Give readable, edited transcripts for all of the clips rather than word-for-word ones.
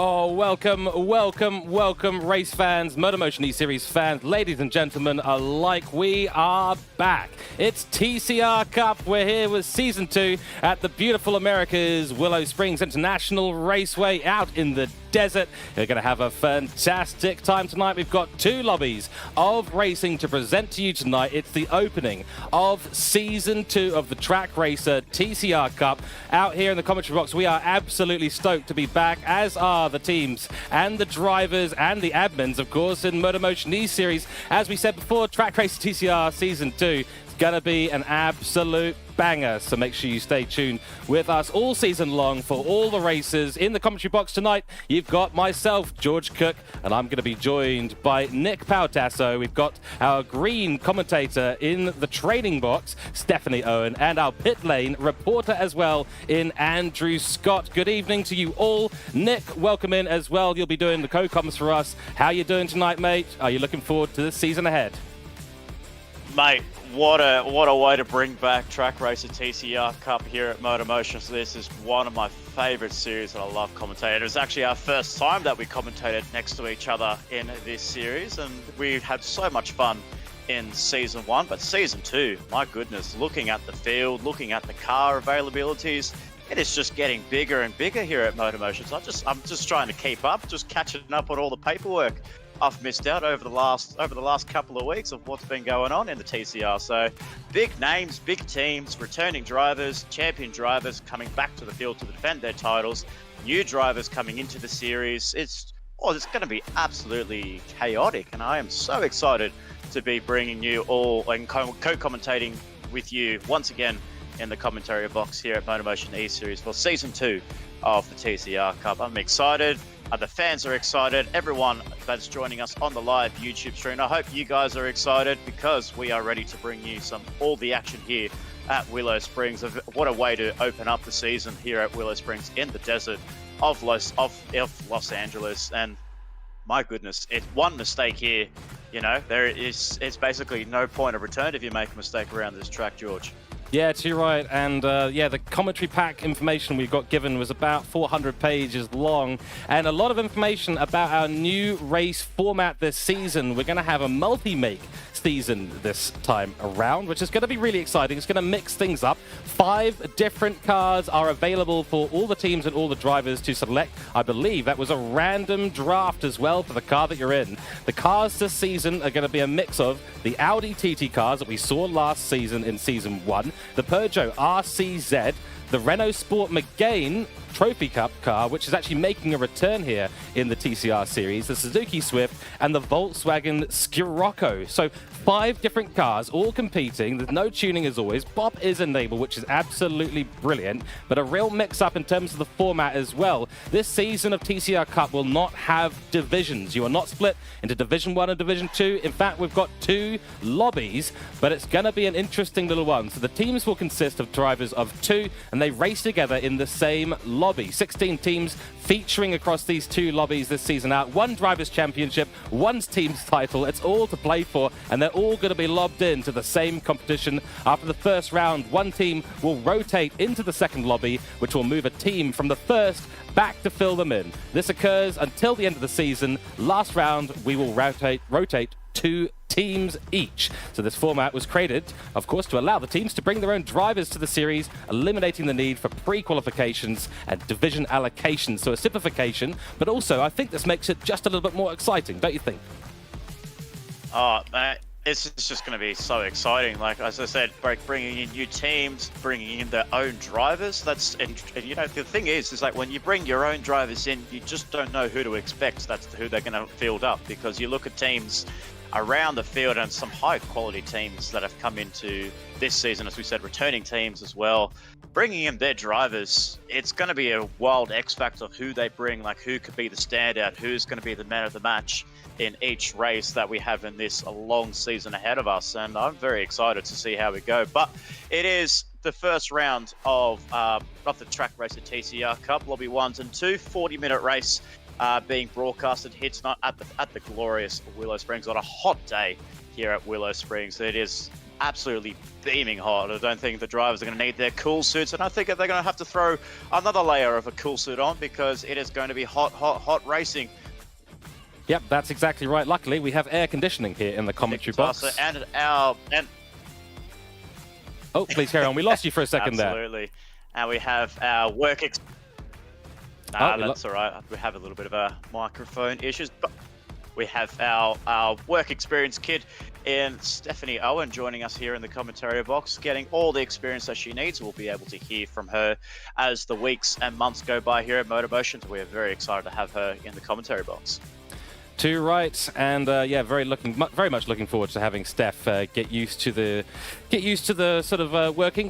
Oh, welcome, race fans, MotorMotion E-Series fans, ladies and gentlemen alike. We are back. It's TCR Cup. We're here with Season 2 at the beautiful America's Willow Springs International Raceway out in the desert. We're going to have a fantastic time tonight. We've got two lobbies of racing to present to you tonight. It's the opening of Season 2 of the Trak Racer TCR Cup. Out here in the commentary box, we are absolutely stoked to be back, as are the teams and the drivers and the admins, of course, in MotorMotion E-Series. As we said before, Trak Racer TCR Season 2 is going to be an absolute banger, so make sure you stay tuned with us all season long for all the races. In the commentary box tonight, you've got myself, George Cooke, and I'm going to be joined by Nick Pautasso. We've got our green commentator in the training box, Stephanie Owen, and our pit lane reporter as well in Andrew Scott. Good evening to you all. Nick, welcome in as well. You'll be doing the co-coms for us. How you doing tonight, mate? Are you looking forward to this season ahead? Mate, what a way to bring back Trak Racer TCR Cup here at MotorMotion. So this is one of my favourite series that I love commentating. It was actually our first time that we commentated next to each other in this series, and we had so much fun in Season 1. But Season 2, my goodness, looking at the field, looking at the car availabilities, it is just getting bigger and bigger here at MotorMotion. So I'm just trying to keep up, just catching up on all the paperwork I've missed out over the last couple of weeks of what's been going on in the TCR. So big names, big teams, returning drivers, champion drivers coming back to the field to defend their titles, new drivers coming into the series. It's going to be absolutely chaotic, and I am so excited to be bringing you all and co-commentating with you once again in the commentary box here at MotorMotion E-Series for Season 2 of the TCR Cup. I'm excited. The fans are excited. Everyone that's joining us on the live YouTube stream, I hope you guys are excited, because we are ready to bring you all the action here at Willow Springs. What a way to open up the season here at Willow Springs in the desert of Los Angeles. And my goodness, it's one mistake here. You know, it's basically no point of return if you make a mistake around this track, George. Yeah, you're right. And the commentary pack information we got given was about 400 pages long, and a lot of information about our new race format this season. We're going to have a multi-make season this time around, which is going to be really exciting. It's going to mix things up. 5 different cars are available for all the teams and all the drivers to select. I believe that was a random draft as well for the car that you're in. The cars this season are going to be a mix of the Audi TT cars that we saw last season in Season 1, the Peugeot RCZ, the Renault Sport Megane Trophy Cup car, which is actually making a return here in the TCR series, the Suzuki Swift, and the Volkswagen Scirocco. So 5 different cars all competing. There's no tuning as always. Bop is enabled, which is absolutely brilliant, but a real mix-up in terms of the format as well. This season of TCR Cup will not have divisions. You are not split into Division 1 and Division 2. In fact, we've got 2 lobbies, but it's going to be an interesting little one. So the teams will consist of drivers of 2, and they race together in the same lobby. 16 teams featuring across these 2 lobbies this season out. 1 drivers' championship, 1 team's title. It's all to play for, and they're all going to be lobbed into the same competition. After the first round, 1 team will rotate into the second lobby, which will move a team from the first back to fill them in. This occurs until the end of the season. Last round, we will rotate 2 teams each. So this format was created, of course, to allow the teams to bring their own drivers to the series, eliminating the need for pre-qualifications and division allocations. So a simplification, but also I think this makes it just a little bit more exciting, don't you think? Oh, man, it's just going to be so exciting. Like, as I said, bringing in new teams, bringing in their own drivers. And you know, the thing is like when you bring your own drivers in, you just don't know who to expect. That's who they're going to field up, because you look at teams around the field and some high quality teams that have come into this season, as we said, returning teams as well, bringing in their drivers. It's going to be a wild X factor of who they bring, like who could be the standout, who's going to be the man of the match in each race that we have in this long season ahead of us. And I'm very excited to see how we go. But it is the first round of the Trak Racer TCR Cup, Lobby 1s and 2, 40-minute race being broadcasted here tonight at the glorious Willow Springs on a hot day here at Willow Springs. It is absolutely beaming hot. I don't think the drivers are going to need their cool suits, and I think they're going to have to throw another layer of a cool suit on because it is going to be hot, hot, hot racing. Yep, that's exactly right. Luckily, we have air conditioning here in the commentary box. Oh, please carry on. We lost you for a second there. Absolutely. And we have our work... that's all right. We have a little bit of a microphone issues, but we have our work experience kid in Stephanie Owen joining us here in the commentary box, getting all the experience that she needs. We'll be able to hear from her as the weeks and months go by here at MotorMotion. So we are very excited to have her in the commentary box. Too right, and yeah, very much looking forward to having Steph get used to the sort of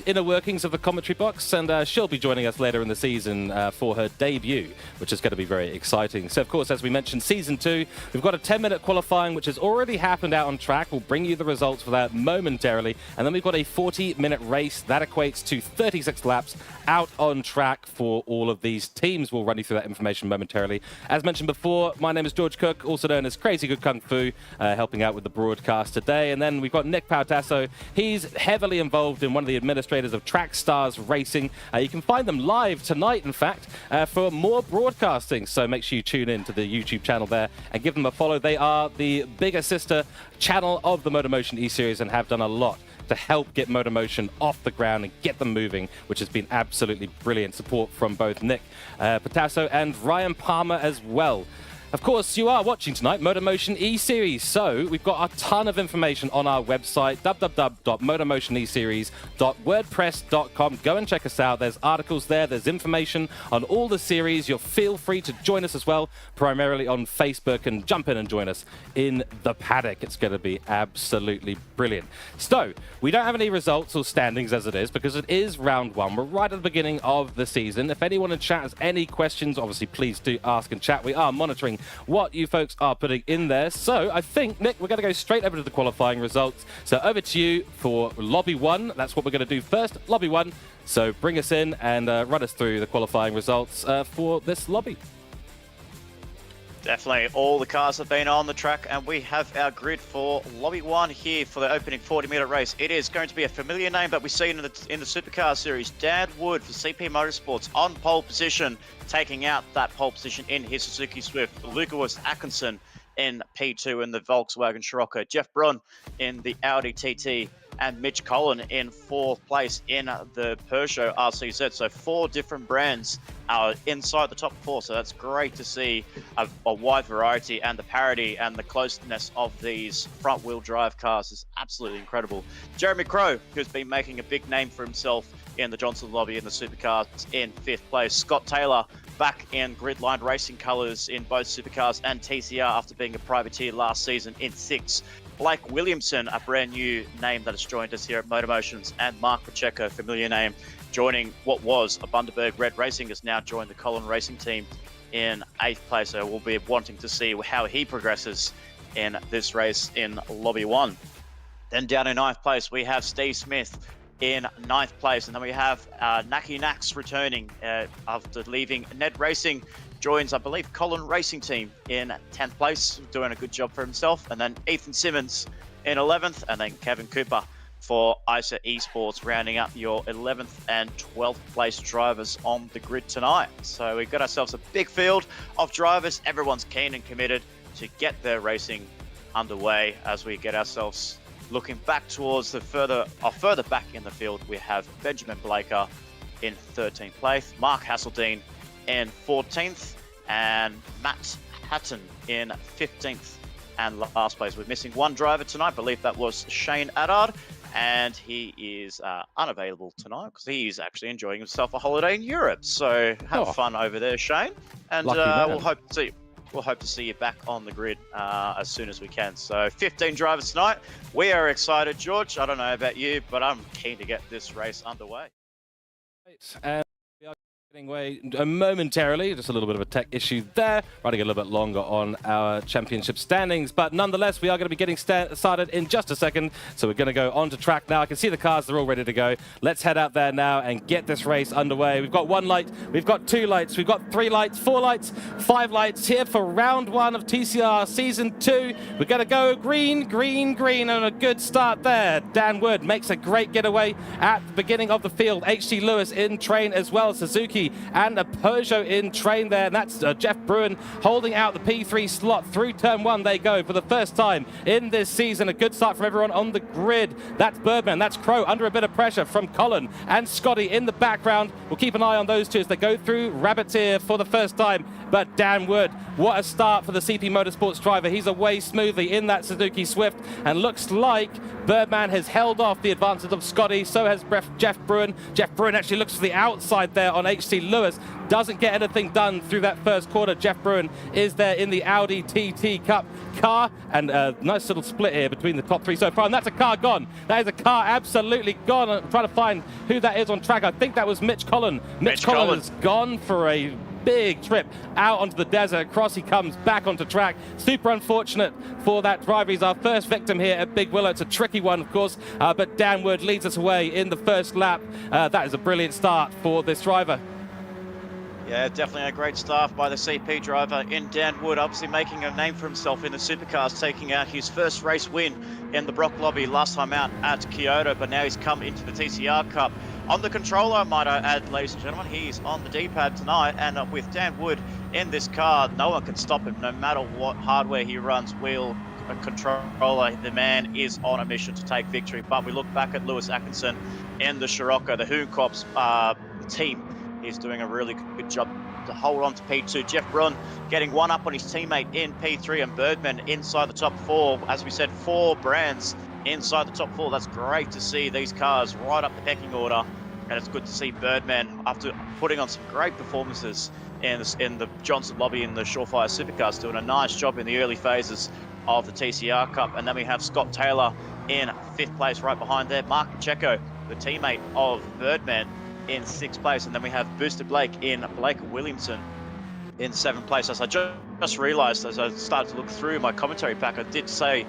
inner workings of the commentary box, and she'll be joining us later in the season for her debut, which is going to be very exciting. So, of course, as we mentioned, season 2, we've got a 10-minute qualifying which has already happened out on track. We'll bring you the results for that momentarily, and then we've got a 40-minute race that equates to 36 laps out on track for all of these teams. We'll run you through that information momentarily. As mentioned before, my name is George Cooke, also known as Crazy Good Kung Fu, helping out with the broadcast today. And then we've got Nick Pautasso. He's heavily involved in one of the administrators of Track Stars Racing. You can find them live tonight, in fact, for more broadcasting. So make sure you tune in to the YouTube channel there and give them a follow. They are the bigger sister channel of the MotorMotion E-Series and have done a lot to help get MotorMotion off the ground and get them moving, which has been absolutely brilliant support from both Nick Pautasso and Ryan Palmer as well. Of course, you are watching tonight MotorMotion E-Series, so we've got a ton of information on our website, www.motormotioneseries.wordpress.com. Go and check us out. There's articles there, there's information on all the series. You'll feel free to join us as well, primarily on Facebook, and jump in and join us in the paddock. It's going to be absolutely brilliant. So, we don't have any results or standings as it is, because it is round 1. We're right at the beginning of the season. If anyone in chat has any questions, obviously please do ask in chat. We are monitoring what you folks are putting in there. So I think, Nick, we're going to go straight over to the qualifying results. So over to you for Lobby 1. That's what we're going to do first, Lobby 1. So bring us in and run us through the qualifying results for this lobby. Definitely, all the cars have been on the track, and we have our grid for Lobby 1 here for the opening 40-meter race. It is going to be a familiar name that we see in the Supercar Series. Dan Wood for CP Motorsports on pole position, taking out that pole position in his Suzuki Swift. Lucas Atkinson in P2 in the Volkswagen Scirocco. Jeff Brun in the Audi TT. And Mitch Cullen in 4th place in the Peugeot RCZ. So 4 different brands are inside the top 4. So that's great to see a wide variety, and the parity and the closeness of these front-wheel drive cars is absolutely incredible. Jeremy Crow, who's been making a big name for himself in the Johnson Lobby in the Supercars, in 5th place. Scott Taylor back in grid-lined racing colours in both Supercars and TCR after being a privateer last season, in 6th. Blake Williamson, a brand new name that has joined us here at MotorMotions, and Mark Pacheco, familiar name, joining what was a Bundaberg Red Racing, has now joined the Colin Racing team in 8th place. So we'll be wanting to see how he progresses in this race in Lobby 1. Then down in 9th place, we have Steve Smith in 9th place. And then we have Naki Nax returning after leaving Ned Racing. Joins, I believe, Colin Racing team in 10th place, doing a good job for himself. And then Ethan Simmons in 11th, and then Kevin Cooper for ISA Esports, rounding up your 11th and 12th place drivers on the grid tonight. So we've got ourselves a big field of drivers. Everyone's keen and committed to get their racing underway as we get ourselves looking back towards the further back in the field. We have Benjamin Blaker in 13th place, Mark Hasseldine in 14th, and Matt Hatton in 15th and last place. We're missing one driver tonight. I believe that was Shane Addard, and he is unavailable tonight because he's actually enjoying himself a holiday in Europe. So have fun over there, Shane, and we'll hope to see you back on the grid as soon as we can. So 15 drivers tonight. We are excited, George. I don't know about you, but I'm keen to get this race underway. And Away momentarily, just a little bit of a tech issue there, running a little bit longer on our championship standings, but nonetheless we are going to be getting started in just a second, so we're going to go on to track now. I can see the cars, they're all ready to go. Let's head out there now and get this race underway. We've got 1 light, we've got 2 lights, we've got 3 lights, 4 lights, 5 lights here for round 1 of TCR Season 2. We're going to go green, green, green, and a good start there. Dan Wood makes a great getaway at the beginning of the field. HT Lewis in train as well, Suzuki and a Peugeot in train there, and that's Jeff Bruin holding out the P3 slot. Through turn 1 they go for the first time in this season. A good start from everyone on the grid. That's Birdman, that's Crow under a bit of pressure from Colin and Scotty in the background. We'll keep an eye on those two as they go through Rabbit's Ear for the first time. But Dan Wood, what a start for the CP Motorsports driver. He's away smoothly in that Suzuki Swift, and looks like Birdman has held off the advances of Scotty. So has Jeff Bruin. Jeff Bruin actually looks to the outside there on HT Lewis. Doesn't get anything done through that first quarter. Jeff Bruin is there in the Audi TT Cup car, and a nice little split here between the top 3 so far, and that's a car gone. That is a car absolutely gone. I'm trying to find who that is on track. I think that was Mitch Collin. Mitch Collin has gone for a big trip out onto the desert. Across he comes back onto track. Super unfortunate for that driver. He's our first victim here at Big Willow. It's a tricky one, of course, but Dan Wood leads us away in the first lap. That is a brilliant start for this driver. Yeah, definitely a great start by the CP driver in Dan Wood, obviously making a name for himself in the supercars, taking out his first race win in the Brock Lobby last time out at Kyoto, but now he's come into the TCR Cup. On the controller, might I add, ladies and gentlemen, he's on the D-pad tonight, and with Dan Wood in this car, no one can stop him, no matter what hardware he runs, wheel, controller. The man is on a mission to take victory. But we look back at Lewis Atkinson in the Scirocco, the Hoonkops team. He's doing a really good job to hold on to P2. Jeff Bruin getting 1 up on his teammate in P3, and Birdman inside the top 4. As we said, 4 brands inside the top 4. That's great to see these cars right up the pecking order, and it's good to see Birdman, after putting on some great performances in the Johnson Lobby and the Surefire Supercars, doing a nice job in the early phases of the TCR Cup. And then we have Scott Taylor in 5th place right behind there. Mark Pacheco, the teammate of Birdman, in 6th place, and then we have Booster Blake in Blake Williamson in 7th place. As I just realized as I started to look through my commentary pack, I did say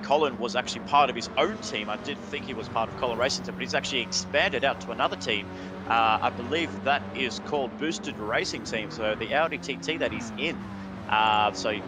Colin was actually part of his own team. I didn't think he was part of Colin Racing Team, but he's actually expanded out to another team. I believe that is called Boosted Racing Team, so the Audi TT that he's in. So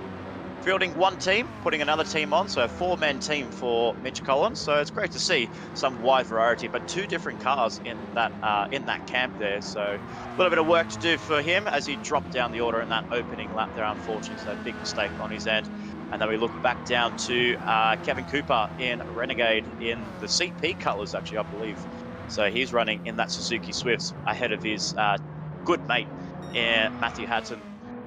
fielding 1 team, putting another team on, so a 4-man team for Mitch Collins. So it's great to see some wide variety, but 2 different cars in that camp there. So a little bit of work to do for him as he dropped down the order in that opening lap there, unfortunately. So a big mistake on his end. And then we look back down to Kevin Cooper in Renegade in the CP colours, actually, I believe. So he's running in that Suzuki Swift ahead of his good mate, Matthew Hatton,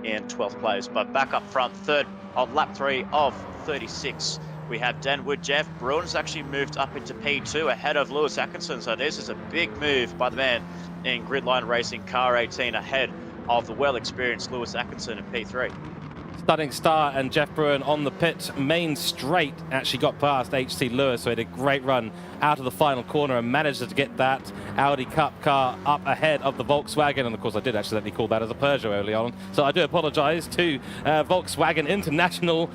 in 12th place. But back up front, 3rd on lap 3 of 36, we have Dan Wood. Jeff Bruin's actually moved up into P2 ahead of Lewis Atkinson. So this is a big move by the man in Gridline Racing Car 18 ahead of the well-experienced Lewis Atkinson in P3. Stunning start, and Jeff Bruin on the pit main straight actually got past HT Lewis, so he had a great run out of the final corner and managed to get that Audi Cup car up ahead of the Volkswagen. And of course I did accidentally call that as a Peugeot early on, so I do apologize to Volkswagen International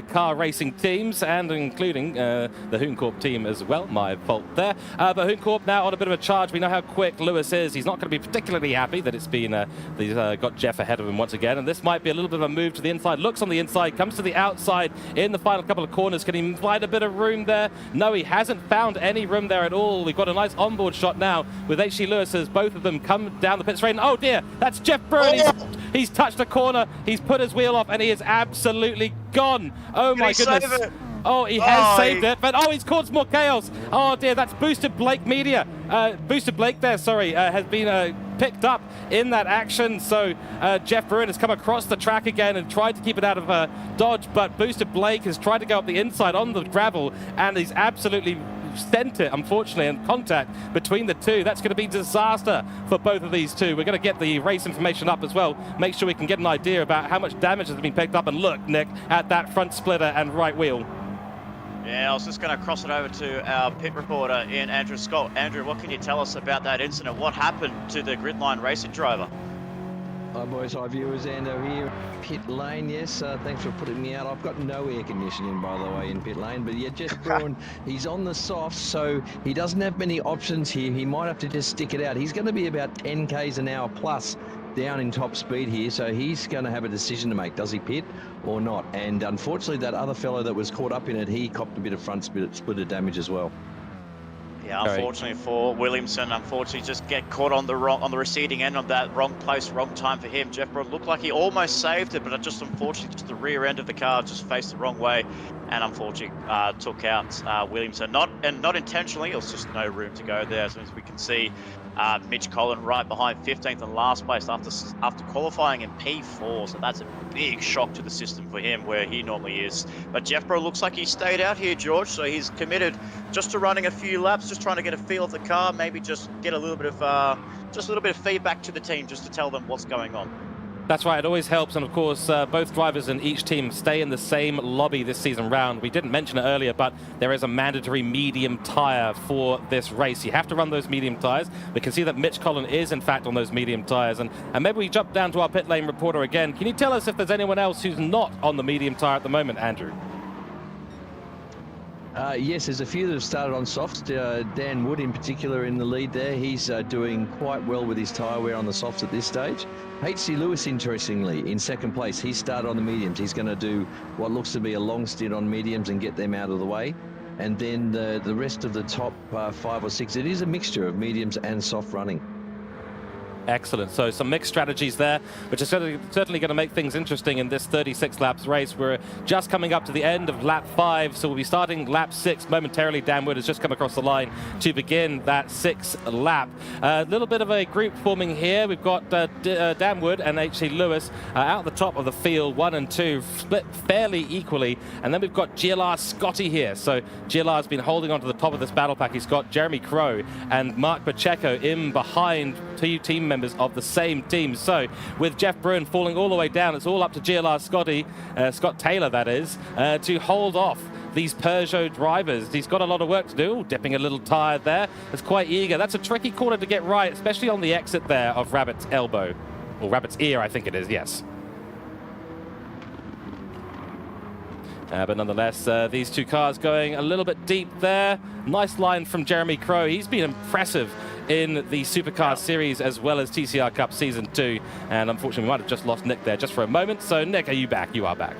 car racing teams, and including the Hoonkorp team as well. My fault there. But Hoonkorp now on a bit of a charge. We know how quick Lewis is. He's not going to be particularly happy that it's been he's got Jeff ahead of him once again, and this might be a little bit of a move to the inside. Looks on the inside, comes to the outside in the final couple of corners. Can he find a bit of room there? No, he hasn't found any room there at all. We've got a nice onboard shot now with HT Lewis as both of them come down the pit straight. And oh dear, that's Jeff Bruin. He's touched a corner, he's put his wheel off, and he is absolutely gone. Oh my goodness. Oh, he has saved it, but oh, he's caused more chaos. Oh dear, that's Boosted Blake Media. Boosted Blake there, sorry, has been picked up in that action. So Jeff Bruin has come across the track again and tried to keep it out of dodge, but Boosted Blake has tried to go up the inside on the gravel, and he's absolutely sent it, unfortunately, in contact between the two. That's going to be disaster for both of these two. We're going to get the race information up as well, make sure we can get an idea about how much damage has been picked up. And look, Nick, at that front splitter and right wheel. Yeah, I was just going to cross it over to our pit reporter in Andrew Scott. Andrew, what can you tell us about that incident? What happened to the gridline racing driver? Hi boys, hi viewers, Ando here. Pit lane, yes, thanks for putting me out. I've got no air conditioning, by the way, in pit lane, but yeah, Jeff Braun, he's on the soft, so he doesn't have many options here. He might have to just stick it out. He's going to be about 10 k's an hour plus down in top speed here, so he's going to have a decision to make. Does he pit or not? And unfortunately, that other fellow that was caught up in it, he copped a bit of front splitter damage as well. Yeah, unfortunately for Williamson, just get caught on the receiving end of that, wrong place, wrong time for him. Jeff Braun looked like he almost saved it, but just unfortunately, just the rear end of the car just faced the wrong way, and unfortunately took out Williamson. Not intentionally, it was just no room to go there. As we can see, Mitch Collin right behind 15th and last place after qualifying in P4, so that's a big shock to the system for him where he normally is. But Jeff Braun looks like he stayed out here, George, so he's committed just to running a few laps, just trying to get a feel of the car, maybe just get a little bit of feedback to the team just to tell them what's going on. That's right, it always helps, and of course both drivers in each team stay in the same lobby this season round. We didn't mention it earlier, but there is a mandatory medium tyre for this race. You have to run those medium tyres. We can see that Mitch Collin is in fact on those medium tyres, and maybe we jump down to our pit lane reporter again. Can you tell us if there's anyone else who's not on the medium tyre at the moment, Andrew? Yes, there's a few that have started on softs. Dan Wood in particular in the lead there. He's doing quite well with his tyre wear on the softs at this stage. HC Lewis, interestingly, in second place. He started on the mediums. He's going to do what looks to be a long stint on mediums and get them out of the way. And then the rest of the top 5 or 6, it is a mixture of mediums and soft running. Excellent. So some mixed strategies there, which is certainly going to make things interesting in this 36 laps race. We're just coming up to the end of lap 5, so we'll be starting lap 6 momentarily. Dan Wood has just come across the line to begin that 6th lap. A little bit of a group forming here. We've got Dan Wood and HC Lewis out the top of the field, 1 and 2, split fairly equally. And then we've got GLR Scotty here. So GLR's been holding on to the top of this battle pack. He's got Jeremy Crow and Mark Pacheco in behind, 2 team members of the same team. So with Jeff Braun falling all the way down, it's all up to GLR Scotty, Scott Taylor that is, to hold off these Peugeot drivers. He's got a lot of work to do. Dipping a little tired there. It's quite eager. That's a tricky corner to get right, especially on the exit there of Rabbit's elbow, or Rabbit's ear, I think it is, yes. But nonetheless, these 2 cars going a little bit deep there. Nice line from Jeremy Crow. He's been impressive in the Supercar Series as well as TCR Cup Season 2. And unfortunately, we might have just lost Nick there just for a moment. So, Nick, are you back? You are back.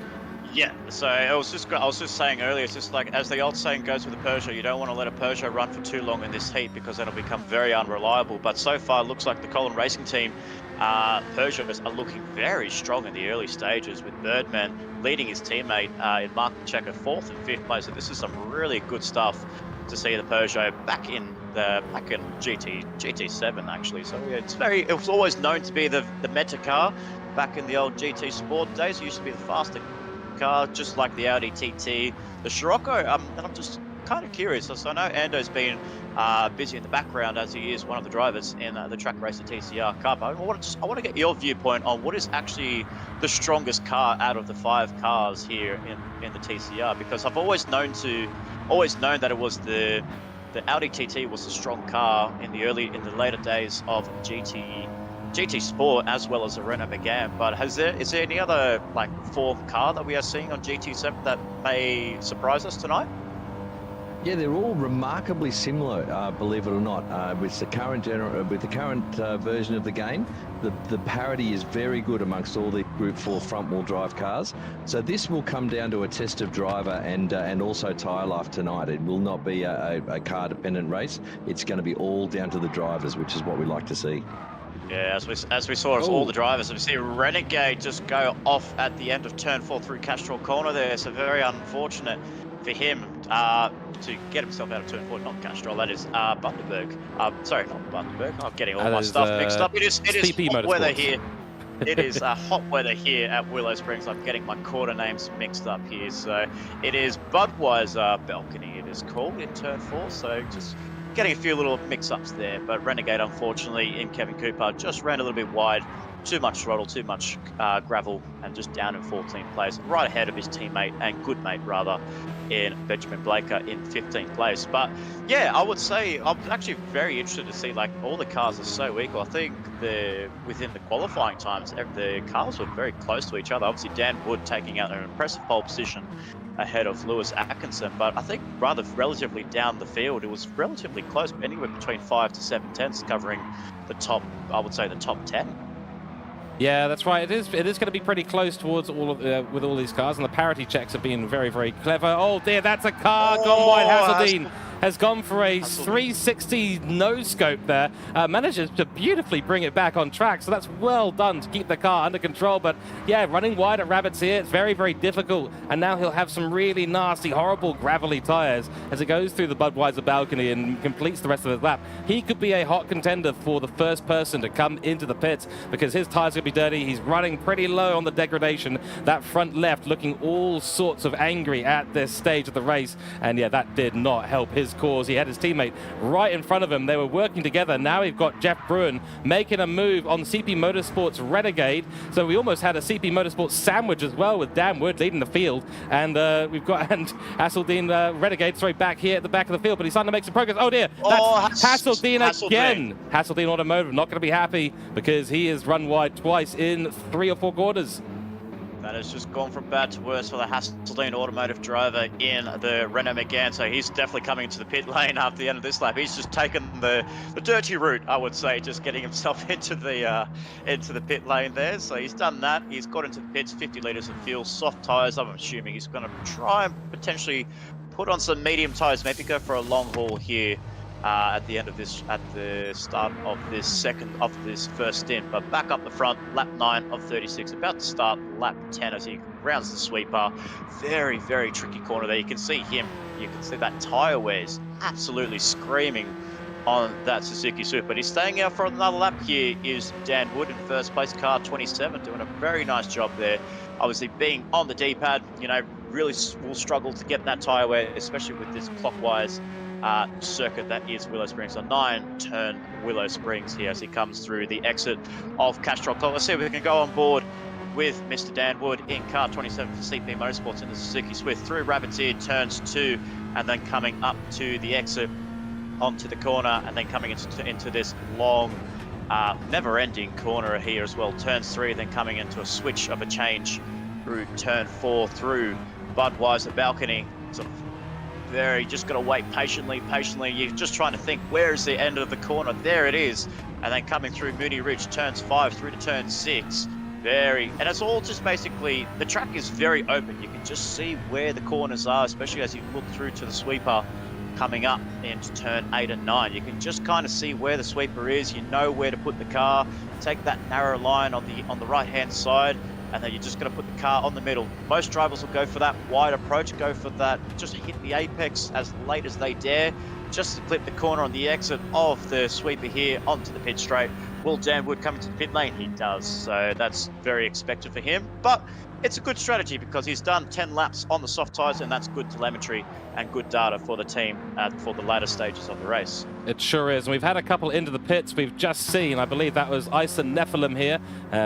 Yeah, so I was just saying earlier, it's just like, as the old saying goes with the Peugeot, you don't want to let a Peugeot run for too long in this heat because then it'll become very unreliable. But so far, it looks like the Collin Racing Team, Peugeots are looking very strong in the early stages, with Birdman leading his teammate in Mark Pacheco 4th and 5th place. So this is some really good stuff to see the Peugeot back in GT7 actually. So yeah, it was always known to be the meta car back in the old GT Sport days. It used to be the faster car, just like the Audi TT, the Scirocco. And I'm just kind of curious. So I know Ando's been busy in the background as he is one of the drivers in the Trak Racer TCR Cup. I want to get your viewpoint on what is actually the strongest car out of the 5 cars here in the TCR, because I've always known that it was the Audi TT was the strong car in the later days of GT Sport as well as the Renault Megane. But is there any other form car that we are seeing on GT7 that may surprise us tonight? Yeah, they're all remarkably similar, believe it or not. With the current version of the game, the parity is very good amongst all the Group 4 front-wheel drive cars. So this will come down to a test of driver and also tyre life tonight. It will not be a car-dependent race. It's going to be all down to the drivers, which is what we like to see. Yeah, as we saw, it's all the drivers. We see Renegade just go off at the end of turn 4 through Castrol Corner there. So very unfortunate for him to get himself out of turn 4, not Castrol, that is Bundaberg. Sorry, not Bundaberg. I'm getting all my stuff mixed up. It is hot weather here. It is hot weather here at Willow Springs. I'm getting my quarter names mixed up here. So it is Budweiser Balcony, it is called, in turn 4. So just getting a few little mix-ups there. But Renegade, unfortunately, in Kevin Cooper, just ran a little bit wide too much throttle, too much gravel, and just down in 14th place, right ahead of his teammate and good mate rather in Benjamin Blaker in 15th place. But yeah, I would say I'm actually very interested to see, like, all the cars are so equal. I think within the qualifying times, the cars were very close to each other. Obviously Dan Wood taking out an impressive pole position ahead of Lewis Atkinson, but I think rather relatively down the field, it was relatively close, anywhere between 5 to 7 tenths, covering the top, I would say the top 10. Yeah, that's right. It is going to be pretty close towards all of with all these cars, and the parity checks have been very, very clever. Oh dear, that's a car gone wide. Hazeldine has gone for a 360 no scope there. Manages to beautifully bring it back on track, so that's well done to keep the car under control. But yeah, running wide at Rabbit's here, it's very, very difficult. And now he'll have some really nasty, horrible, gravelly tires as it goes through the Budweiser balcony and completes the rest of his lap. He could be a hot contender for the first person to come into the pits because his tires are going to be dirty. He's running pretty low on the degradation. That front left looking all sorts of angry at this stage of the race. And yeah, that did not help his cause. He had his teammate right in front of him. They were working together. Now we've got Jeff Bruin making a move on CP Motorsports Renegade. So we almost had a CP Motorsports sandwich as well, with Dan Wood leading the field. And we've got Hazeldine Renegade, sorry, back here at the back of the field, but he's starting to make some progress. Oh dear, that's Hazeldine again. Hazeldine Automotive not going to be happy because he has run wide twice in 3 or 4 quarters. That has just gone from bad to worse for the Hazeldine Automotive driver in the Renault Megane. So he's definitely coming into the pit lane after the end of this lap. He's just taken the dirty route, I would say, just getting himself into the pit lane there. So he's done that. He's got into the pits, 50 litres of fuel, soft tyres. I'm assuming he's going to try and potentially put on some medium tyres, maybe go for a long haul here. At the start of this first stint, but back up the front, lap 9 of 36, about to start lap 10 as he rounds the sweeper. Very, very tricky corner there. You can see him, you can see that tyre wear is absolutely screaming on that Suzuki Swift, but he's staying out for another lap. Here is Dan Wood in first place, car 27, doing a very nice job there. Obviously being on the D-pad, you know, really will struggle to get that tyre wear, especially with this clockwise circuit that is Willow Springs, a 9-turn Willow Springs here as he comes through the exit of Castrol Club. Let's see if we can go on board with Mr. Dan Wood in car 27 for CP Motorsports in the Suzuki Swift through Rabbit's Ear, turns 2, and then coming up to the exit onto the corner, and then coming into this long, never-ending corner here as well. Turns 3, then coming into a switch of a change through turn 4 through Budweiser balcony. Sort of just got to wait patiently. You're just trying to think, where is the end of the corner? There it is. And then coming through Mooney Ridge, turns 5 through to turn 6. And it's all just basically, the track is very open. You can just see where the corners are, especially as you look through to the sweeper coming up into turn 8 and 9. You can just kind of see where the sweeper is. You know where to put the car. Take that narrow line on the right-hand side, and then you're just going to put the car on the middle. Most drivers will go for that wide approach, go for that, just hit the apex as late as they dare, just to clip the corner on the exit of the sweeper here onto the pit straight. Will Dan Wood come into the pit lane? He does, so that's very expected for him. But it's a good strategy because he's done 10 laps on the soft tyres, and that's good telemetry and good data for the team for the latter stages of the race. It sure is. And we've had a couple into the pits. We've just seen, I believe that was Ison Nephilim here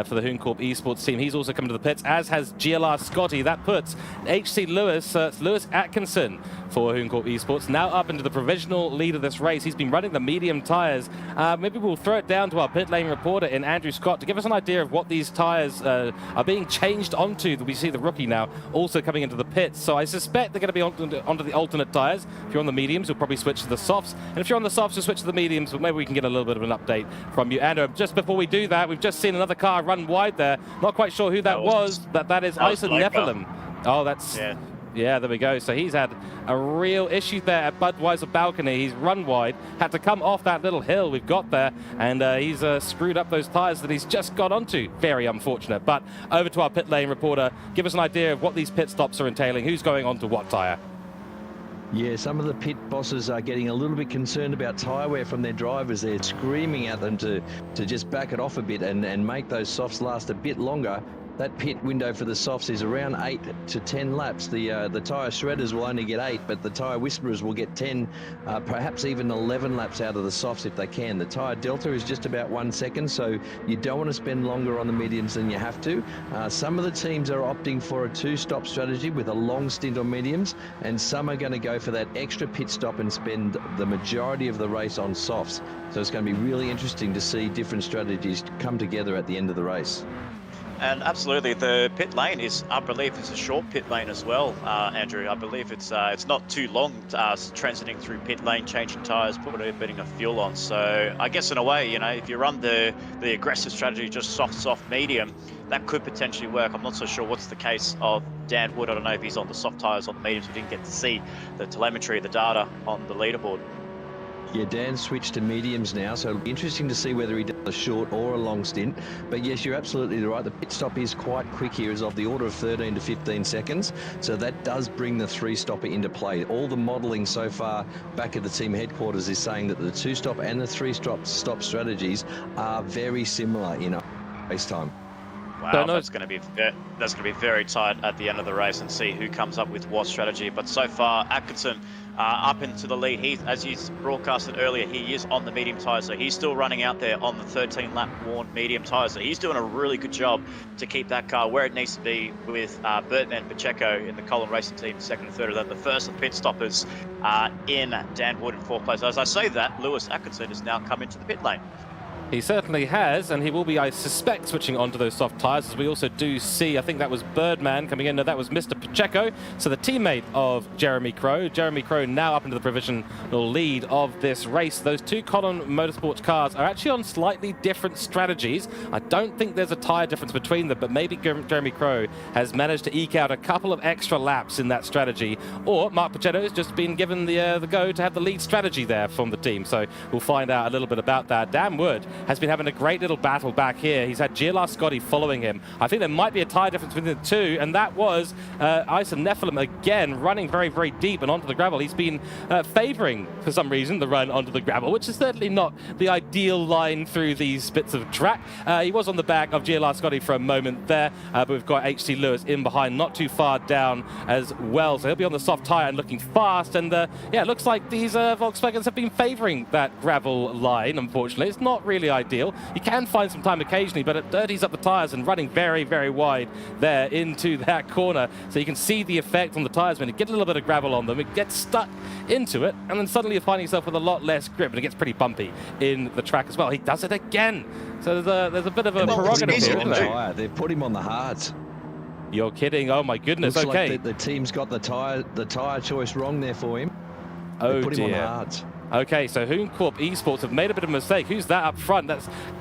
for the Hooncorp Esports team. He's also come to the pits, as has GLR Scotty. That puts HC Lewis, Lewis Atkinson for Hooncorp Esports, now up into the provisional lead of this race. He's been running the medium tyres. Maybe we'll throw it down to our pit lane reporter in Andrew Scott to give us an idea of what these tyres are being changed onto. We see the rookie now also coming into the pits. So I suspect they're going to be onto the alternate tyres. If you're on the mediums, you'll probably switch to the softs. And if you're on the softs, you'll switch to the mediums. But maybe we can get a little bit of an update from you. And just before we do that, we've just seen another car run wide there. Not quite sure who that was. That is Ison Nephilim. Oh, that's... Yeah, there we go. So he's had a real issue there at Budweiser balcony. He's run wide, had to come off that little hill we've got there, and he's screwed up those tyres that he's just got onto. Very unfortunate. But over to our pit lane reporter. Give us an idea of what these pit stops are entailing. Who's going onto what tyre? Yeah, some of the pit bosses are getting a little bit concerned about tyre wear from their drivers. They're screaming at them to just back it off a bit and make those softs last a bit longer. that pit window for the softs is around 8 to 10 laps. The tyre shredders will only get 8, but the tyre whisperers will get 10, perhaps even 11 laps out of the softs if they can. The tyre delta is just about 1 second, so you don't want to spend longer on the mediums than you have to. Some of the teams are opting for a 2-stop strategy with a long stint on mediums, and some are going to go for that extra pit stop and spend the majority of the race on softs. So it's going to be really interesting to see different strategies come together at the end of the race. And absolutely, the pit lane is, I believe, it's a short pit lane as well, Andrew. I believe it's not too long transiting through pit lane, changing tyres, putting a fuel on. So I guess in a way, you know, if you run the aggressive strategy, just soft, medium, that could potentially work. I'm not so sure what's the case of Dan Wood. I don't know if he's on the soft tyres, on the mediums. We didn't get to see the telemetry, the data on the leaderboard. Yeah, Dan switched to mediums now, so it'll be interesting to see whether he does a short or a long stint. But yes, you're absolutely right. The pit stop is quite quick here, is of the order of 13 to 15 seconds. So that does bring the 3-stopper into play. All the modelling so far back at the team headquarters is saying that the 2-stop and the 3-stop strategies are very similar in race time. Wow, that's going to be very tight at the end of the race, and see who comes up with what strategy. But so far, Atkinson up into the lead. He, as you broadcasted earlier, he is on the medium tyres, so he's still running out there on the 13-lap worn medium tyres. So he's doing a really good job to keep that car where it needs to be, with Bertman Pacheco in the Colin Racing team, second and third of that. The first of pit stoppers in Dan Wood in 4th place. As I say that, Lewis Atkinson has now come into the pit lane. He certainly has, and he will be, I suspect, switching onto those soft tyres, as we also do see, I think that was Birdman coming in. No, that was Mr. Pacheco, so the teammate of Jeremy Crow. Jeremy Crow now up into the provisional lead of this race. Those two Colin Motorsports cars are actually on slightly different strategies. I don't think there's a tyre difference between them, but maybe Jeremy Crow has managed to eke out a couple of extra laps in that strategy, or Mark Pacheco has just been given the go to have the lead strategy there from the team. So we'll find out a little bit about that. Dan Wood has been having a great little battle back here. He's had GLR Scotty following him. I think there might be a tyre difference between the two, and that was Isa Nephilim again running very, very deep and onto the gravel. He's been favouring, for some reason, the run onto the gravel, which is certainly not the ideal line through these bits of track. He was on the back of GLR Scotty for a moment there, but we've got HT Lewis in behind, not too far down as well. So he'll be on the soft tyre and looking fast. And yeah, it looks like these Volkswagens have been favouring that gravel line, unfortunately. It's not really ideal. You can find some time occasionally, but it dirties up the tyres and running very, very wide there into that corner. So you can see the effect on the tyres when you get a little bit of gravel on them. It gets stuck into it, and then suddenly you find yourself with a lot less grip, and it gets pretty bumpy in the track as well. He does it again. So there's a bit of a prerogative here, isn't there? They've put him on the hards. You're kidding. Oh my goodness. Looks okay. Like the team's got the tyre choice wrong there for him. Oh, put him on the hards. Okay, so Hooncorp Esports have made a bit of a mistake. Who's that up front?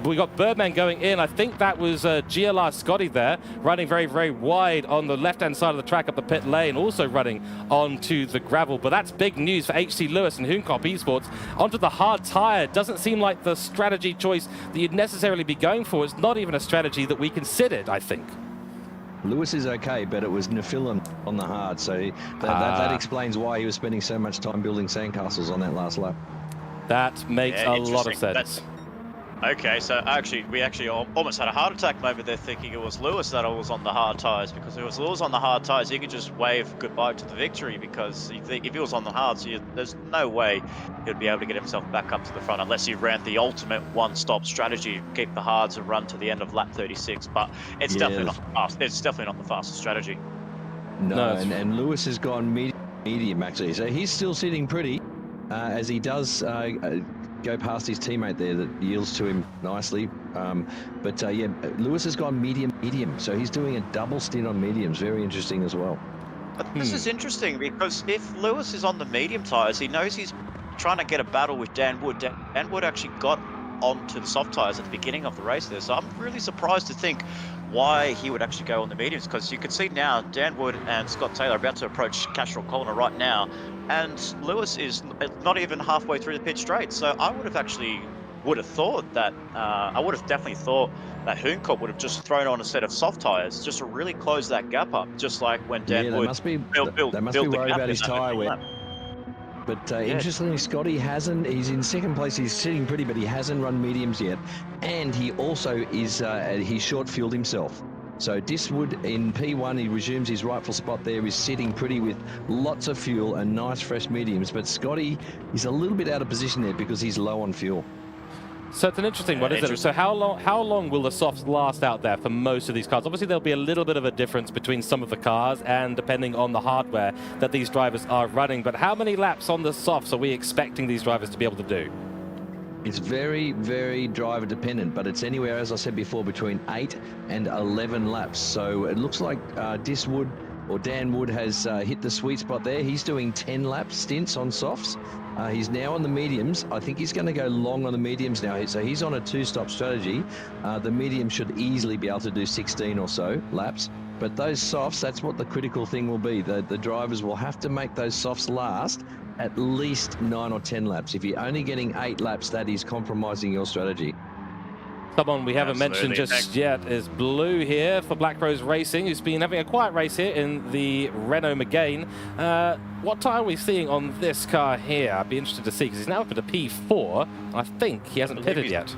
We got Birdman going in. I think that was GLR Scotty there, running very, very wide on the left-hand side of the track up the pit lane, also running onto the gravel. But that's big news for HC Lewis and Hooncorp Esports. Onto the hard tyre. Doesn't seem like the strategy choice that you'd necessarily be going for. It's not even a strategy that we considered, I think. Lewis is okay, but it was Nephilim on the hard, so that explains why he was spending so much time building sandcastles on that last lap. That makes a lot of sense. Okay, so we actually almost had a heart attack over there, thinking it was Lewis that was on the hard tyres, because if it was Lewis on the hard tyres, he could just wave goodbye to the victory, because if he was on the hards, there's no way he'd be able to get himself back up to the front unless he ran the ultimate one-stop strategy, keep the hards and run to the end of lap 36. But it's definitely not fast. It's definitely not the fastest strategy. No, and Lewis has gone medium actually, so he's still sitting pretty as he does go past his teammate there that yields to him nicely. Yeah, Lewis has gone medium, so he's doing a double stint on mediums. Very interesting as well. But this is interesting, because if Lewis is on the medium tyres, he knows he's trying to get a battle with Dan Wood. Dan Wood actually got onto the soft tyres at the beginning of the race there, so I'm really surprised to think why he would actually go on the mediums, because you can see now Dan Wood and Scott Taylor are about to approach Castrol Corner right now, and Lewis is not even halfway through the pit straight. So I would have thought that I would have definitely thought that Hooncorp would have just thrown on a set of soft tyres just to really close that gap up, just like when Dan Wood they must be worried about his tyre wear. But interestingly, Scotty hasn't. He's in second place. He's sitting pretty, but he hasn't run mediums yet, and he also is he's short fueled himself. So Diswood in P1, he resumes his rightful spot there. He's sitting pretty with lots of fuel and nice fresh mediums. But Scotty is a little bit out of position there because he's low on fuel. So it's an interesting one, isn't it? So how long will the softs last out there for most of these cars? Obviously, there'll be a little bit of a difference between some of the cars and depending on the hardware that these drivers are running. But how many laps on the softs are we expecting these drivers to be able to do? It's very, very driver dependent, but it's anywhere, as I said before, between 8 and 11 laps. So it looks like Diswood or Dan Wood has hit the sweet spot there. He's doing 10 lap stints on softs. He's now on the mediums. I think he's going to go long on the mediums now. So he's on a 2-stop strategy. The medium should easily be able to do 16 or so laps. But those softs, that's what the critical thing will be. The drivers will have to make those softs last at least 9 or 10 laps. If you're only getting 8 laps, that is compromising your strategy. Someone we haven't mentioned just yet is Blue here for Black Rose Racing, who's been having a quiet race here in the Renault Megane. What time are we seeing on this car here? I'd be interested to see, because he's now up at a P4. I think he hasn't pitted yet.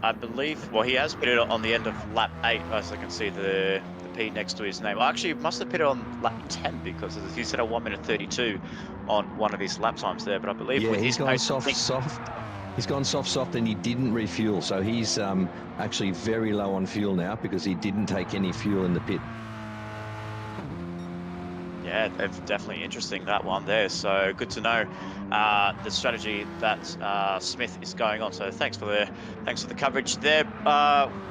I believe, well, he has pitted on the end of lap 8, as I can see the P next to his name. Well, actually, he must have pitted on lap 10 because he said a 1:32 on one of his lap times there. But I believe with he's his gone pace, soft. He's gone soft, and he didn't refuel. So he's actually very low on fuel now because he didn't take any fuel in the pit. Yeah, definitely interesting, that one there. So good to know the strategy that Smith is going on. So thanks for the coverage there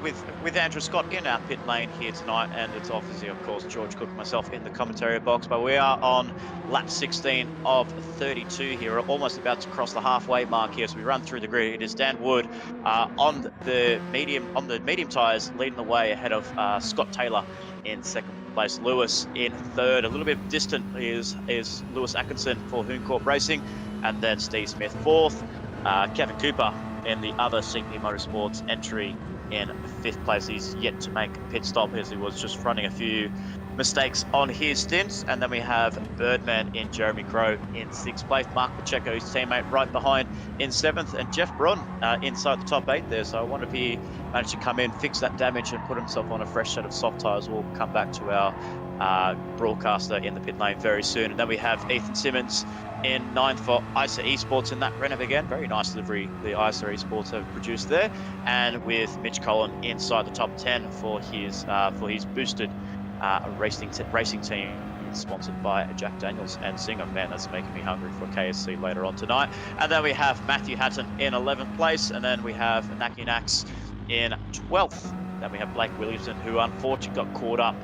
with Andrew Scott in our pit lane here tonight, and it's obviously, of course, George Cooke and myself in the commentary box. But we are on lap 16 of 32 here. We're almost about to cross the halfway mark here as we run through the grid. It is Dan Wood on the medium tyres, leading the way ahead of Scott Taylor in second place. Lewis in third. A little bit distant is Lewis Atkinson for Hooncorp Racing, and then Steve Smith fourth. Kevin Cooper in the other CP Motorsports entry in fifth place. He's yet to make a pit stop as he was just running a few mistakes on his stints. And then we have Birdman in Jeremy Crow in sixth place. Mark Pacheco, his teammate, right behind in seventh, and Jeff Brun inside the top 8 there. So I wonder if he managed to come in, fix that damage, and put himself on a fresh set of soft tyres. We'll come back to our broadcaster in the pit lane very soon. And then we have Ethan Simmons in ninth for ISA Esports in that Renault again. Very nice livery the ISA Esports have produced there. And with Mitch Cullen inside the top 10 for his boosted racing team sponsored by Jack Daniels and Singer. Man, that's making me hungry for KSC later on tonight. And then we have Matthew Hatton in 11th place, and then we have Naki Nax in 12th. Then we have Blake Williamson, who unfortunately got caught up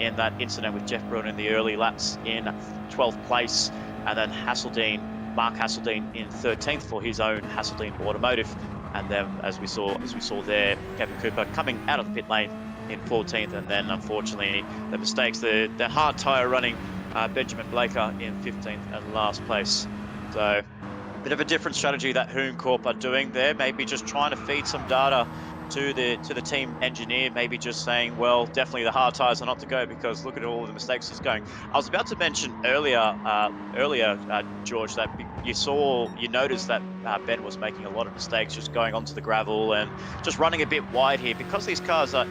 in that incident with Jeff Brun in the early laps, in 12th place. And then Mark Hasseldine in 13th for his own Hasseldine Automotive. And then as we saw there, Kevin Cooper coming out of the pit lane in 14th, and then unfortunately the mistakes, the hard tyre running Benjamin Blaker in 15th and last place. So a bit of a different strategy that Hooncorp are doing there, maybe just trying to feed some data to the team engineer, maybe just saying, well, definitely the hard tyres are not to go because look at all of the mistakes he's going. I was about to mention earlier, George, that you noticed that Ben was making a lot of mistakes just going onto the gravel and just running a bit wide here because these cars are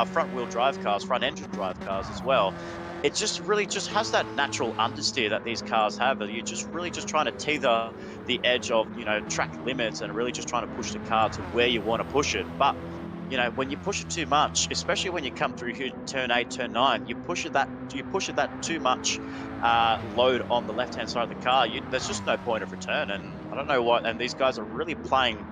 front-wheel drive cars, front-engine drive cars as well. It just really just has that natural understeer that these cars have. That you're just really just trying to tether the edge of, track limits and really just trying to push the car to where you want to push it. But, when you push it too much, especially when you come through turn 8, turn 9, you push it that too much load on the left-hand side of the car. There's just no point of return. And I don't know what, and these guys are really playing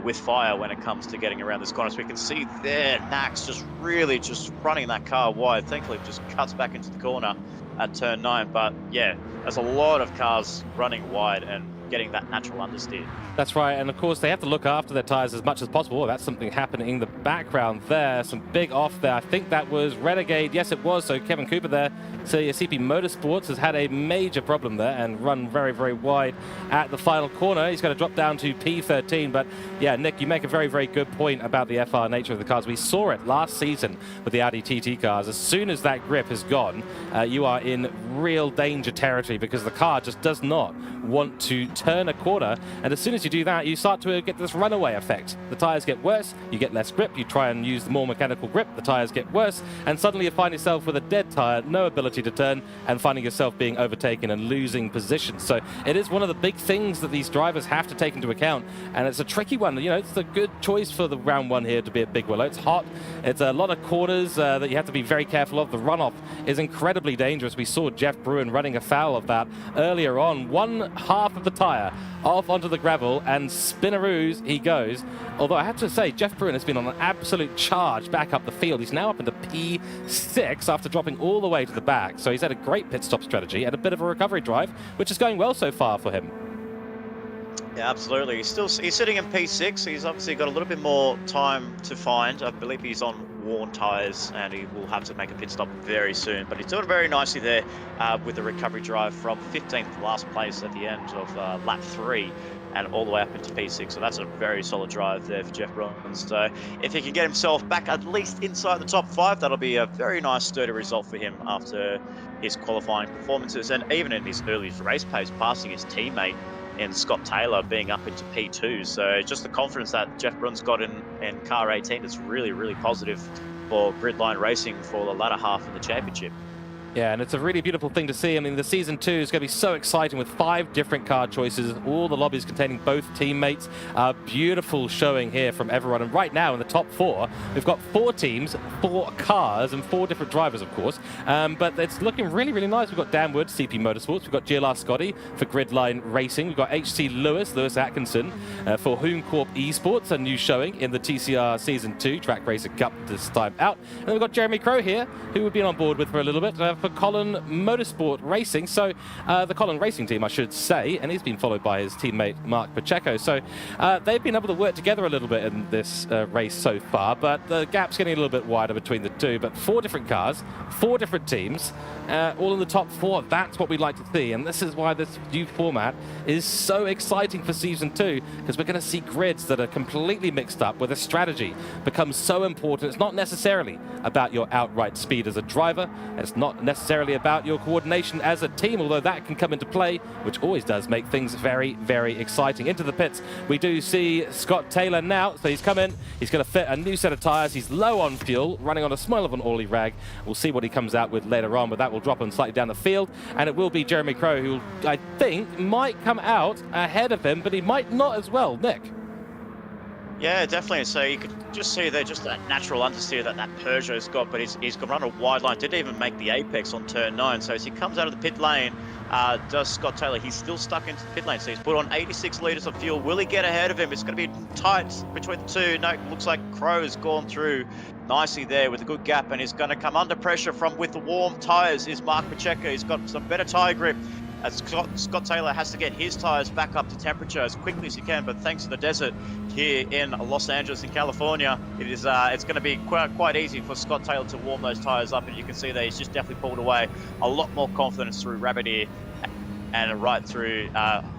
with fire when it comes to getting around this corner. So we can see there, Nax just really just running that car wide. Thankfully, it just cuts back into the corner at turn 9. But yeah, there's a lot of cars running wide and getting that natural understeer. That's right, and of course they have to look after their tyres as much as possible. Oh, that's something happening in the background there. Some big off there. I think that was Renegade. Yes, it was. So Kevin Cooper there. So CP Motorsports has had a major problem there and run very, very wide at the final corner. He's going to drop down to P13. But yeah, Nick, you make a very, very good point about the FR nature of the cars. We saw it last season with the Audi TT cars. As soon as that grip is gone, you are in real danger territory because the car just does not want to turn a corner. And as soon as you do that, you start to get this runaway effect. The tires get worse, you get less grip, you try and use the more mechanical grip, the tires get worse, and suddenly you find yourself with a dead tire, no ability to turn, and finding yourself being overtaken and losing position. So it is one of the big things that these drivers have to take into account, and it's a tricky one. You know, it's a good choice for the round one here to be at Big Willow. It's hot, it's a lot of corners that you have to be very careful of. The runoff is incredibly dangerous. We saw Jeff Bruin running afoul of that earlier on. One half of the tire off onto the gravel, and spinnaroos he goes. Although I have to say, Jeff Bruin has been on an absolute charge back up the field. He's now up into P6 after dropping all the way to the back. So he's had a great pit stop strategy and a bit of a recovery drive, which is going well so far for him. Yeah, absolutely. He's sitting in P6. He's obviously got a little bit more time to find. I believe he's on worn tyres, and he will have to make a pit stop very soon. But he's doing very nicely there with the recovery drive from 15th last place at the end of lap 3 and all the way up into P6. So that's a very solid drive there for Jeff Bruin. So if he can get himself back at least inside the top 5, that'll be a very nice sturdy result for him after his qualifying performances, and even in his early race pace, passing his teammate in Scott Taylor being up into P2. So just the confidence that Jeff Bruin's got in car 18 is really, really positive for gridline racing for the latter half of the championship. Yeah, and it's a really beautiful thing to see. I mean, the Season 2 is going to be so exciting with 5 different car choices, all the lobbies containing both teammates. Beautiful showing here from everyone. And right now in the top 4, we've got 4 teams, 4 cars, and 4 different drivers, of course. But it's looking really, really nice. We've got Dan Wood, CP Motorsports. We've got GLR Scotty for Gridline Racing. We've got HC Lewis Atkinson for Hume Corp Esports, a new showing in the TCR Season 2 Trak Racer Cup this time out. And then we've got Jeremy Crow here, who we've been on board with for a little bit, for Colin Motorsport Racing. So the Colin Racing team, I should say, and he's been followed by his teammate Mark Pacheco. So they've been able to work together a little bit in this race so far, but the gap's getting a little bit wider between the two. But 4 different cars, 4 different teams, all in the top 4. That's what we'd like to see, and this is why this new format is so exciting for Season 2, because we're going to see grids that are completely mixed up, where the strategy becomes so important. It's not necessarily about your outright speed as a driver. It's not necessarily about your coordination as a team, although that can come into play, which always does make things very, very exciting. Into the pits, we do see Scott Taylor now. So he's come in, he's going to fit a new set of tyres. He's low on fuel, running on a smell of an oily rag. We'll see what he comes out with later on, but that will drop him slightly down the field, and it will be Jeremy Crow, who I think might come out ahead of him, but he might not as well. Nick? Yeah, definitely. So you could just see there just that natural understeer that Peugeot's got, but he's got run a wide line, didn't even make the apex on turn 9. So as he comes out of the pit lane, does Scott Taylor, he's still stuck into the pit lane. So he's put on 86 litres of fuel. Will he get ahead of him? It's going to be tight between the two. No, it looks like Crow's gone through nicely there with a good gap, and he's going to come under pressure from with the warm tyres is Mark Pacheco. He's got some better tyre grip. As Scott Taylor has to get his tyres back up to temperature as quickly as he can, but thanks to the desert here in Los Angeles in California, it's going to be quite easy for Scott Taylor to warm those tyres up, and you can see that he's just definitely pulled away a lot more confidence through Rabbit Ear and right through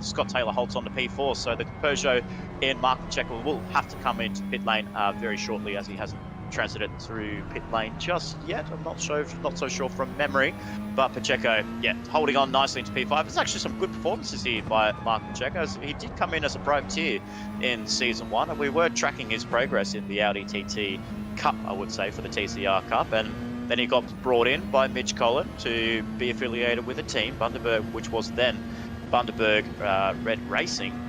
Scott Taylor holds on to P4. So the Peugeot in Mark Pacheco will have to come into pit lane very shortly, as he hasn't transited through pit lane just yet. I'm not so sure from memory, but Pacheco, yeah, holding on nicely into P5. There's actually some good performances here by Mark Pacheco. He did come in as a privateer in Season 1, and we were tracking his progress in the Audi TT Cup, I would say, for the TCR Cup, and then he got brought in by Mitch Collin to be affiliated with a team, Bundaberg, which was then Bundaberg Red Racing.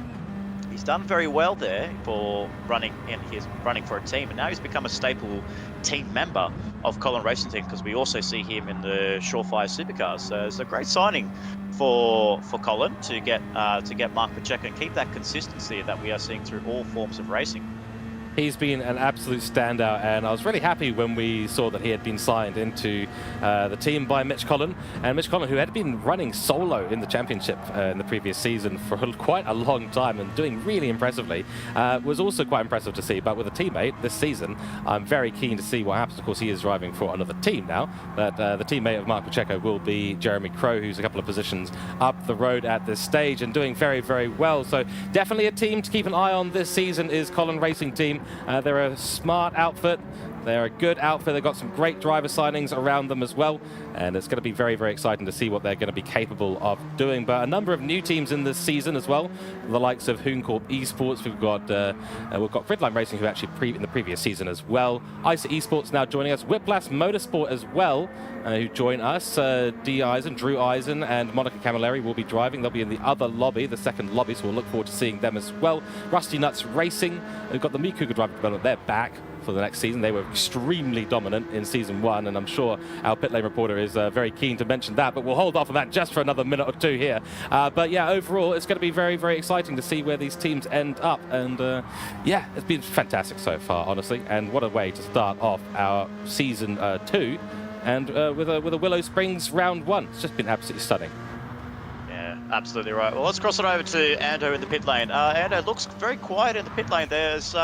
He's done very well there for running for a team, and now he's become a staple team member of Colin Racing Team, because we also see him in the Surefire Supercars. So it's a great signing for Colin to get Mark Pacheco and keep that consistency that we are seeing through all forms of racing. He's been an absolute standout, and I was really happy when we saw that he had been signed into the team by Mitch Collin. And Mitch Collin, who had been running solo in the championship in the previous season for quite a long time and doing really impressively, was also quite impressive to see. But with a teammate this season, I'm very keen to see what happens. Of course, he is driving for another team now, but the teammate of Mark Pacheco will be Jeremy Crow, who's a couple of positions up the road at this stage and doing very, very well. So definitely a team to keep an eye on this season is Colin Racing Team. They're a smart outfit. They're a good outfit. They've got some great driver signings around them as well, and it's going to be very, very exciting to see what they're going to be capable of doing. But a number of new teams in this season as well, the likes of Hooncorp Esports. We've got Gridline Racing, who actually in the previous season as well. ICE Esports now joining us. Whiplash Motorsport as well, who join us. D. Eisen, Drew Eisen, and Monica Camilleri will be driving. They'll be in the other lobby, the second lobby, so we'll look forward to seeing them as well. Rusty Nuts Racing, we've got the Mikuga driver development. They're back for the next season. They were extremely dominant in season 1, and I'm sure our pit lane reporter is very keen to mention that, but we'll hold off on that just for another minute or two here. But yeah, overall, it's going to be very, very exciting to see where these teams end up, and yeah, it's been fantastic so far, honestly, and what a way to start off our season 2, and with a Willow Springs round 1. It's just been absolutely stunning. Absolutely right. Well, let's cross it over to Ando in the pit lane. Ando looks very quiet in the pit lane. There's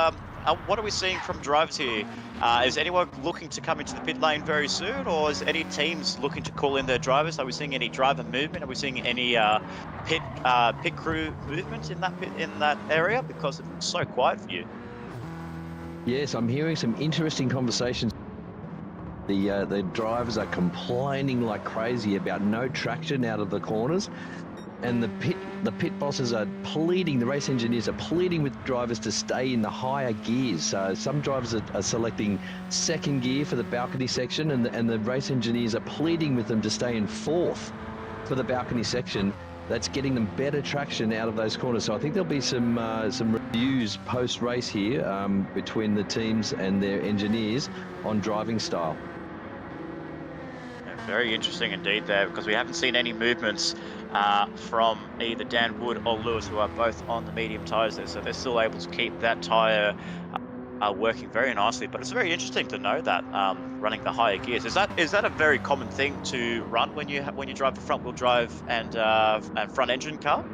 what are we seeing from drivers here? Is anyone looking to come into the pit lane very soon, or is any teams looking to call in their drivers? Are we seeing any driver movement? Are we seeing any pit crew movement in that area? Because it's so quiet for you. Yes, I'm hearing some interesting conversations. The drivers are complaining like crazy about no traction out of the corners. And the pit bosses are pleading, the race engineers are pleading with drivers to stay in the higher gears. Some drivers are selecting second gear for the balcony section, and the race engineers are pleading with them to stay in fourth for the balcony section. That's getting them better traction out of those corners. So I think there'll be some reviews post-race here between the teams and their engineers on driving style. Very interesting indeed there, because we haven't seen any movements from either Dan Wood or Lewis, who are both on the medium tyres there, so they're still able to keep that tyre working very nicely. But it's very interesting to know that running the higher gears, is that a very common thing to run when you drive the front wheel drive and front engine car?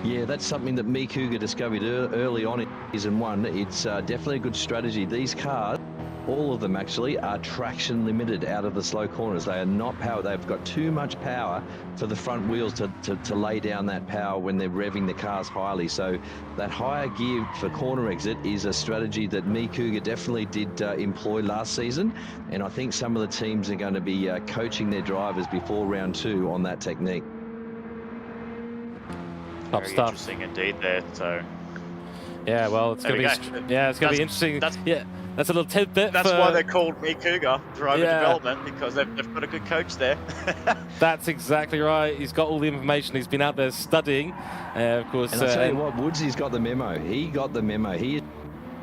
Yeah, that's something that Mikuga discovered early on in season 1. It's definitely a good strategy. These cars, all of them actually, are traction limited out of the slow corners. They are not power. They've got too much power for the front wheels to lay down that power when they're revving the cars highly. So that higher gear for corner exit is a strategy that Mikuga definitely did employ last season. And I think some of the teams are going to be coaching their drivers before round 2 on that technique. Top Very stuff. Interesting indeed there. So yeah, well, it's going to be it's going to be interesting. That's a little tidbit. That's why they're called Mikuga Driver Development, because they've got a good coach there. That's exactly right. He's got all the information. He's been out there studying, of course. And I'll tell you what, Woodsy's got the memo. He got the memo. He is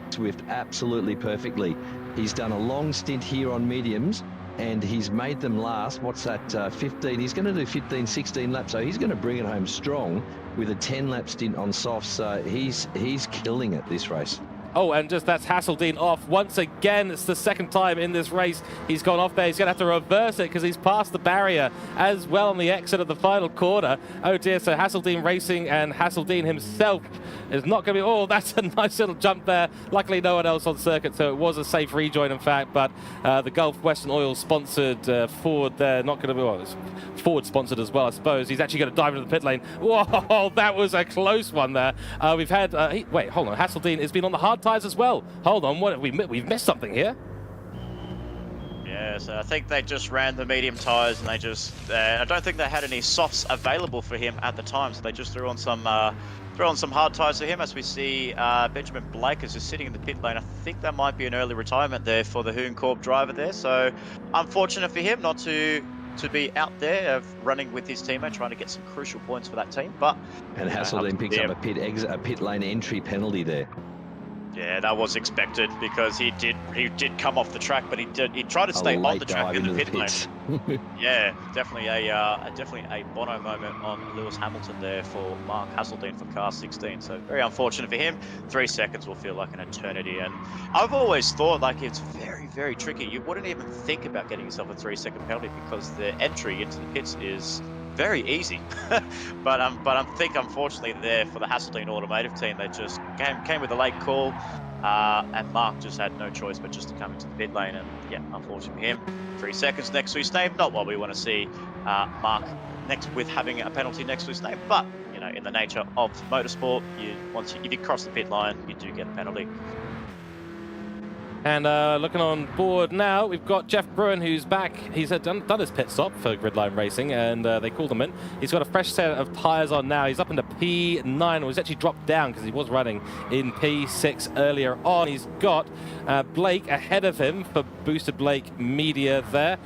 Swift absolutely perfectly. He's done a long stint here on mediums, and he's made them last. What's that, 15? He's going to do 15, 16 laps, so he's going to bring it home strong with a 10-lap stint on softs. He's killing it this race. Oh, and just that's Hasseldine off once again. It's the second time in this race he's gone off there. He's going to have to reverse it because he's passed the barrier as well on the exit of the final corner. Oh dear, so Hasseldine Racing and Hasseldine himself is not going to be... Oh, that's a nice little jump there. Luckily, no one else on circuit, so it was a safe rejoin, in fact. But the Gulf Western Oil sponsored Ford there, not going to be... Well, it's Ford sponsored as well, I suppose. He's actually going to dive into the pit lane. Whoa, that was a close one there. We've had... wait, hold on. Hasseldine has been on the hard tyres as well. Hold on, what we've missed something here. Yeah, so I think they just ran the medium tyres, and they just... I don't think they had any softs available for him at the time, so they just threw on some hard tyres for him. As we see, Benjamin Blake is just sitting in the pit lane. I think that might be an early retirement there for the Hooncorp driver there. So unfortunate for him not to be out there running with his teammate, trying to get some crucial points for that team. But and Hasseldine picks up a pit lane entry penalty there. Yeah, that was expected, because he did come off the track, but he tried to stay on the track in the pit lane. Yeah, definitely a Bono moment on Lewis Hamilton there for Mark Hasseldine for car 16. So very unfortunate for him. 3 seconds will feel like an eternity, and I've always thought like it's very, very tricky. You wouldn't even think about getting yourself a 3-second penalty, because the entry into the pits is very easy. but I think unfortunately there for the Hasseldine Automotive team, they just came with a late call, and Mark just had no choice but just to come into the pit lane, and yeah, unfortunately for him, 3 seconds next to his name. Not what we want to see Mark next with having a penalty next to his name, but you know, in the nature of motorsport, if you cross the pit line, you do get a penalty. And looking on board now, we've got Jeff Bruin, who's back. He's done his pit stop for Gridline Racing, and they called him in. He's got a fresh set of tyres on now. He's up into P9, or he's actually dropped down because he was running in P6 earlier on. He's got Blake ahead of him for Boosted Blake Media there.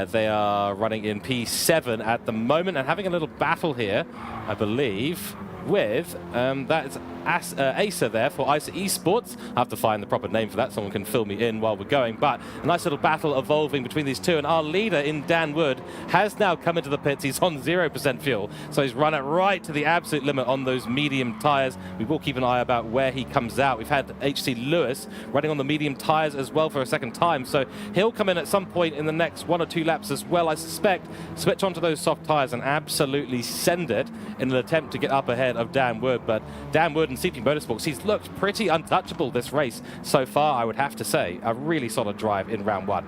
They are running in P7 at the moment and having a little battle here, I believe, with that's Acer there for Acer Esports. I have to find the proper name for that. Someone can fill me in while we're going. But a nice little battle evolving between these two. And our leader in Dan Wood has now come into the pits. He's on 0% fuel. So he's run it right to the absolute limit on those medium tyres. We will keep an eye about where he comes out. We've had HC Lewis running on the medium tyres as well for a second time. So he'll come in at some point in the next 1 or 2 laps as well, I suspect. Switch onto those soft tyres and absolutely send it in an attempt to get up ahead of Dan Wood. But Dan Wood and CP Motorsports, he's looked pretty untouchable this race so far, I would have to say. A really solid drive in round 1.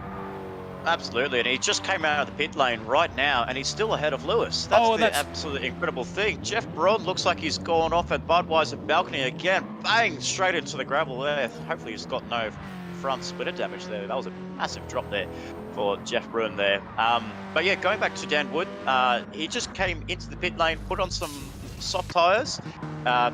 Absolutely, and he just came out of the pit lane right now, and he's still ahead of Lewis. That's the absolutely incredible thing. Jeff Braun looks like he's gone off at Budweiser balcony again. Bang! Straight into the gravel there. Hopefully he's got no front splitter damage there. That was a massive drop there for Jeff Bruin there. But yeah, going back to Dan Wood, he just came into the pit lane, put on some soft tyres,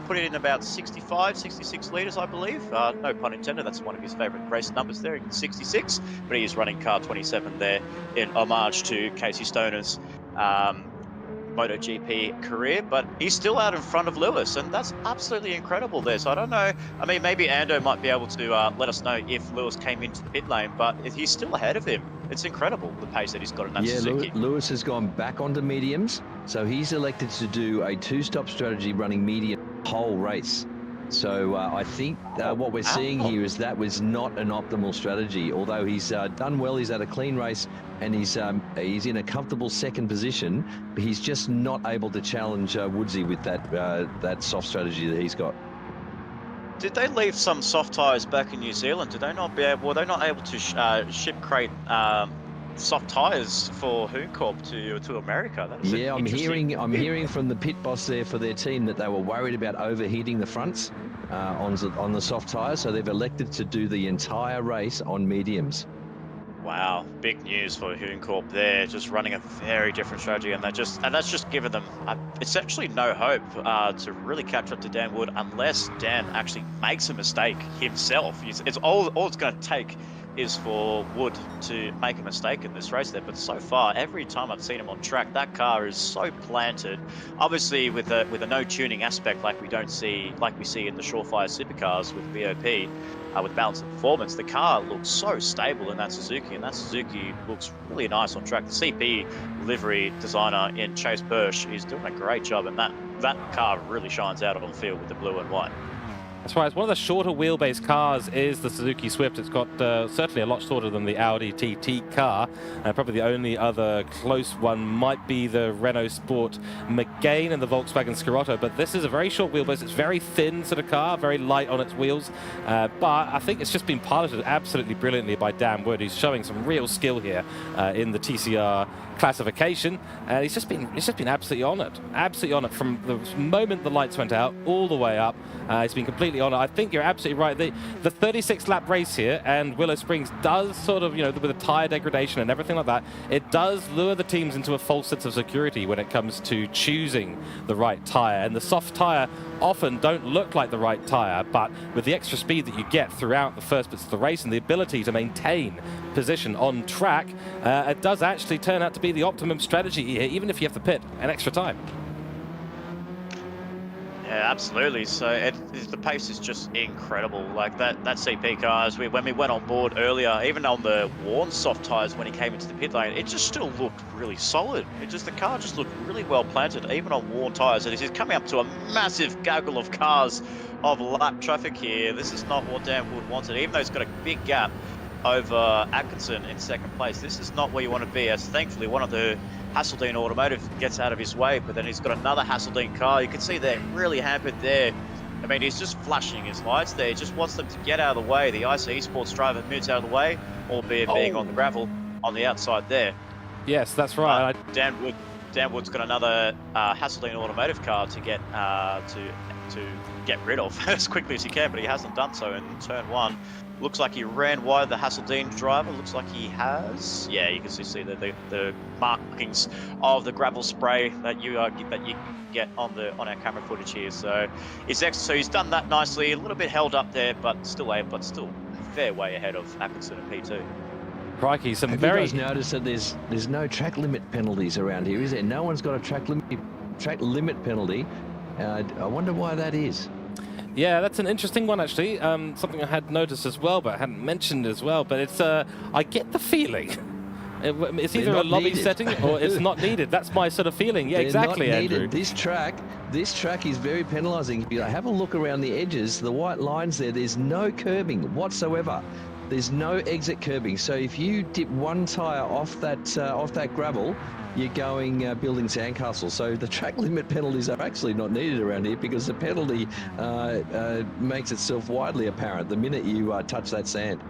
put it in about 65, 66 litres, I believe. No pun intended, that's one of his favourite race numbers there, 66. But he is running car 27 there in homage to Casey Stoner's MotoGP career, but he's still out in front of Lewis, and that's absolutely incredible there. So I don't know, I mean, maybe Ando might be able to let us know if Lewis came into the pit lane, but he's still ahead of him. It's incredible, the pace that he's got in that Suzuki. Lewis has gone back onto mediums, so he's elected to do a 2-stop strategy running medium whole race. So I think what we're seeing here is that was not an optimal strategy. Although he's done well, he's had a clean race, and he's in a comfortable second position, but he's just not able to challenge Woodsy with that soft strategy that he's got. Did they leave some soft tyres back in New Zealand? Were they not able to ship crate soft tyres for Hooncorp to America? Yeah, I'm hearing from the pit boss there for their team that they were worried about overheating the fronts on the soft tyres, so they've elected to do the entire race on mediums. Wow, big news for Hooncorp there, just running a very different strategy, and that's just given them essentially no hope to really catch up to Dan Wood unless Dan actually makes a mistake himself. It's all it's going to take is for Wood to make a mistake in this race there. But so far, every time I've seen him on track, that car is so planted. Obviously, with a no tuning aspect like we see in the Surefire supercars with BOP, with balance of performance, the car looks so stable in that Suzuki, and that Suzuki looks really nice on track. The CP livery designer in Chase Birch is doing a great job, and that car really shines out on the field with the blue and white. That's right. It's one of the shorter wheelbase cars is the Suzuki Swift. It's got certainly a lot shorter than the Audi TT car. Probably the only other close one might be the Renault Sport Megane and the Volkswagen Scirocco. But this is a very short wheelbase. It's very thin sort of car, very light on its wheels. But I think it's just been piloted absolutely brilliantly by Dan Wood, who's showing some real skill here in the TCR classification, and he's just been absolutely on it from the moment the lights went out all the way up. He's been completely on it. I think you're absolutely right. The 36 lap race here, and Willow Springs does sort of, with the tire degradation and everything like that, it does lure the teams into a false sense of security when it comes to choosing the right tire, and the soft tire often don't look like the right tire, but with the extra speed that you get throughout the first bits of the race and the ability to maintain position on track, it does actually turn out to be the optimum strategy here, even if you have to pit an extra time. Yeah, absolutely. So the pace is just incredible. Like that CP car, when we went on board earlier, even on the worn soft tyres when he came into the pit lane, it just still looked really solid. The car just looked really well planted, even on worn tyres. And he's coming up to a massive gaggle of cars of lap traffic here. This is not what Dan Wood wanted, even though he's got a big gap over Atkinson in second place. This is not where you want to be, as thankfully one of the Hasseldean Automotive gets out of his way, but then he's got another Hasseldean car. You can see they're really hampered there. I mean, he's just flashing his lights there. He just wants them to get out of the way. The IC Esports driver moves out of the way, albeit being on the gravel on the outside there. Yes, that's right. Dan Wood's got another Hasseldean Automotive car to get to to get rid of as quickly as he can, but he hasn't done so in turn 1. Looks like he ran wide the Hasseldine driver. Looks like he has. Yeah, you can see the markings of the gravel spray that you get on our camera footage here. So he's done that nicely. A little bit held up there, but still a fair way ahead of Atkinson and P2. Crikey, some Have very... you guys noticed that there's no track limit penalties around here, is there? No one's got a track limit penalty. I wonder why that is. Yeah, that's an interesting one, actually. Something I had noticed as well, but I hadn't mentioned as well. But it's, I get the feeling it's either a lobby setting or it's not needed. That's my sort of feeling. Yeah, exactly, Andrew. This track is very penalising. If you have a look around the edges, the white lines there, there's no curbing whatsoever. There's no exit curbing. So if you dip one tyre off that gravel, you're going building sandcastles. So the track limit penalties are actually not needed around here because the penalty makes itself widely apparent the minute you touch that sand.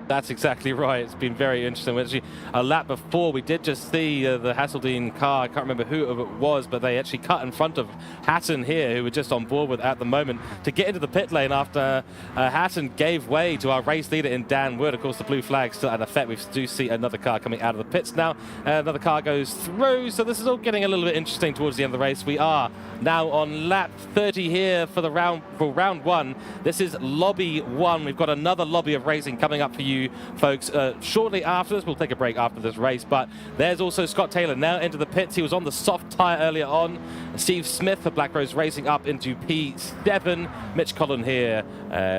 That's exactly right. It's been very interesting. Actually, a lap before, we did just see the Hasseldine car. I can't remember who it was, but they actually cut in front of Hatton here, who we're just on board with at the moment, to get into the pit lane after Hatton gave way to our race leader in Dan Wood. Of course, the blue flag still in effect. We do see another car coming out of the pits now. Another car goes through, so this is all getting a little bit interesting towards the end of the race. We are now on lap 30 here for round 1. This is lobby 1. We've got another lobby of racing coming up for you folks shortly after this. We'll take a break after this race, but there's also Scott Taylor now into the pits. He was on the soft tyre earlier on. Steve Smith for Black Rose Racing up into P7. Mitch Collin here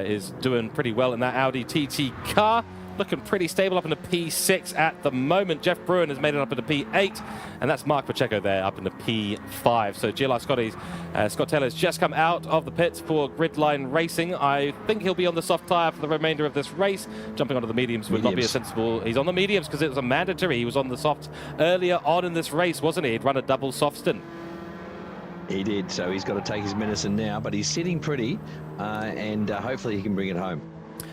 is doing pretty well in that Audi TT car. Looking pretty stable up into P6 at the moment. Jeff Bruin has made it up into P8, and that's Mark Pacheco there up into P5. So GLR Scott Taylor's just come out of the pits for Gridline Racing. I think he'll be on the soft tyre for the remainder of this race. Jumping onto the mediums would not be a sensible... He's on the mediums because it was a mandatory. He was on the softs earlier on in this race, wasn't he? He'd run a double soft stint. He did, so he's got to take his medicine now, but he's sitting pretty, and hopefully he can bring it home.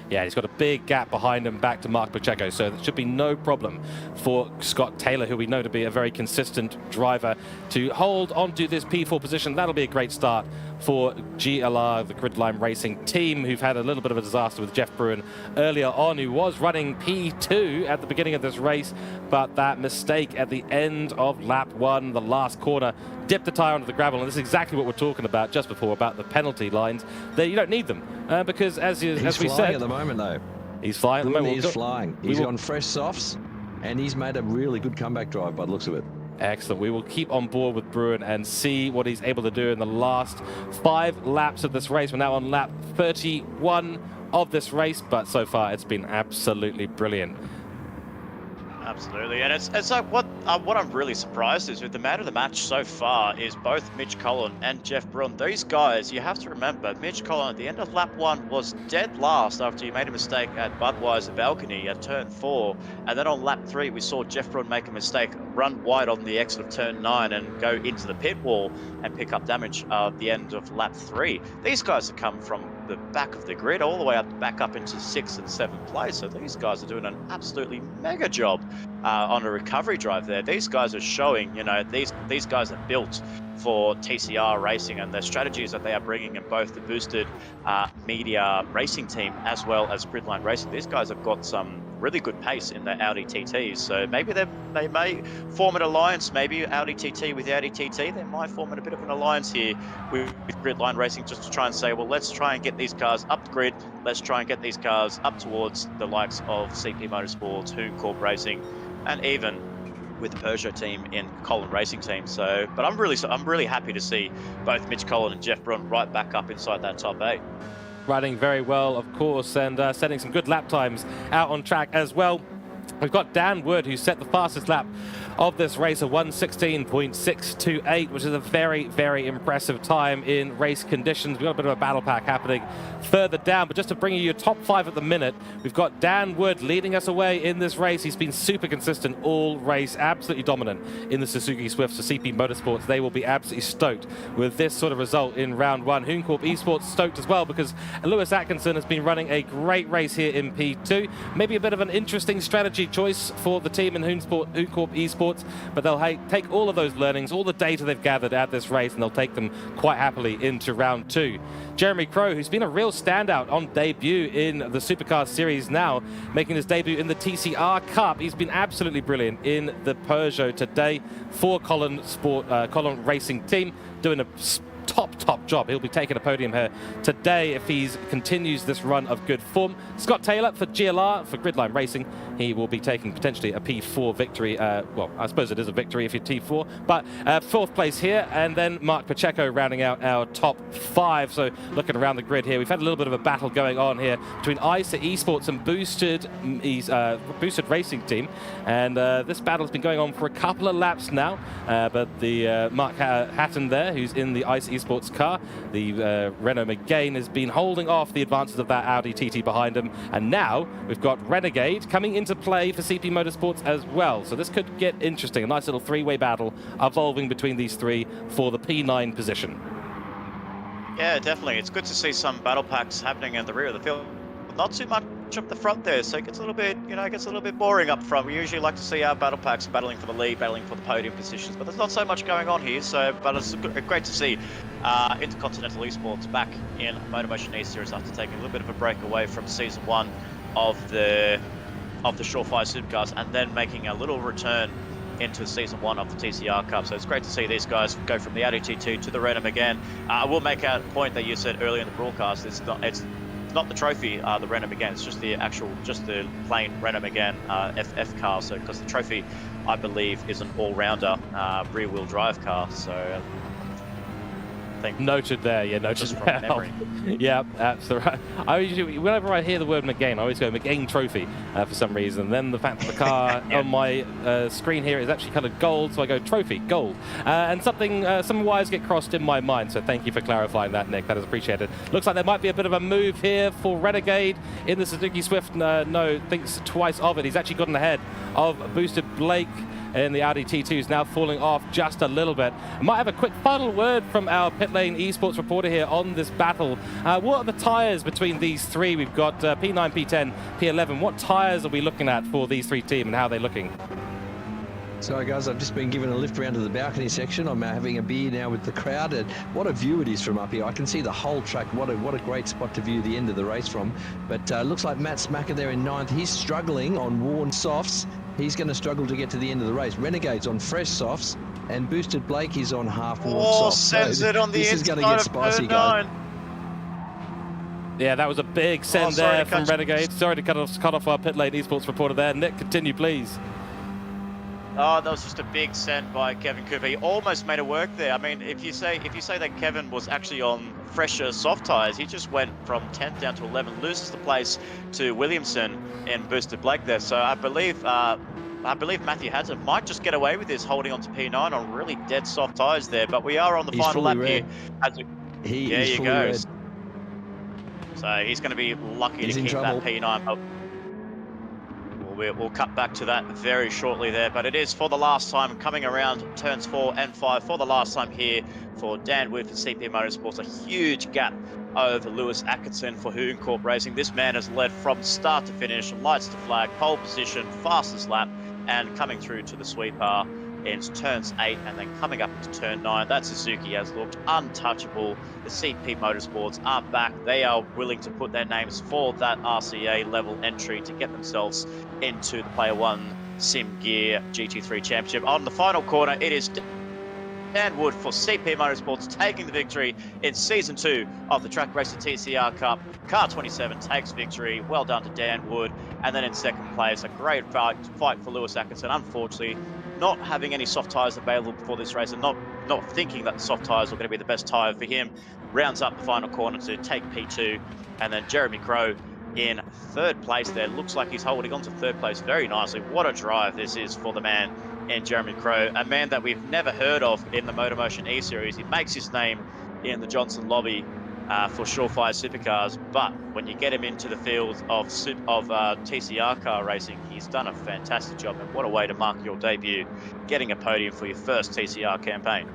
Yeah, he's got a big gap behind him back to Mark Pacheco, so there should be no problem for Scott Taylor, who we know to be a very consistent driver, to hold onto this P4 position. That'll be a great start for GLR, the Gridline Racing team, who've had a little bit of a disaster with Jeff Bruin earlier on, who was running P2 at the beginning of this race, but that mistake at the end of lap 1, the last corner, dipped the tyre onto the gravel, and this is exactly what we're talking about just before, about the penalty lines. You don't need them, because as we said... at the moment, though. He's flying at the moment. He's flying. He's on fresh softs, and he's made a really good comeback drive by the looks of it. Excellent. We will keep on board with Bruin and see what he's able to do in the last 5 laps of this race. We're now on lap 31 of this race, but so far it's been absolutely brilliant. Absolutely, and it's like what I'm really surprised is with the man of the match so far is both Mitch Collin and Jeff Bruin. These guys, you have to remember, Mitch Collin at the end of lap 1 was dead last after he made a mistake at Budweiser Balcony at turn 4, and then on lap 3 we saw Jeff Bruin make a mistake, run wide on the exit of turn 9 and go into the pit wall and pick up damage at the end of lap 3. These guys have come from the back of the grid all the way back up into 6th and 7th place, so these guys are doing an absolutely mega job on a recovery drive there. These guys are showing, you know, these guys are built for TCR racing, and the strategies that they are bringing in both the boosted media racing team as well as Gridline Racing. These guys have got some really good pace in the Audi TTs, so maybe they may form an alliance, maybe Audi TT with the Audi TT. They might form a bit of an alliance here with Gridline Racing, just to try and say, well, let's try and get these cars up the grid, let's try and get these cars up towards the likes of CP Motorsports, Hoon Corp Racing, and even with the Peugeot team in Collin Racing Team. So, but I'm really happy to see both Mitch Collin and Jeff Bruin right back up inside that top 8. Riding very well, of course, and setting some good lap times out on track as well. We've got Dan Wood, who set the fastest lap of this race, a 1:16.628, which is a very, very impressive time in race conditions. We've got a bit of a battle pack happening further down, but just to bring you your top 5 at the minute, we've got Dan Wood leading us away in this race. He's been super consistent all race, absolutely dominant in the Suzuki Swift. So CP Motorsports, they will be absolutely stoked with this sort of result in round 1. Hoon Corp Esports stoked as well, because Lewis Atkinson has been running a great race here in P2. Maybe a bit of an interesting strategy choice for the team in Hoon Corp Esports, Motorsports, but they'll take all of those learnings, all the data they've gathered at this race, and they'll take them quite happily into round 2. Jeremy Crow, who's been a real standout on debut in the Supercar Series now, making his debut in the TCR Cup. He's been absolutely brilliant in the Peugeot today for Colin Racing Team, doing a top job. He'll be taking a podium here today if he continues this run of good form. Scott Taylor for GLR, for Gridline Racing, he will be taking potentially a P4 victory. Well, I suppose it is a victory if you're T4, but 4th place here, and then Mark Pacheco rounding out our top 5. So looking around the grid here, we've had a little bit of a battle going on here between ICE Esports and Boosted Racing Team, and this battle's been going on for a couple of laps now, but the Mark Hatton there, who's in the ICE Esports car, the Renault Megane, has been holding off the advances of that Audi TT behind him, and now we've got Renegade coming into play for CP Motorsports as well. So this could get interesting, a nice little 3-way battle evolving between these 3 for the P9 position. Yeah, definitely. It's good to see some battle packs happening in the rear of the field. Not too much up the front there, so it gets a little bit, it gets a little bit boring up front. We usually like to see our battle packs battling for the lead, battling for the podium positions, but there's not so much going on here. So, but it's great to see Intercontinental Esports back in MotorMotion E Series after taking a little bit of a break away from season 1 of the Surefire Supercars, and then making a little return into season 1 of the TCR Cup. So it's great to see these guys go from the Audi T2 to the Renault Megane. I will make a point that you said earlier in the broadcast. It's not the trophy, the Renault Megane. It's just the plain Renault Megane FF car. So because the trophy, I believe, is an all-rounder rear-wheel drive car. So. Noted there, yeah, noted from there. memory. Yeah, that's right. I usually, whenever I hear the word Megane, I always go Megane Trophy for some reason. Then the fact that the car on my screen here is actually coloured gold, so I go Trophy, gold. And some wires get crossed in my mind, so thank you for clarifying that, Nick. That is appreciated. Looks like there might be a bit of a move here for Renegade in the Suzuki Swift. No, thinks twice of it. He's actually gotten ahead of Boosted Blake in the Audi T2s, now falling off just a little bit. I might have a quick final word from our pit lane esports reporter here on this battle. What are the tyres between these 3? We've got P9, P10, P11. What tyres are we looking at for these 3 teams, and how are they looking? So guys, I've just been given a lift around to the balcony section. I'm having a beer now with the crowd, and what a view it is from up here. I can see the whole track. What a great spot to view the end of the race from. But looks like Matt Smacker there in 9th. He's struggling on worn softs. He's going to struggle to get to the end of the race. Renegade's on fresh softs, and Boosted Blake is on half-worn softs. Sends it on the this is going to get spicy, guys. Yeah, that was a big send there from Renegade. Sorry to cut off our pit lane esports reporter there. Nick, continue, please. Oh, that was just a big send by Kevin Cooke. He almost made it work there. I mean, if you say that Kevin was actually on fresher soft tyres, he just went from 10th down to 11, loses the place to Williamson and Boosted Blake there. So I believe Matthew Hatton might just get away with this, holding on to P9 on really dead soft tyres there. But we are on the final lap here. There you go. So he's going to be lucky to keep that P9. We'll cut back to that very shortly there, but it is for the last time coming around turns 4 and 5 for the last time here for Dan Wood for CP Motorsports. A huge gap over Lewis Atkinson for Hoon Corp Racing. This man has led from start to finish, lights to flag, pole position, fastest lap, and coming through to the sweeper in turns 8 and then coming up into turn 9. That Suzuki has looked untouchable. The CP Motorsports are back. They are willing to put their names for that RCA level entry to get themselves into the Player One Sim Gear GT3 Championship. On the final corner, it is Dan Wood for CP Motorsports taking the victory in Season 2 of the Trak Racer TCR Cup. Car 27 takes victory. Well done to Dan Wood. And then in second place, a great fight for Lewis Atkinson. Unfortunately, not having any soft tyres available before this race and not thinking that the soft tyres were going to be the best tyre for him, rounds up the final corner to take P2. And then Jeremy Crow in third place there. Looks like he's holding on to third place very nicely. What a drive this is for the man in Jeremy Crow, a man that we've never heard of in the MotorMotion E Series. He makes his name in the Johnson lobby for Surefire Supercars, but when you get him into the field of TCR car racing, he's done a fantastic job, and what a way to mark your debut, getting a podium for your first TCR campaign.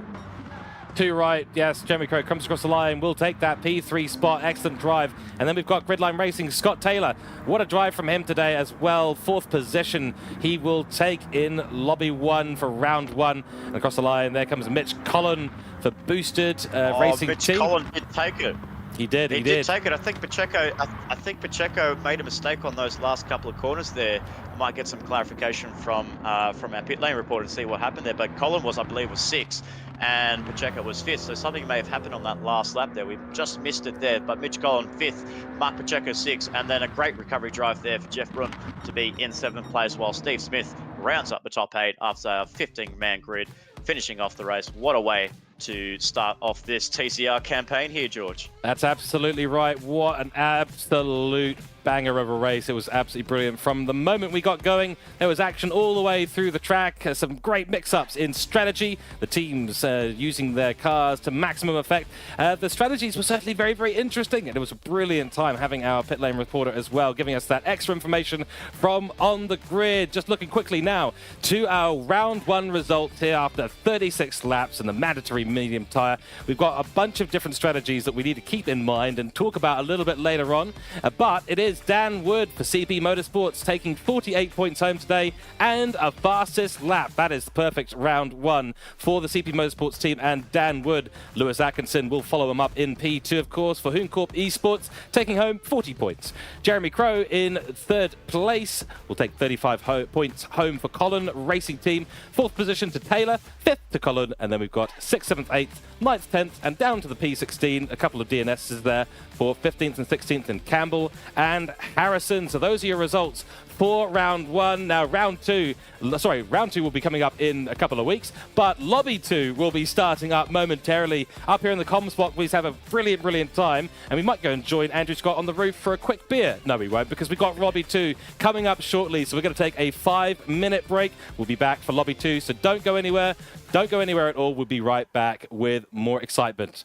Two right, yes, Jeremy Crow comes across the line, will take that P3 spot, excellent drive. And then we've got Gridline Racing, Scott Taylor. What a drive from him today as well, 4th position. He will take in Lobby 1 for round 1. And across the line, there comes Mitch Collin for Boosted Racing Mitch Team. Collin did take it. He did. He did take it. I think Pacheco made a mistake on those last couple of corners there. I might get some clarification from our pit lane reporter to see what happened there. But Collin was, I believe, was 6th, and Pacheco was 5th. So something may have happened on that last lap there. We just missed it there. But Mitch Collin 5th, Mark Pacheco 6th, and then a great recovery drive there for Jeff Brun to be in 7th place, while Steve Smith rounds up the top 8 after a 15-man grid, finishing off the race. What a way to start off this TCR campaign here, George. That's absolutely right. What an absolute banger of a race. It was absolutely brilliant. From the moment we got going, there was action all the way through the track. Some great mix-ups in strategy. The teams using their cars to maximum effect. The strategies were certainly very, very interesting, and it was a brilliant time having our pit lane reporter as well, giving us that extra information from on the grid. Just looking quickly now to our round 1 results here after 36 laps and the mandatory medium tyre. We've got a bunch of different strategies that we need to keep in mind and talk about a little bit later on. But it is Dan Wood for CP Motorsports taking 48 points home today and a fastest lap. That is the perfect round 1 for the CP Motorsports team and Dan Wood. Lewis Atkinson will follow him up in P2, of course, for Hooncorp Esports, taking home 40 points. Jeremy Crow in 3rd place will take 35 points home for Collin Racing Team. 4th position to Taylor, 5th to Collin, and then we've got 6th, 7th, 8th, 9th, 10th, and down to the P16. A couple of DNSs there for 15th and 16th in Campbell and Harrison. So those are your results for round 1. Now round 2 will be coming up in a couple of weeks, but Lobby 2 will be starting up momentarily. Up here in the comms block, we have a brilliant time, and we might go and join Andrew Scott on the roof for a quick beer. No, we won't, because we've got Lobby 2 coming up shortly, so we're going to take a 5-minute break. We'll be back for Lobby 2, so don't go anywhere. Don't go anywhere at all. We'll be right back with more excitement.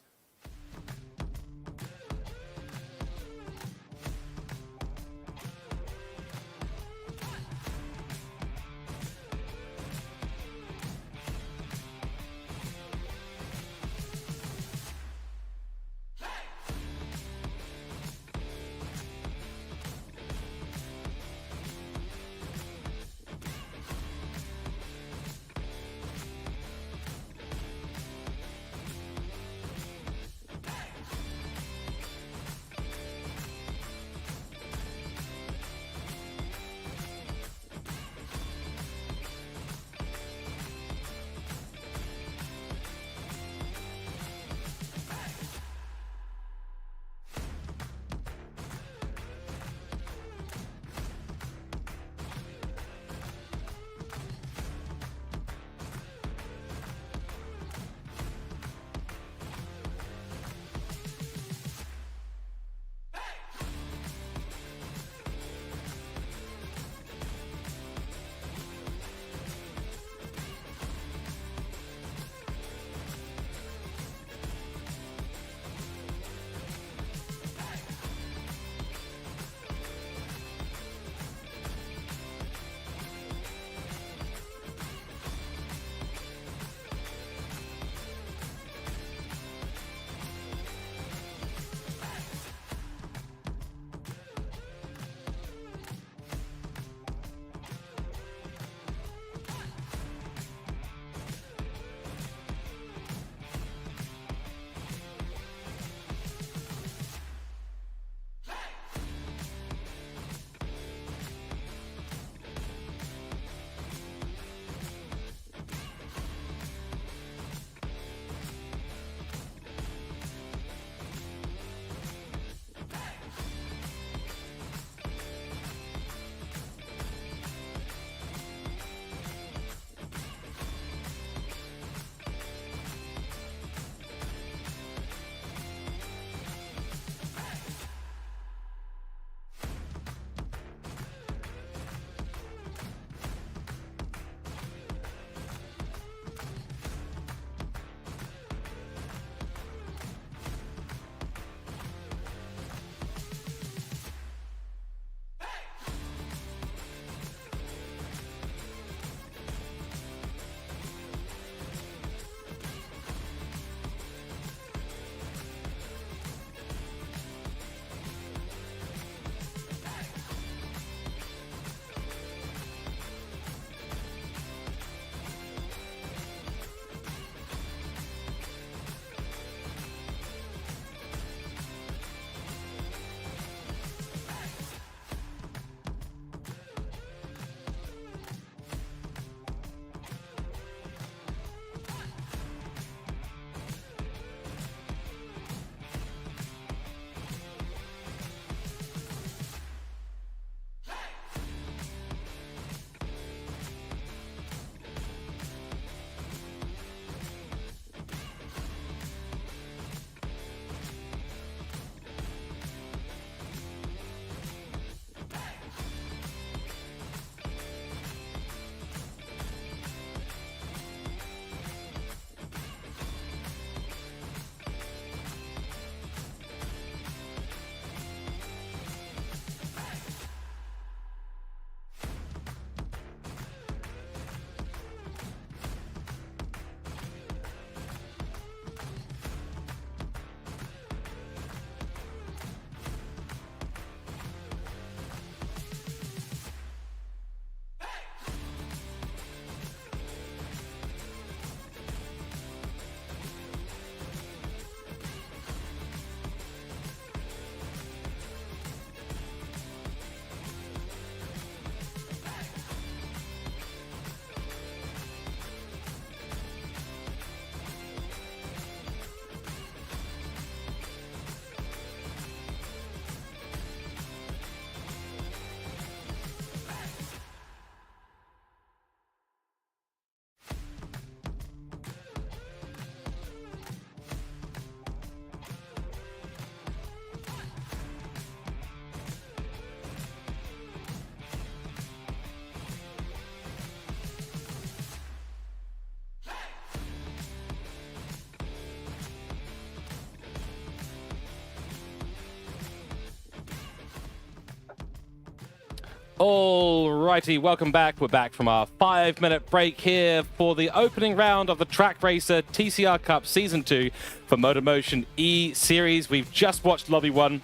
Alrighty, welcome back. We're back from our 5-minute break here for the opening round of the Trak Racer TCR Cup Season 2 for MotorMotion E Series. We've just watched Lobby 1.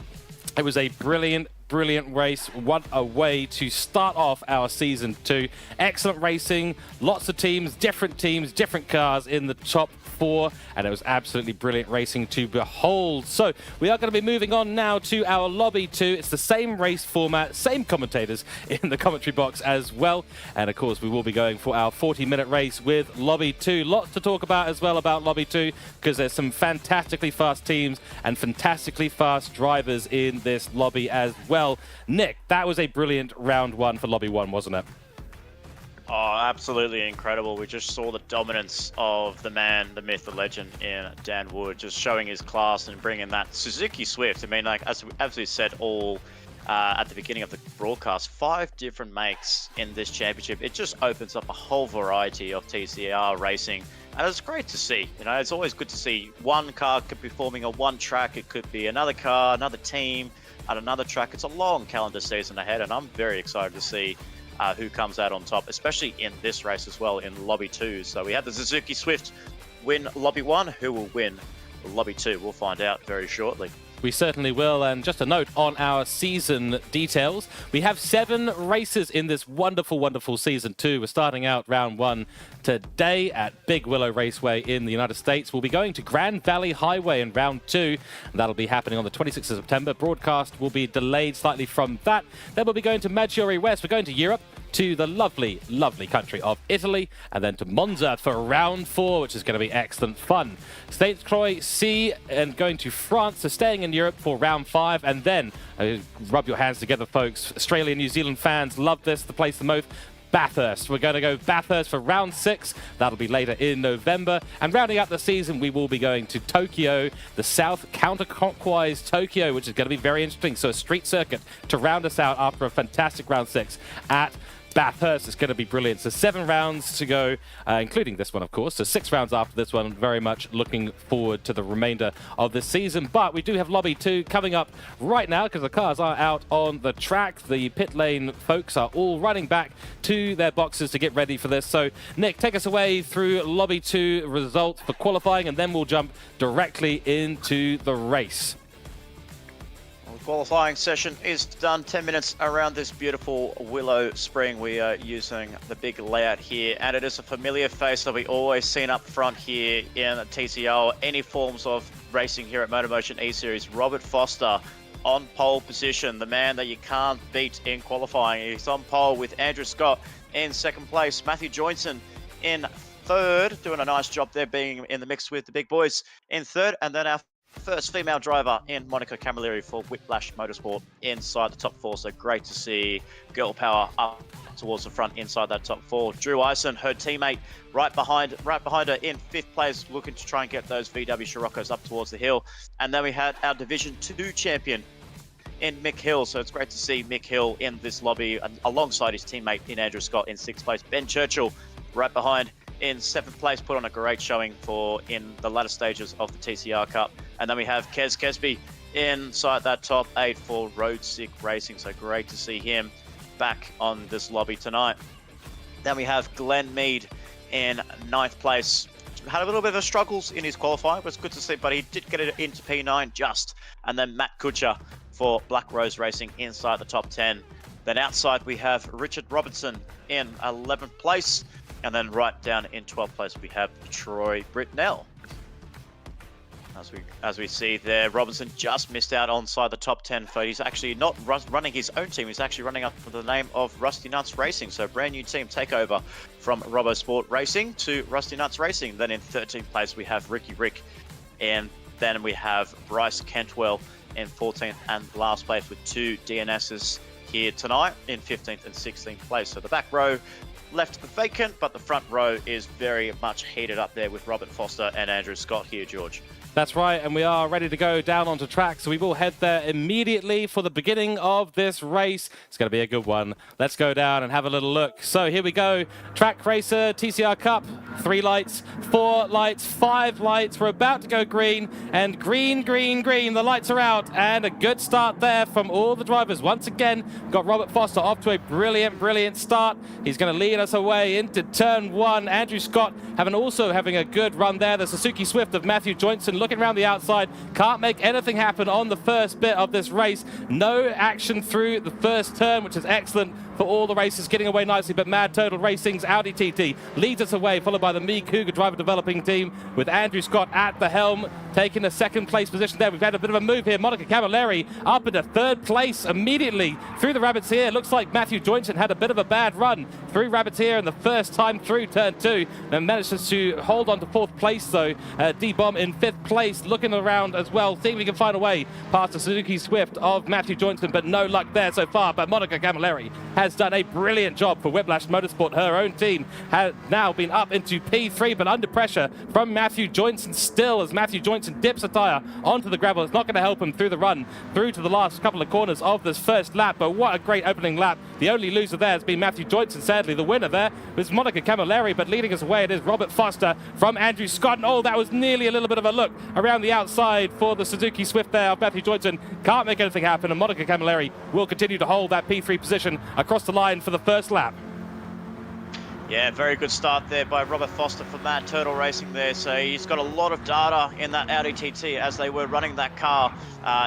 It was a brilliant race. What a way to start off our Season 2. Excellent racing, lots of teams, different cars in the top 4, and it was absolutely brilliant racing to behold. So we are going to be moving on now to our Lobby 2. It's the same race format, same commentators in the commentary box as well. And of course, we will be going for our 40-minute race with Lobby 2. Lots to talk about as well about Lobby 2, because there's some fantastically fast teams and fantastically fast drivers in this lobby as well. Nick, that was a brilliant round 1 for Lobby 1, wasn't it? Oh, absolutely incredible. We just saw the dominance of the man, the myth, the legend in Dan Wood, just showing his class and bringing that Suzuki Swift. I mean, like, as we said all at the beginning of the broadcast, 5 different makes in this championship. It just opens up a whole variety of TCR racing. And it's great to see. You know, it's always good to see one car could be forming on one track. It could be another car, another team at another track. It's a long calendar season ahead, and I'm very excited to see who comes out on top, especially in this race as well, in Lobby 2. So we have the Suzuki Swift win Lobby 1. Who will win Lobby 2? We'll find out very shortly. We certainly will. And just a note on our season details, we have 7 races in this wonderful Season 2. We're starting out round 1 today at Big Willow Raceway in the United States. We'll be going to Grand Valley Highway in round 2. And that'll be happening on the 26th of September. Broadcast will be delayed slightly from that. Then we'll be going to Maggiore West. We're going to Europe, to the lovely country of Italy, and then to Monza for round 4, which is going to be excellent fun. St. Croix C and going to France, so staying in Europe for round 5, and then rub your hands together, folks. Australia, New Zealand fans love this, the place the most. Bathurst. We're going to go Bathurst for round 6. That'll be later in November. And rounding up the season, we will be going to Tokyo, the South counterclockwise Tokyo, which is going to be very interesting. So a street circuit to round us out after a fantastic round 6 at Bathurst. Is going to be brilliant. So 7 rounds to go, including this one, of course. So 6 rounds after this one. Very much looking forward to the remainder of the season. But we do have Lobby 2 coming up right now, because the cars are out on the track. The pit lane folks are all running back to their boxes to get ready for this. So Nick, take us away through Lobby 2 results for qualifying, and then we'll jump directly into the race. Qualifying session is done. 10 minutes around this beautiful Willow Spring. We are using the big layout here, and it is a familiar face that we always seen up front here in TCR, any forms of racing here at MotorMotion E-Series. Robert Foster on pole position, the man that you can't beat in qualifying. He's on pole with Andrew Scott in 2nd place, Matthew Joynson in 3rd, doing a nice job there, being in the mix with the big boys in 3rd, and then our first female driver in Monica Camilleri for Whiplash Motorsport inside the top 4. So great to see girl power up towards the front inside that top 4. Drew Ison, her teammate, right behind her in 5th place, looking to try and get those VW Scirocco's up towards the hill. And then we had our Division 2 champion in Mick Hill. So it's great to see Mick Hill in this lobby alongside his teammate in Andrew Scott in 6th place. Ben Churchill right behind in 7th place, put on a great showing in the latter stages of the TCR Cup. And then we have Kez Kesby inside that top 8 for Road Sick Racing. So great to see him back on this lobby tonight. Then we have Glenn Mead in 9th place. Had a little bit of struggles in his qualifying, but it's good to see, but he did get it into P9 just. And then Matt Kutcher for Black Rose Racing inside the top 10. Then outside we have Richard Robertson in 11th place. And then right down in 12th place, we have Troy Britnell. As we see there, Robinson just missed out onside the top 10. So he's actually not running his own team. He's actually running up with the name of Rusty Nuts Racing. So brand new team takeover from RoboSport Racing to Rusty Nuts Racing. Then in 13th place, we have Ricky Rick. And then we have Bryce Kentwell in 14th and last place with 2 DNSs here tonight in 15th and 16th place. So the back row left vacant, but the front row is very much heated up there with Robert Foster and Andrew Scott here, George. That's right, and we are ready to go down onto track, so we will head there immediately for the beginning of this race. It's going to be a good one. Let's go down and have a little look. So here we go. Trak Racer TCR Cup. 3 lights, 4 lights, 5 lights. We're about to go green, and green, green, green. The lights are out, and a good start there from all the drivers. Once again, got Robert Foster off to a brilliant, brilliant start. He's going to lead us away into turn 1. Andrew Scott also having a good run there. The Suzuki Swift of Matthew Joinson looking around the outside. Can't make anything happen on the first bit of this race. No action through the first turn, which is excellent for all the races, getting away nicely, but Mad Turtle Racing's Audi TT leads us away, followed by the Cooke driver developing team with Andrew Scott at the helm, taking a second place position there. We've had a bit of a move here. Monica Camilleri up into 3rd place immediately through the rabbits here. Looks like Matthew Joinson had a bit of a bad run through rabbits here in the first time through turn 2, and manages to hold on to 4th place though. D-Bomb in 5th place, looking around as well, seeing if we can find a way past the Suzuki Swift of Matthew Joinson, but no luck there so far. But Monica Camilleri has done a brilliant job for Whiplash Motorsport. Her own team has now been up into P3, but under pressure from Matthew Joinson still, as Matthew Joinson dips a tyre onto the gravel. It's not going to help him through the run, through to the last couple of corners of this first lap, but what a great opening lap. The only loser there has been Matthew Joinson. Sadly, the winner there was Monica Camilleri, but leading us away it is Robert Foster from Andrew Scott. And oh, that was nearly a little bit of a look around the outside for the Suzuki Swift there of Matthew Joinson. Can't make anything happen, and Monica Camilleri will continue to hold that P3 position across the line for the first lap. Yeah, very good start there by Robert Foster for Mad Turtle Racing there. So he's got a lot of data in that Audi TT as they were running that car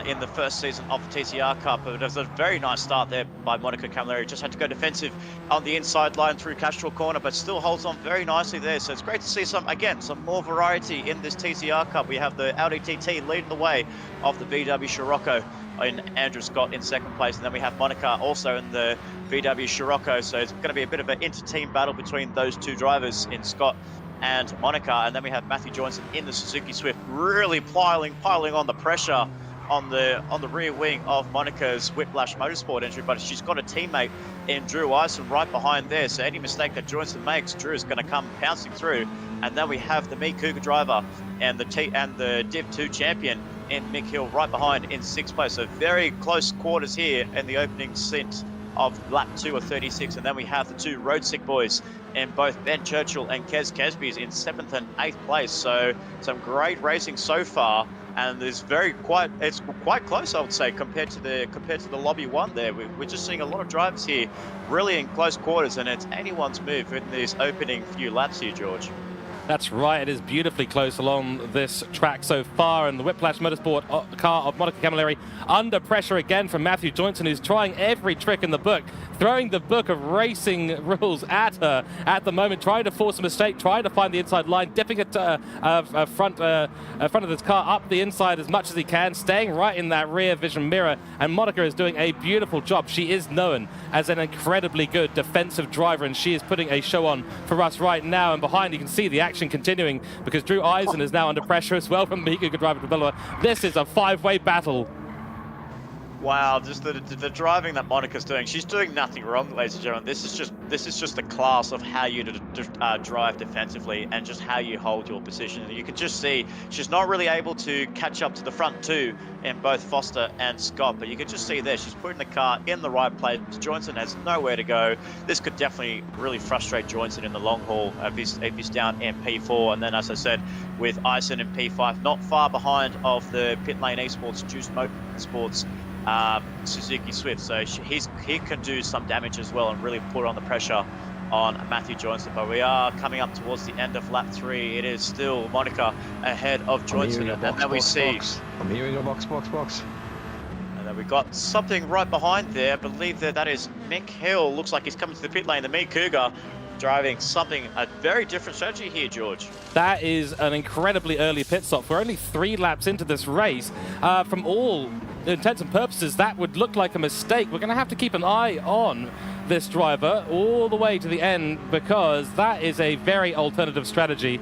in the first season of the TCR Cup. But it was a very nice start there by Monica Camilleri. Just had to go defensive on the inside line through Castrol Corner, but still holds on very nicely there. So it's great to see some more variety in this TCR Cup. We have the Audi TT leading the way of the VW Scirocco in Andrew Scott in 2nd place, and then we have Monica also in the VW Scirocco. So it's going to be a bit of an inter-team battle between those 2 drivers in Scott and Monica, and then we have Matthew Joinson in the Suzuki Swift really piling on the pressure on the rear wing of Monica's Whiplash Motorsport entry, but she's got a teammate in Drew Ison right behind there, so any mistake that Joinson makes, Drew is going to come pouncing through. And then we have the Cooke driver and the Div 2 champion in Mick Hill right behind in 6th place. So very close quarters here in the opening stint of lap 2 of 36. And then we have the 2 Road Sick boys in both Ben Churchill and Kez Kesby's in 7th and 8th place. So some great racing so far, and it's quite close, I would say, compared to the Lobby 1 there. We're just seeing a lot of drivers here really in close quarters, and it's anyone's move in these opening few laps here, George. That's right, it is beautifully close along this track so far, and the Whiplash Motorsport car of Monica Camilleri under pressure again from Matthew Joinson, who's trying every trick in the book, throwing the book of racing rules at her at the moment, trying to force a mistake, trying to find the inside line, dipping it front of this car up the inside as much as he can, staying right in that rear vision mirror, and Monica is doing a beautiful job. She is known as an incredibly good defensive driver, and she is putting a show on for us right now. And behind you can see the action continuing, because Drew Eisen is now under pressure as well from the Cooke driver developer. This is a 5-way battle. Wow, just the driving that Monica's doing. She's doing nothing wrong, ladies and gentlemen. This is just the class of how you drive defensively and just how you hold your position. You can just see she's not really able to catch up to the front 2 in both Foster and Scott, but you can just see there she's putting the car in the right place. Joinson has nowhere to go. This could definitely really frustrate Joinson in the long haul if he's down in P4. And then, as I said, with Eisen in P5, not far behind of the Pit Lane Esports, Juice Motorsports Suzuki Swift, so he can do some damage as well and really put on the pressure on Matthew Joinson. But we are coming up towards the end of lap 3. It is still Monica ahead of Joinson, and then we see I'm hearing a box. And then we've got something right behind there. I believe that is Mick Hill. Looks like he's coming to the pit lane. The Cougar driving a very different strategy here, George. That is an incredibly early pit stop. We're only 3 laps into this race. From all intents and purposes, that would look like a mistake. We're going to have to keep an eye on this driver all the way to the end, because that is a very alternative strategy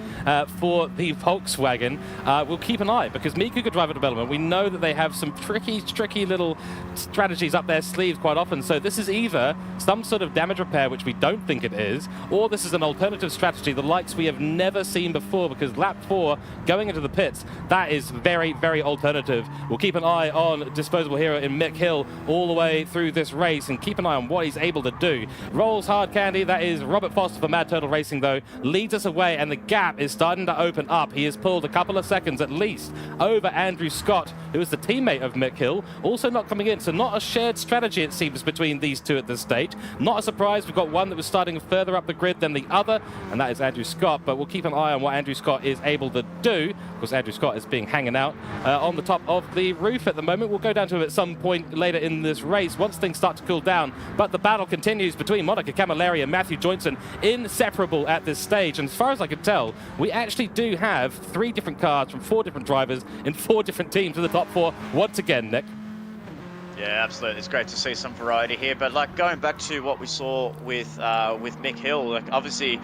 for the Volkswagen. We'll keep an eye, because me, Cooke Driver Development, we know that they have some tricky little strategies up their sleeves quite often. So this is either some sort of damage repair, which we don't think it is, or this is an alternative strategy, the likes we have never seen before, because lap 4 going into the pits, that is very alternative. We'll keep an eye on Disposable Hero in Mick Hill all the way through this race, and keep an eye on what he's able to do. Rolls hard candy, that is Robert Foster for Mad Turtle Racing, though, leads us away, and the gap is starting to open up. He has pulled a couple of seconds at least over Andrew Scott, who is the teammate of Mick Hill, also not coming in. So not a shared strategy, it seems, between these two at this stage. Not a surprise, we've got one that was starting further up the grid than the other, and that is Andrew Scott, but we'll keep an eye on what Andrew Scott is able to do, because Andrew Scott is being hanging out on the top of the roof at the moment. We'll go down to him at some point later in this race once things start to cool down, but the battle continues between Monica Camilleri and Matthew Joynson, inseparable at this stage. And as far as I can tell, we actually do have 3 different cars from 4 different drivers in 4 different teams in the top 4 once again, Nick. Yeah, absolutely. It's great to see some variety here. But like going back to what we saw with Mick Hill, like obviously,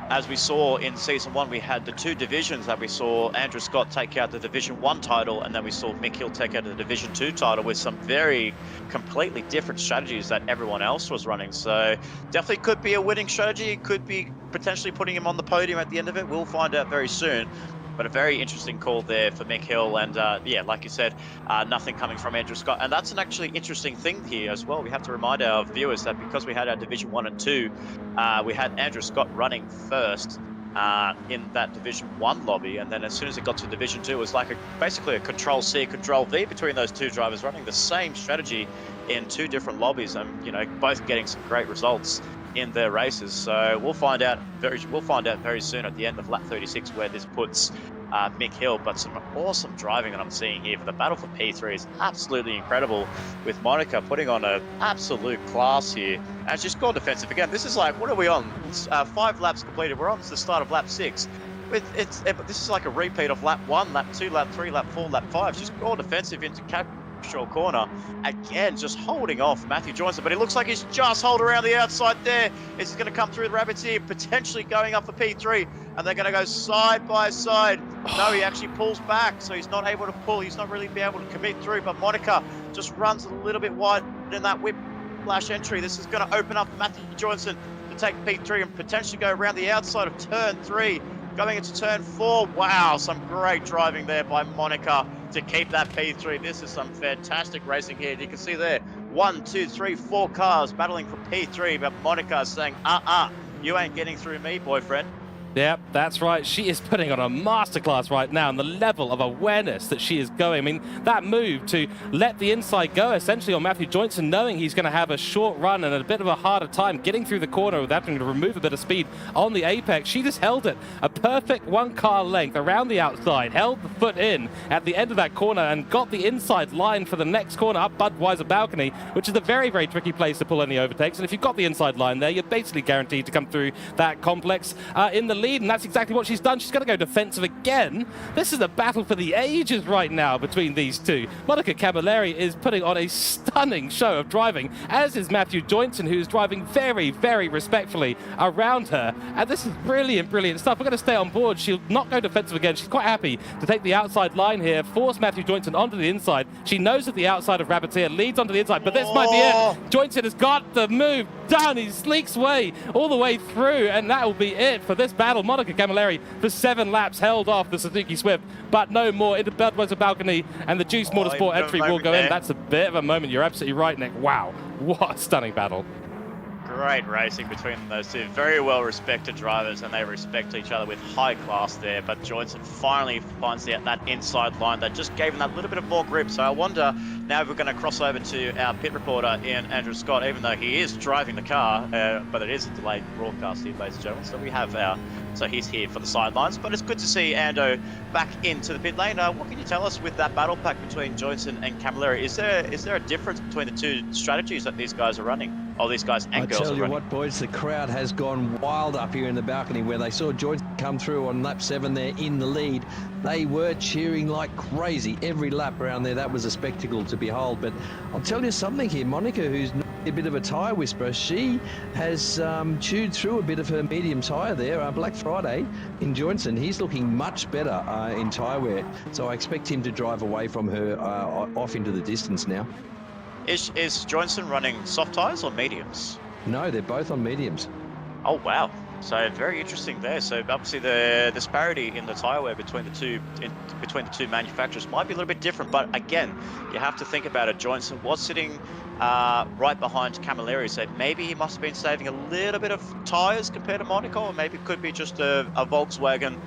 as we saw in Season 1, we had the 2 divisions that we saw Andrew Scott take out the Division 1 title, and then we saw Mick Hill take out the Division 2 title with some very completely different strategies that everyone else was running. So definitely could be a winning strategy. It could be potentially putting him on the podium at the end of it. We'll find out very soon. But a very interesting call there for Mick Hill, and yeah, like you said, nothing coming from Andrew Scott. And that's an actually interesting thing here as well. We have to remind our viewers that because we had our Division 1 and 2, we had Andrew Scott running first in that Division 1 lobby, and then as soon as it got to Division 2, it was like basically a Control-C, Control-V between those 2 drivers running the same strategy in 2 different lobbies, and you know, both getting some great results in their races. So we'll find out very soon at the end of lap 36 where this puts Mick Hill. But some awesome driving that I'm seeing here for the battle for P3 is absolutely incredible, with Monica putting on an absolute class here, and she's gone defensive again. This is like, what are we on? 5 laps completed. We're on to the start of lap 6. This is like a repeat of lap 1, lap 2, lap 3, lap 4, lap 5. She's gone defensive into corner again, just holding off Matthew Joynson, but it looks like he's just hold around the outside there. Is he going to come through the rabbits here, potentially going up for P3, and they're going to go side by side. No, he actually pulls back, so he's not able to pull. He's not really be able to commit through, but Monica just runs a little bit wide in that whiplash entry. This is going to open up Matthew Joynson to take P3 and potentially go around the outside of turn 3, going into turn 4. Wow, some great driving there by Monica to keep that P3. This is some fantastic racing here. You can see there, 1, 2, 3, 4 cars battling for P3, but Monica is saying, you ain't getting through me, boyfriend. Yep, that's right. She is putting on a masterclass right now, and the level of awareness that she is going. I mean, that move to let the inside go essentially on Matthew Joynson, knowing he's going to have a short run and a bit of a harder time getting through the corner without having to remove a bit of speed on the apex. She just held it a perfect 1 car length around the outside, held the foot in at the end of that corner, and got the inside line for the next corner up Budweiser balcony, which is a very tricky place to pull any overtakes. And if you've got the inside line there, you're basically guaranteed to come through that complex in the lead, and that's exactly what she's done. She's going to go defensive again. This is a battle for the ages right now between these two. Monica Camilleri is putting on a stunning show of driving, as is Matthew Joynson, who's driving very respectfully around her. And this is brilliant stuff. We're going to stay on board. She'll not go defensive again. She's quite happy to take the outside line here, force Matthew Joynson onto the inside. She knows that the outside of Rabbiteer leads onto the inside, but this might be it. Joynson has got the move done. He sneaks away all the way through, and that will be it for this battle. Monica Camilleri for 7 laps held off the Suzuki Swift, but no more into Budweiser balcony, and the Juice Motorsport entry will go in. That's a bit of a moment. You're absolutely right, Nick. Wow, what a stunning battle. Great racing between those two. Very well respected drivers, and they respect each other with high class there. But Joynson finally finds that inside line that just gave him that little bit of more grip. So I wonder now if we're going to cross over to our pit reporter in Andrew Scott, even though he is driving the car, but it is a delayed broadcast here, ladies and gentlemen. So we have so he's here for the sidelines. But it's good to see Ando back into the pit lane. What can you tell us with that battle pack between Joynson and Camilleri? Is there a difference between the 2 strategies that these guys are running? Oh, these guys and girls. I tell you what, boys, the crowd has gone wild up here in the balcony where they saw Joynson come through on lap 7 there in the lead. They were cheering like crazy every lap around there. That was a spectacle to behold. But I'll tell you something here, Monica, who's a bit of a tyre whisperer. She has chewed through a bit of her medium tyre there. Black Friday in Johnson, he's looking much better in tyre wear. So I expect him to drive away from her off into the distance now. Is Johnson running soft tyres or mediums? No, they're both on mediums. Oh, wow. So very interesting there. So obviously the disparity in the tyre wear between the two manufacturers might be a little bit different. But again, you have to think about it. Johnson was sitting right behind Camilleri, so maybe he must have been saving a little bit of tyres compared to Monaco, or maybe it could be just a Volkswagen,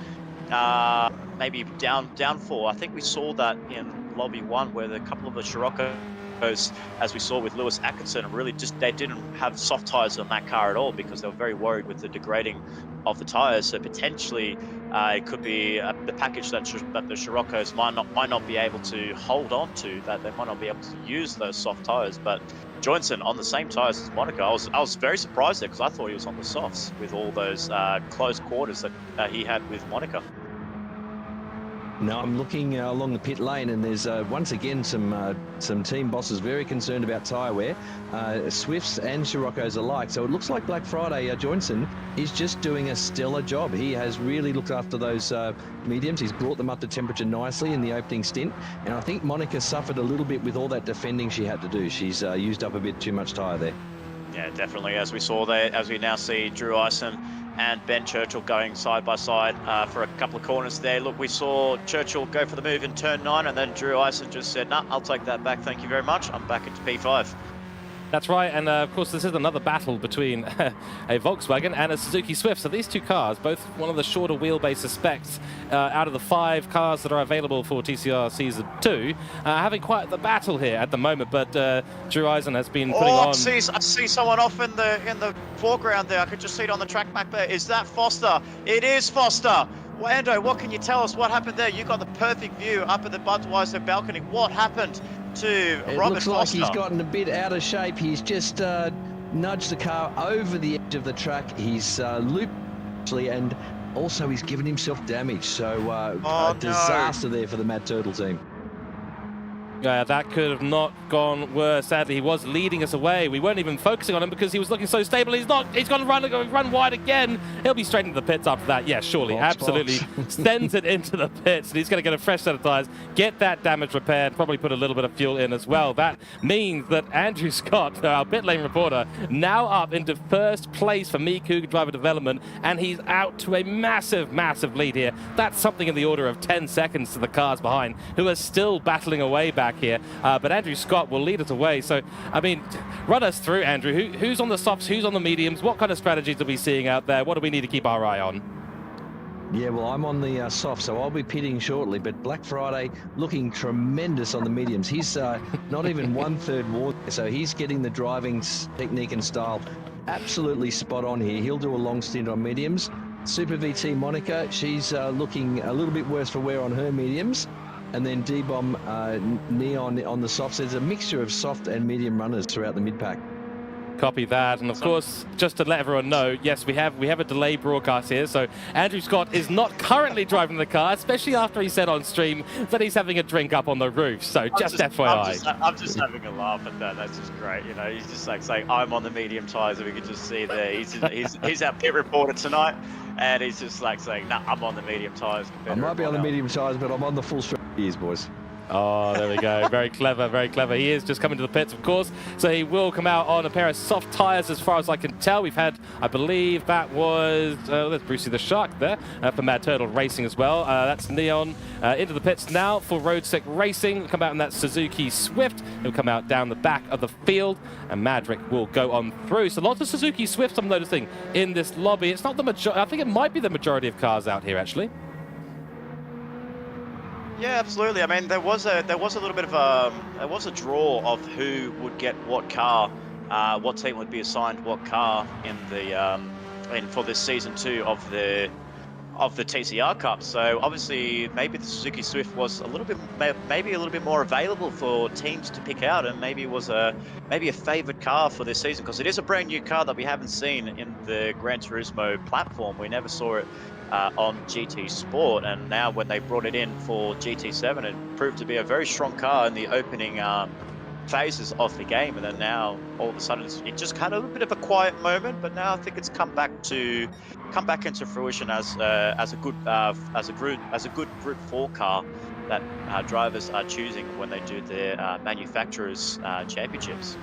maybe downfall. I think we saw that in Lobby 1 where a couple of the Scirocco, as we saw with Lewis Atkinson, really just they didn't have soft tyres on that car at all because they were very worried with the degrading of the tyres. So potentially it could be the package that the Scirocco's might not be able to hold on to, that they might not be able to use those soft tyres. But Johnson on the same tyres as Monaco, I was very surprised there because I thought he was on the softs with all those close quarters that he had with Monaco. Now I'm looking along the pit lane, and there's once again some team bosses very concerned about tyre wear, Swifts and Scirocco's alike. So it looks like Black Friday Johnson is just doing a stellar job. He has really looked after those mediums. He's brought them up to temperature nicely in the opening stint, and I think Monica suffered a little bit with all that defending she had to do. She's used up a bit too much tyre there. Yeah, definitely. As we saw there, as we now see Drew Ison and Ben Churchill going side by side for a couple of corners there. Look, we saw Churchill go for the move in turn 9, and then Drew Ison just said, "Nah, I'll take that back. Thank you very much. I'm back into P5." That's right, and of course this is another battle between a Volkswagen and a Suzuki Swift. So these two cars, both one of the shorter wheelbase specs out of the 5 cars that are available for TCR Season 2, having quite the battle here at the moment. But Drew Eisen has been putting on... I see someone off in the foreground there. I could just see it on the track back there. Is that Foster? It is Foster. Wando, what can you tell us? What happened there? You got the perfect view up at the Budweiser balcony. What happened to Robert Foster? It looks like he's gotten a bit out of shape. He's just nudged the car over the edge of the track. He's looped, and also he's given himself damage. So a disaster there for the Mad Turtle team. That could have not gone worse. Sadly, he was leading us away. We weren't even focusing on him because he was looking so stable. He's not. He's going to run wide again. He'll be straight into the pits after that. Yeah, surely. Absolutely. Sends it into the pits, and he's going to get a fresh set of tyres, get that damage repaired, probably put a little bit of fuel in as well. That means that Andrew Scott, our pit lane reporter, now up into first place for me, Cooke Driver Development, and he's out to a massive, massive lead here. That's something in the order of 10 seconds to the cars behind, who are still battling away back here, but Andrew Scott will lead us away. So, I mean, run us through, Andrew. Who's on the softs? Who's on the mediums? What kind of strategies are we seeing out there? What do we need to keep our eye on? Yeah, well, I'm on the soft, so I'll be pitting shortly. But Black Friday looking tremendous on the mediums. He's not even 1/3 worn, so he's getting the driving technique and style absolutely spot on here. He'll do a long stint on mediums. Super VT Monica, she's looking a little bit worse for wear on her mediums. And then D-Bomb Neon on the softs. There's a mixture of soft and medium runners throughout the mid-pack. Copy that. And of course, just to let everyone know, yes, we have a delay broadcast here. So Andrew Scott is not currently driving the car, especially after he said on stream that he's having a drink up on the roof. So just FYI. I'm just having a laugh at that. That's just great. You know, he's just like saying, I'm on the medium tyres, and we can just see there. He's our pit reporter tonight, and he's just like saying, nah, I'm on the medium tyres. I might be on the medium tyres, but I'm on the full straight gears, boys. Oh, there we go. Very clever, very clever. He is just coming to the pits, of course, so he will come out on a pair of soft tyres as far as I can tell. We've had, I believe that was, there's Brucey the Shark there for Mad Turtle Racing as well. That's Neon into the pits now for Road Sick Racing. He'll come out in that Suzuki Swift. He'll come out down the back of the field, and Madrick will go on through. So lots of Suzuki Swifts I'm noticing in this lobby. It's not the majority. I think it might be the majority of cars out here, actually. Yeah, absolutely. I mean, there was a little bit of a draw of who would get what car, what team would be assigned what car in the for this season 2 of the TCR Cup. So obviously, maybe the Suzuki Swift was maybe a little bit more available for teams to pick out, and maybe it was maybe a favoured car for this season, because it is a brand new car that we haven't seen in the Gran Turismo platform. We never saw it on GT Sport, and now when they brought it in for GT7, it proved to be a very strong car in the opening phases of the game, and then now all of a sudden it just had a little bit of a quiet moment, but now I think it's come back into fruition as a good Group 4 car that drivers are choosing when they do their manufacturers championships.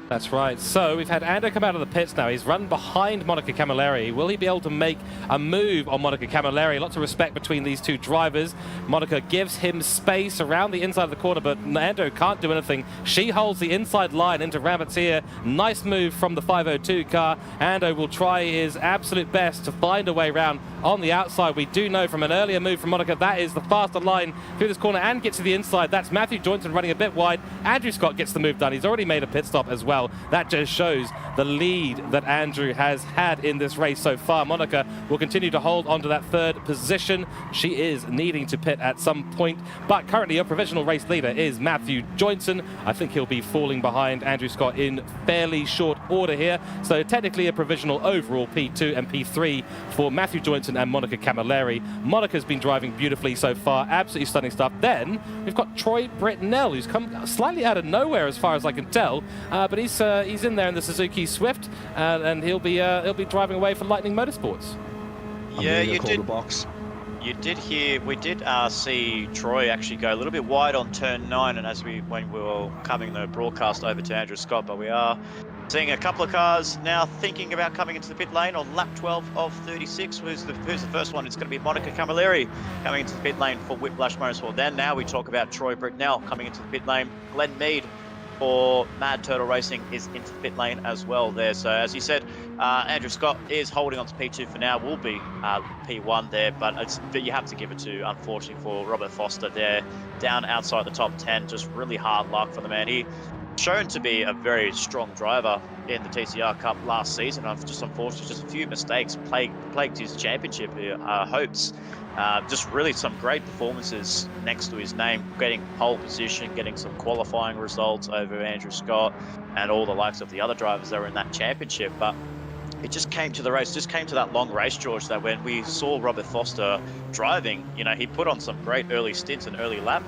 That's right. So we've had Ando come out of the pits now. He's run behind Monica Camilleri. Will he be able to make a move on Monica Camilleri? Lots of respect between these two drivers. Monica gives him space around the inside of the corner, but Ando can't do anything. She holds the inside line into Rabbit's ear. Nice move from the 502 car. Ando will try his absolute best to find a way around on the outside. We do know from an earlier move from Monica that is the faster line through this corner and gets to the inside. That's Matthew Joynson running a bit wide. Andrew Scott gets the move done. He's already made a pit stop as well. That just shows the lead that Andrew has had in this race so far. Monica will continue to hold on to that third position. She is needing to pit at some point, but currently your provisional race leader is Matthew Joynson. I think he'll be falling behind Andrew Scott in fairly short order here. So technically a provisional overall P2 and P3 for Matthew Joynson and Monica Camilleri. Monica's been driving beautifully so far. Absolutely stunning stuff. Then we've got Troy Britnell, who's come slightly out of nowhere as far as I can tell, but he's in there in the Suzuki Swift, and he'll be driving away for Lightning Motorsports. Yeah, you did. The box. You did hear. We did see Troy actually go a little bit wide on turn 9, and when we were coming the broadcast over to Andrew Scott, but we are seeing a couple of cars now thinking about coming into the pit lane on lap 12 of 36. Who's the first one? It's going to be Monica Camilleri coming into the pit lane for Whiplash Motorsport. Then now we talk about Troy Britnell coming into the pit lane. Glenn Mead for Mad Turtle Racing is into the pit lane as well there. So as you said, Andrew Scott is holding on to P2 for now, will be P1 there, but you have to give it to, unfortunately, for Robert Foster there, down outside the top 10. Just really hard luck for the man. He shown to be a very strong driver in the TCR Cup last season. Just unfortunately, just a few mistakes plagued his championship hopes. Just really some great performances next to his name, getting pole position, getting some qualifying results over Andrew Scott and all the likes of the other drivers that were in that championship. But it just came to the race, just came to that long race, George, that when we saw Robert Foster driving, you know, he put on some great early stints and early lap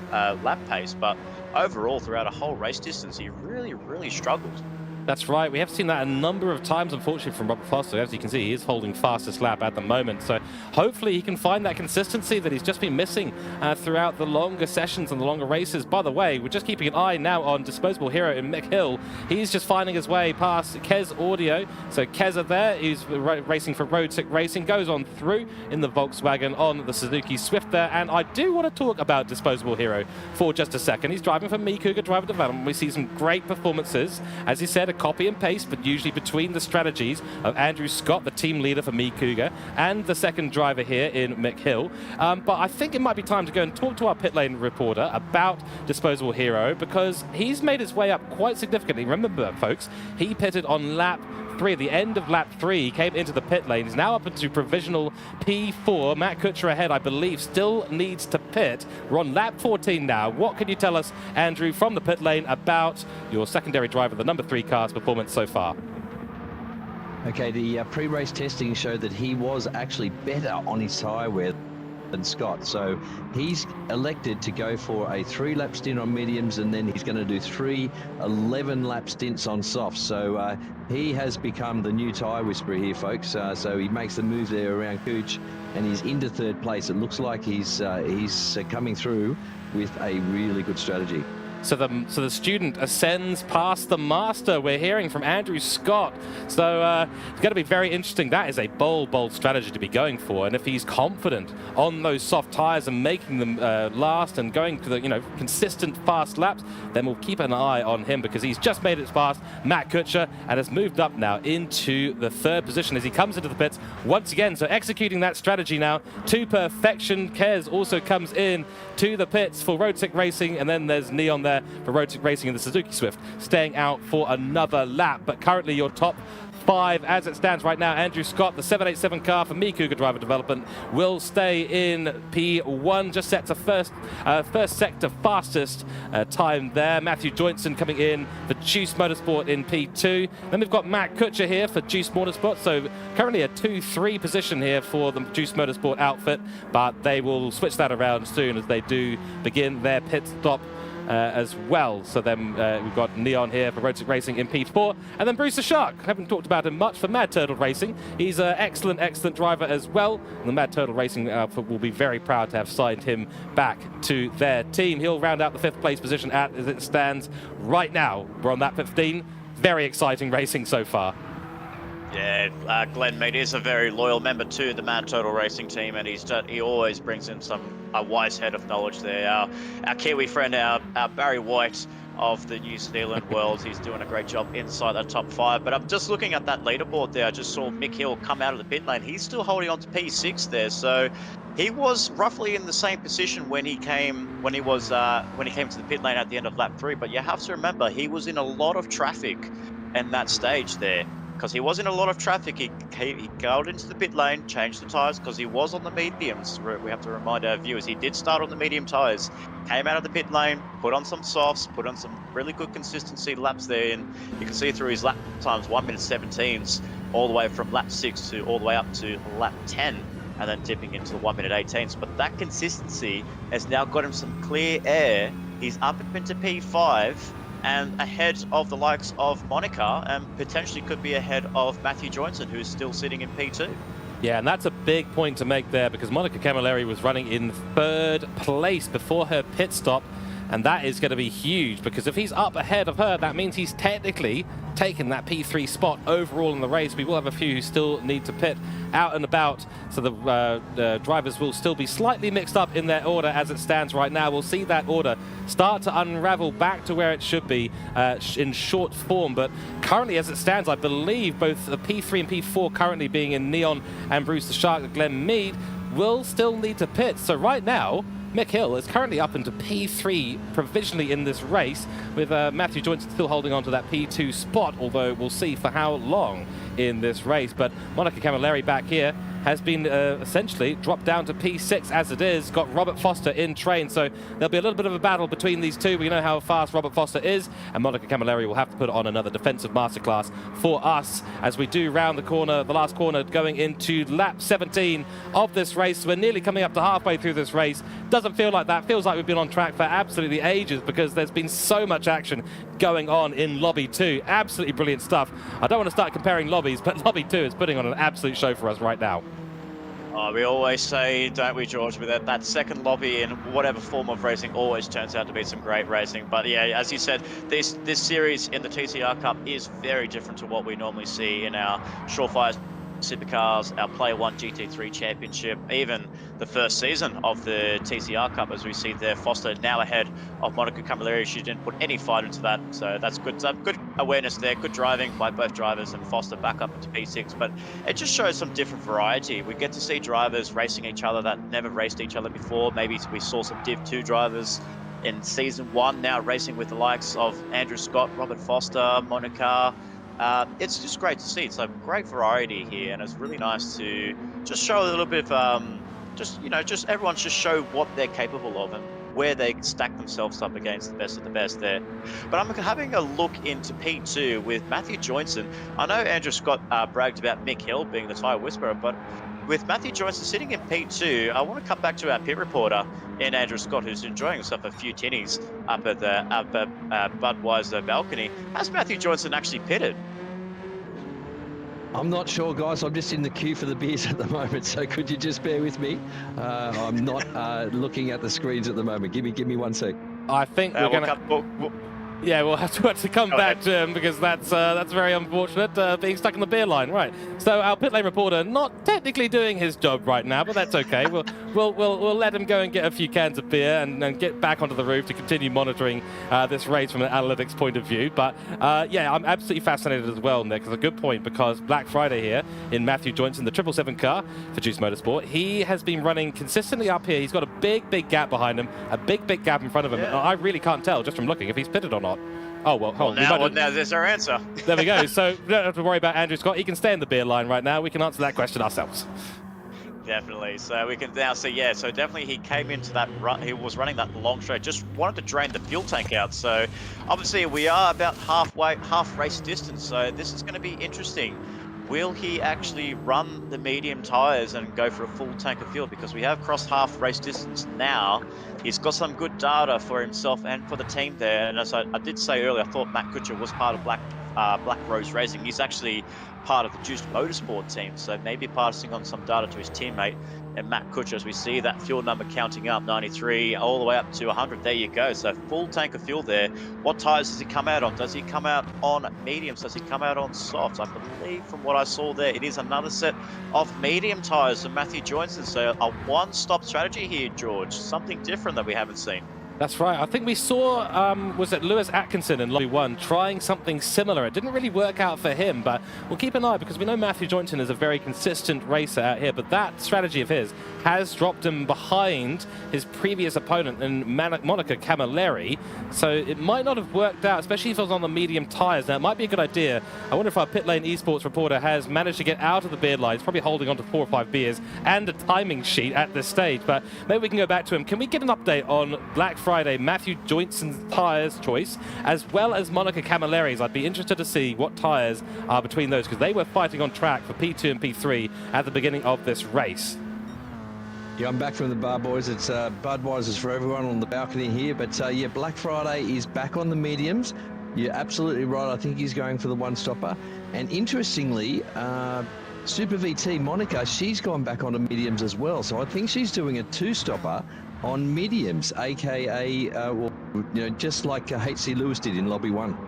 pace, but overall throughout a whole race distance, he really struggled. That's right. We have seen that a number of times, unfortunately, from Robert Foster. As you can see, he is holding fastest lap at the moment. So hopefully he can find that consistency that he's just been missing throughout the longer sessions and the longer races. By the way, we're just keeping an eye now on Disposable Hero in Mick Hill. He's just finding his way past Kez Audio. So Keza there, who's racing for Road Trak Racing, goes on through in the Volkswagen on the Suzuki Swift there. And I do want to talk about Disposable Hero for just a second. He's driving for Cooke Driver Development. We see some great performances. As he said, a copy and paste, but usually between the strategies of Andrew Scott, the team leader for Cooke, and the second driver here in Mick Hill. But I think it might be time to go and talk to our pit lane reporter about Disposable Hero, because he's made his way up quite significantly. Remember, folks, he pitted on lap 3, at the end of lap 3, he came into the pit lane. He's now up into provisional P4. Matt Kuchar ahead, I believe, still needs to pit. We're on lap 14 now. What can you tell us, Andrew, from the pit lane about your secondary driver, the number 3 car's performance so far? Okay, the pre-race testing showed that he was actually better on his tyre wear than Scott, so he's elected to go for a 3-lap stint on mediums, and then he's going to do 3 11-lap stints on softs. So he has become the new tyre whisperer here, folks. So he makes the move there around Cooch, and he's into 3rd place. It looks like he's coming through with a really good strategy. So the student ascends past the master. We're hearing from Andrew Scott. So it's going to be very interesting. That is a bold strategy to be going for. And if he's confident on those soft tires and making them last and going to the consistent fast laps, then we'll keep an eye on him, because he's just made it past Matt Kuchar and has moved up now into the 3rd position as he comes into the pits once again. So executing that strategy now to perfection. Kez also comes in to the pits for Road Trak Racing, and then there's Neon there for Road Trak Racing in the Suzuki Swift, staying out for another lap. But currently your top 5 as it stands right now: Andrew Scott, the 787 car for Cooke Driver Development, will stay in P1, just set to first sector fastest time there. Matthew Joynson coming in for Juice Motorsport in P2. Then we've got Matt Kuchar here for Juice Motorsport, so currently a 2-3 position here for the Juice Motorsport outfit, but they will switch that around soon as they do begin their pit stop as well. So then we've got Neon here for Racetrak Racing in P4, and then Bruce the Shark. Haven't talked about him much for Mad Turtle Racing. He's an excellent driver as well, and the Mad Turtle Racing will be very proud to have signed him back to their team. He'll round out the 5th place position as it stands right now. We're on that 15. Very exciting racing so far. Yeah, Glenn Mead is a very loyal member to the Mad Turtle Racing team, and he always brings in a wise head of knowledge there. Our Kiwi friend, our Barry White of the New Zealand world, he's doing a great job inside that top 5. But I'm just looking at that leaderboard there. I just saw Mick Hill come out of the pit lane. He's still holding on to P6 there, so he was roughly in the same position when he came to the pit lane at the end of lap 3. But you have to remember, he was in a lot of traffic in that stage there. Because he was in a lot of traffic, he got into the pit lane, changed the tyres because he was on the mediums. We have to remind our viewers, he did start on the medium tyres, came out of the pit lane, put on some softs, put on some really good consistency laps there, and you can see through his lap times 1:17s all the way from lap 6 to all the way up to lap 10, and then dipping into the 1:18s. But that consistency has now got him some clear air. He's up into P5. And ahead of the likes of Monica, and potentially could be ahead of Matthew Johnson, who's still sitting in P2. Yeah, and that's a big point to make there, because Monica Camilleri was running in 3rd place before her pit stop, and that is going to be huge, because if he's up ahead of her, that means he's technically taken that P3 spot overall in the race. We will have a few who still need to pit out and about, so the drivers will still be slightly mixed up in their order as it stands right now. We'll see that order start to unravel back to where it should be in short form, but currently as it stands, I believe both the P3 and P4 currently being in Neon and Bruce the Shark, Glenn Mead, will still need to pit. So right now, Mick Hill is currently up into P3 provisionally in this race, with Matthew Johnson still holding on to that P2 spot, although we'll see for how long in this race. But Monica Camilleri back here has been essentially dropped down to P6 as it is. Got Robert Foster in train, so there'll be a little bit of a battle between these two. We know how fast Robert Foster is, and Monica Camilleri will have to put on another defensive masterclass for us as we do round the corner, the last corner, going into lap 17 of this race. We're nearly coming up to halfway through this race. Doesn't feel like that. Feels like we've been on track for absolutely ages, because there's been so much action going on in Lobby 2. Absolutely brilliant stuff. I don't want to start comparing lobbies, but Lobby 2 is putting on an absolute show for us right now. Oh, we always say, don't we, George, with that second lobby in whatever form of racing always turns out to be some great racing. But yeah, as you said, this series in the TCR Cup is very different to what we normally see in our Surefire Supercars, our Player 1 GT3 Championship, even the first season of the TCR Cup, as we see there. Foster now ahead of Monica Camilleri. She didn't put any fight into that, so that's good. Good awareness there, good driving by both drivers, and Foster back up into P6. But it just shows some different variety. We get to see drivers racing each other that never raced each other before. Maybe we saw some Div 2 drivers in Season 1 now racing with the likes of Andrew Scott, Robert Foster, Monica. It's just great to see. It's a great variety here, and it's really nice to just show a little bit of, just everyone just show what they're capable of and where they stack themselves up against the best there. But I'm having a look into P2 with Matthew Johnson. I know Andrew Scott bragged about Mick Hill being the tyre whisperer, but with Matthew Johnson sitting in P2, I want to come back to our pit reporter in Andrew Scott, who's enjoying himself a few tinnies up at Budweiser balcony. Has Matthew Johnson actually pitted? I'm not sure, guys. I'm just in the queue for the beers at the moment, so could you just bear with me? I'm not looking at the screens at the moment. Give me 1 sec. I think we're going to... Yeah, we'll have to come back to him, because that's very unfortunate, being stuck in the beer line, right? So our pit lane reporter not technically doing his job right now, but that's okay. We'll let him go and get a few cans of beer and get back onto the roof to continue monitoring this race from an analytics point of view. But yeah, I'm absolutely fascinated as well, Nick. It's a good point, because Black Friday here in Matthew Johnson, the 777 car for Juice Motorsport, he has been running consistently up here. He's got a big gap behind him, a big gap in front of him. Yeah. I really can't tell just from looking if he's pitted or not. Oh, well, hold on. Now there's our answer. There we go. So we don't have to worry about Andrew Scott. He can stay in the beer line right now. We can answer that question ourselves. Definitely. So we can now see, yeah, so definitely he came into that run. He was running that long straight, just wanted to drain the fuel tank out. So obviously we are about half race distance. So this is going to be interesting. will he actually run the medium tyres and go for a full tank of fuel? Because we have crossed half race distance now. He's got some good data for himself and for the team there. And as I did say earlier, I thought Matt Kuchar was part of Black Rose Racing. He's actually part of the Juiced Motorsport team, so maybe passing on some data to his teammate and Matt Kuchar as we see that fuel number counting up, 93 all the way up to 100. There you go. So full tank of fuel there. What tyres does he come out on? Does he come out on mediums? Does he come out on softs? I believe from what I saw there, it is another set of medium tyres for Matthew Johnson. So a one-stop strategy here, George. Something different that we haven't seen. That's right. I think we saw, was it Lewis Atkinson in Lobby 1 trying something similar. It didn't really work out for him, but we'll keep an eye because we know Matthew Joynton is a very consistent racer out here, but that strategy of his has dropped him behind his previous opponent in Monica Camilleri, so it might not have worked out, especially if it was on the medium tyres. Now, it might be a good idea. I wonder if our pit lane esports reporter has managed to get out of the beer line. He's probably holding on to 4 or 5 beers and a timing sheet at this stage, but maybe we can go back to him. Can we get an update on Black Friday, Matthew Joynton's tyres choice, as well as Monica Camilleri's? I'd be interested to see what tyres are between those, because they were fighting on track for P2 and P3 at the beginning of this race. Yeah, I'm back from the bar, boys. It's Budweiser's for everyone on the balcony here. But yeah, Black Friday is back on the mediums. You're absolutely right. I think he's going for the one-stopper. And interestingly, Super VT Monica, she's gone back onto mediums as well. So I think she's doing a two-stopper on mediums, aka, well, you know, just like HC Lewis did in Lobby 1.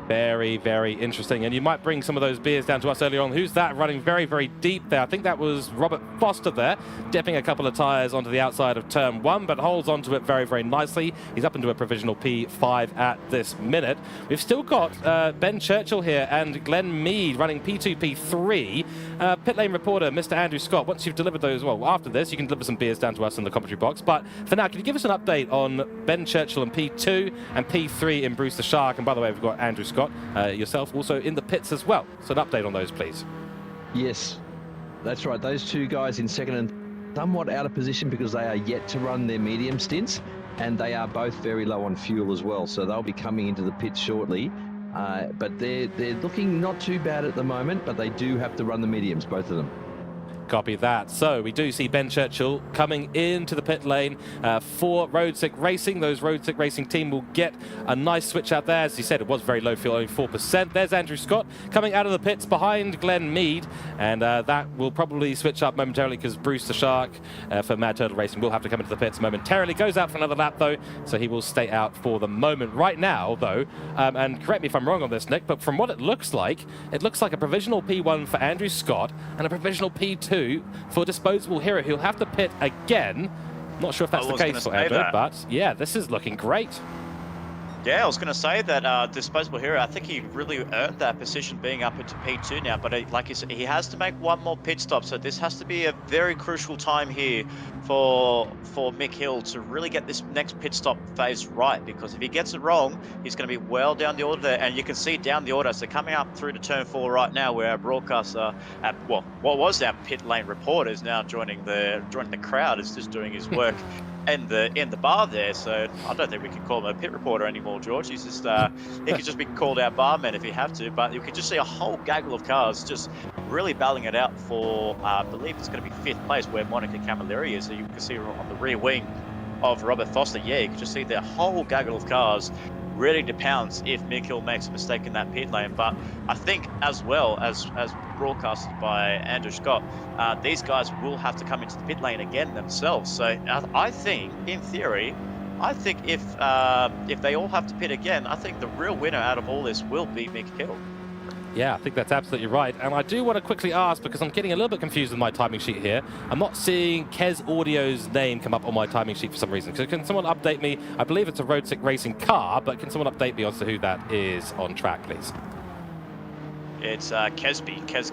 Very, very interesting. And you might bring some of those beers down to us earlier on. Who's that running very, very deep there? I think that was Robert Foster there, dipping a couple of tyres onto the outside of turn 1, but holds onto it very, very nicely. He's up into a provisional P5 at this minute. We've still got Ben Churchill here and Glenn Mead running P2, P3. Pit lane reporter, Mr. Andrew Scott, once you've delivered those, well, after this, you can deliver some beers down to us in the commentary box. But for now, can you give us an update on Ben Churchill in P2 and P3 in Bruce the Shark? And by the way, we've got Andrew Scott, yourself also in the pits as well. So an update on those, please. Yes, that's right. Those two guys in second and somewhat out of position because they are yet to run their medium stints, and they are both very low on fuel as well. So they'll be coming into the pits shortly. But they're looking not too bad at the moment, but they do have to run the mediums, both of them. Copy that. So we do see Ben Churchill coming into the pit lane for Road Sick Racing. Those Road Sick Racing team will get a nice switch out there. As you said, it was very low fuel, only 4%. There's Andrew Scott coming out of the pits behind Glenn Mead, and that will probably switch up momentarily because Bruce the Shark for Mad Turtle Racing will have to come into the pits momentarily. Goes out for another lap though, so he will stay out for the moment. Right now though, and correct me if I'm wrong on this, Nick, but from what it looks like a provisional P1 for Andrew Scott and a provisional P2 for Disposable Hero. He'll have to pit again. Not sure if that's the case for Andrew, but yeah, this is looking great. Yeah, I was going to say that Disposable Hero, I think he really earned that position being up into P2 now, but like you said, he has to make one more pit stop, so this has to be a very crucial time here for Mick Hill to really get this next pit stop phase right, because if he gets it wrong, he's going to be well down the order there, and you can see down the order, so coming up through to turn 4 right now, where our broadcaster, well, what was our pit lane reporter is now joining the crowd, is just doing his work in the bar there, so I don't think we can call him a pit reporter anymore, George. He's just he could just be called our barman if he have to, but you can just see a whole gaggle of cars just really battling it out for I believe it's going to be 5th place where Monica Camilleri is. So you can see her on the rear wing of Robert Foster. Yeah, you can just see the whole gaggle of cars ready to pounce if Mick Hill makes a mistake in that pit lane. But I think as well as broadcasted by Andrew Scott, these guys will have to come into the pit lane again themselves. So I think, in theory, if they all have to pit again, I think the real winner out of all this will be Mick Hill. Yeah, I think that's absolutely right. And I do want to quickly ask, because I'm getting a little bit confused with my timing sheet here. I'm not seeing Kez Audio's name come up on my timing sheet for some reason. So can someone update me? I believe it's a Road Sick Racing car, but can someone update me as to who that is on track, please? It's Kesby. Kez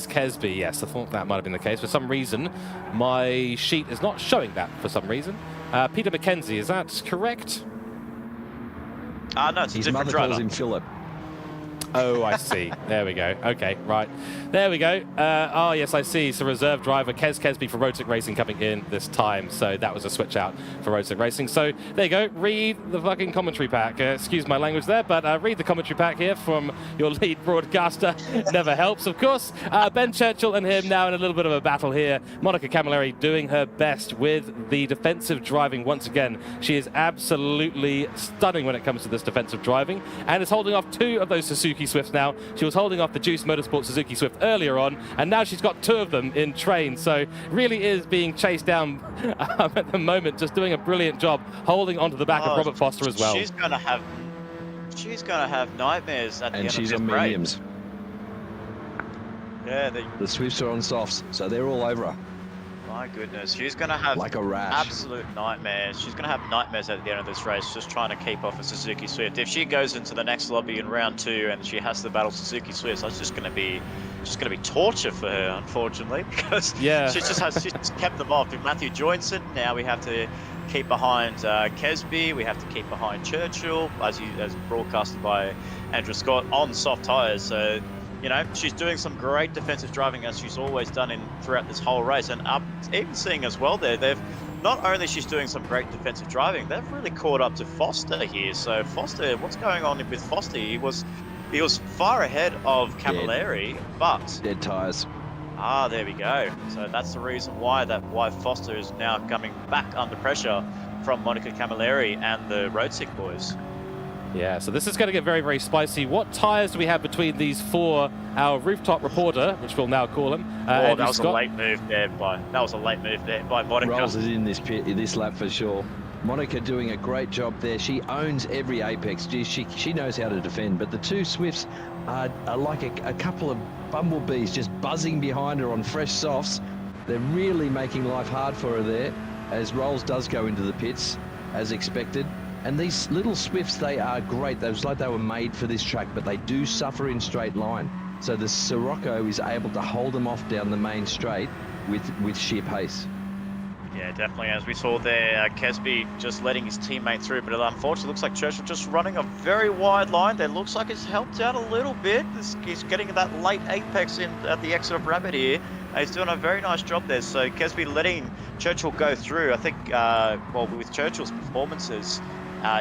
Kesby, yes, I thought that might have been the case. For some reason, my sheet is not showing that for some reason. Peter McKenzie, is that correct? No, it's a His different mother driver. calls him Philip. Oh, I see. There we go. Okay, right. There we go. Oh, yes, I see. So reserve driver Kes Kesby for Roadsick Racing coming in this time. So that was a switch out for Roadsick Racing. So there you go. Read the fucking commentary pack. Excuse my language there, but read the commentary pack here from your lead broadcaster. Never helps, of course. Ben Churchill and him now in a little bit of a battle here. Monica Camilleri doing her best with the defensive driving once again. She is absolutely stunning when it comes to this defensive driving and is holding off 2 of those Suzuki Swifts now. She was holding off the Juice Motorsport Suzuki Swift earlier on, and now she's got 2 of them in train. So really is being chased down at the moment, just doing a brilliant job holding onto the back of Robert Foster as well. She's gonna have nightmares at the end of this break. And she's on mediums. Yeah, the Swifts are on softs, so they're all over her. My goodness, she's going to have like a rash. Absolute nightmares. She's going to have nightmares at the end of this race, just trying to keep off a Suzuki Swift. If she goes into the next lobby in round 2 and she has to battle Suzuki Swifts, that's just going to be torture for her, unfortunately, because she's kept them off. With Matthew Joynson, now we have to keep behind Kesby, we have to keep behind Churchill, as broadcasted by Andrew Scott on soft tyres. So, you know, she's doing some great defensive driving as she's always done throughout this whole race. And even seeing as well there, they've not only she's doing some great defensive driving, they've really caught up to Foster here. So Foster, what's going on with Foster? He was far ahead of Camilleri, but dead tyres. Ah, there we go. So that's the reason why Foster is now coming back under pressure from Monica Camilleri and the Roadsick boys. Yeah, so this is going to get very, very spicy. What tyres do we have between these 4? Our rooftop reporter, which we'll now call him. That was a late move there by Monica. Rolls is in this lap for sure. Monica doing a great job there. She owns every apex. She knows how to defend. But the 2 Swifts are like a couple of bumblebees just buzzing behind her on fresh softs. They're really making life hard for her there, as Rolls does go into the pits as expected. And these little Swifts, they are great. It was like they were made for this track, but they do suffer in straight line. So the Sirocco is able to hold them off down the main straight with sheer pace. Yeah, definitely. As we saw there, Kesby just letting his teammate through, but unfortunately, it looks like Churchill just running a very wide line there. Looks like it's helped out a little bit. He's getting that late apex in at the exit of Rabbit here. He's doing a very nice job there. So Kesby letting Churchill go through. I think, with Churchill's performances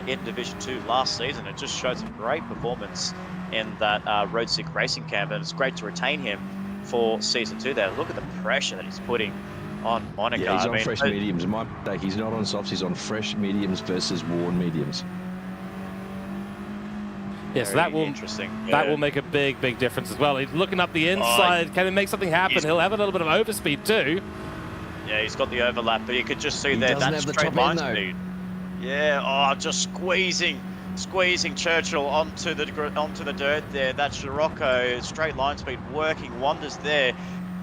in Division 2 last season, it just showed some great performance in that Roadsick Racing camp, and it's great to retain him for Season 2 there. Look at the pressure that he's putting on Monica. Yeah, he's on fresh mediums. My mistake, he's not on softs, he's on fresh mediums versus worn mediums. Yes, that will make a big, big difference as well. He's looking up the inside. Can he make something happen? He'll have a little bit of overspeed too. Yeah, he's got the overlap, but you could just see there that straight line speed. Yeah, just squeezing Churchill onto the dirt there. That Scirocco straight line speed working wonders there.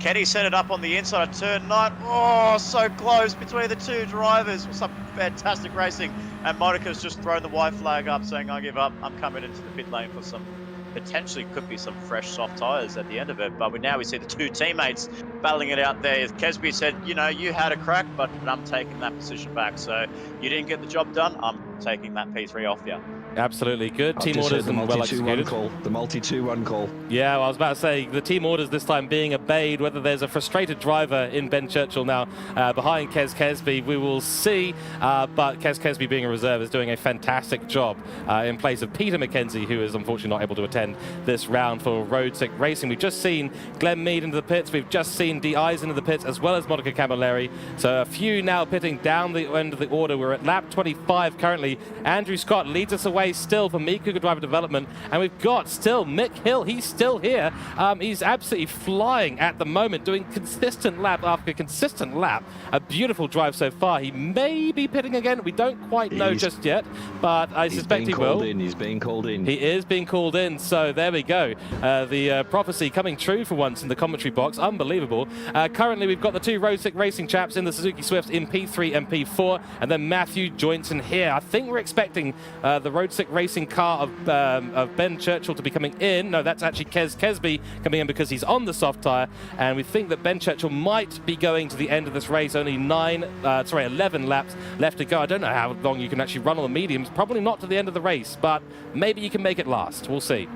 Kenny set it up on the inside of turn 9. Oh, so close between the 2 drivers. Some fantastic racing. And Monica's just thrown the white flag up saying, I give up. I'm coming into the pit lane for some, potentially could be some fresh soft tyres at the end of it. But now we see the 2 teammates battling it out there. Kesby said, you know, you had a crack, but I'm taking that position back. So you didn't get the job done. I'm taking that P3 off you. Absolutely good. Team orders and well executed. The multi-2-1 call. Yeah, well, I was about to say, the team orders this time being obeyed. Whether there's a frustrated driver in Ben Churchill now behind Kes Kesby, we will see. But Kes Kesby, being a reserve, is doing a fantastic job in place of Peter McKenzie, who is unfortunately not able to attend this round for Roadsick Racing. We've just seen Glenn Mead into the pits. We've just seen D.Eyes into the pits, as well as Monica Camilleri. So a few now pitting down the end of the order. We're at lap 25 currently. Andrew Scott leads us away still for me, Cooke Driver Development, and we've got still Mick Hill. He's still here. He's absolutely flying at the moment, doing consistent lap after consistent lap. A beautiful drive so far. He may be pitting again. We don't quite know just yet, but I suspect he will. He's being called in. He is being called in, so there we go. The prophecy coming true for once in the commentary box. Unbelievable. Currently, we've got the 2 Roadsick Racing chaps in the Suzuki Swifts in P3 and P4, and then Matthew Joynson here. I think we're expecting the Roadsick Racing car of Ben Churchill to be coming in. No, that's actually Kes Kesby coming in because he's on the soft tyre, and we think that Ben Churchill might be going to the end of this race. Only 11 laps left to go. I don't know how long you can actually run on the mediums. Probably not to the end of the race, but maybe you can make it last. We'll see.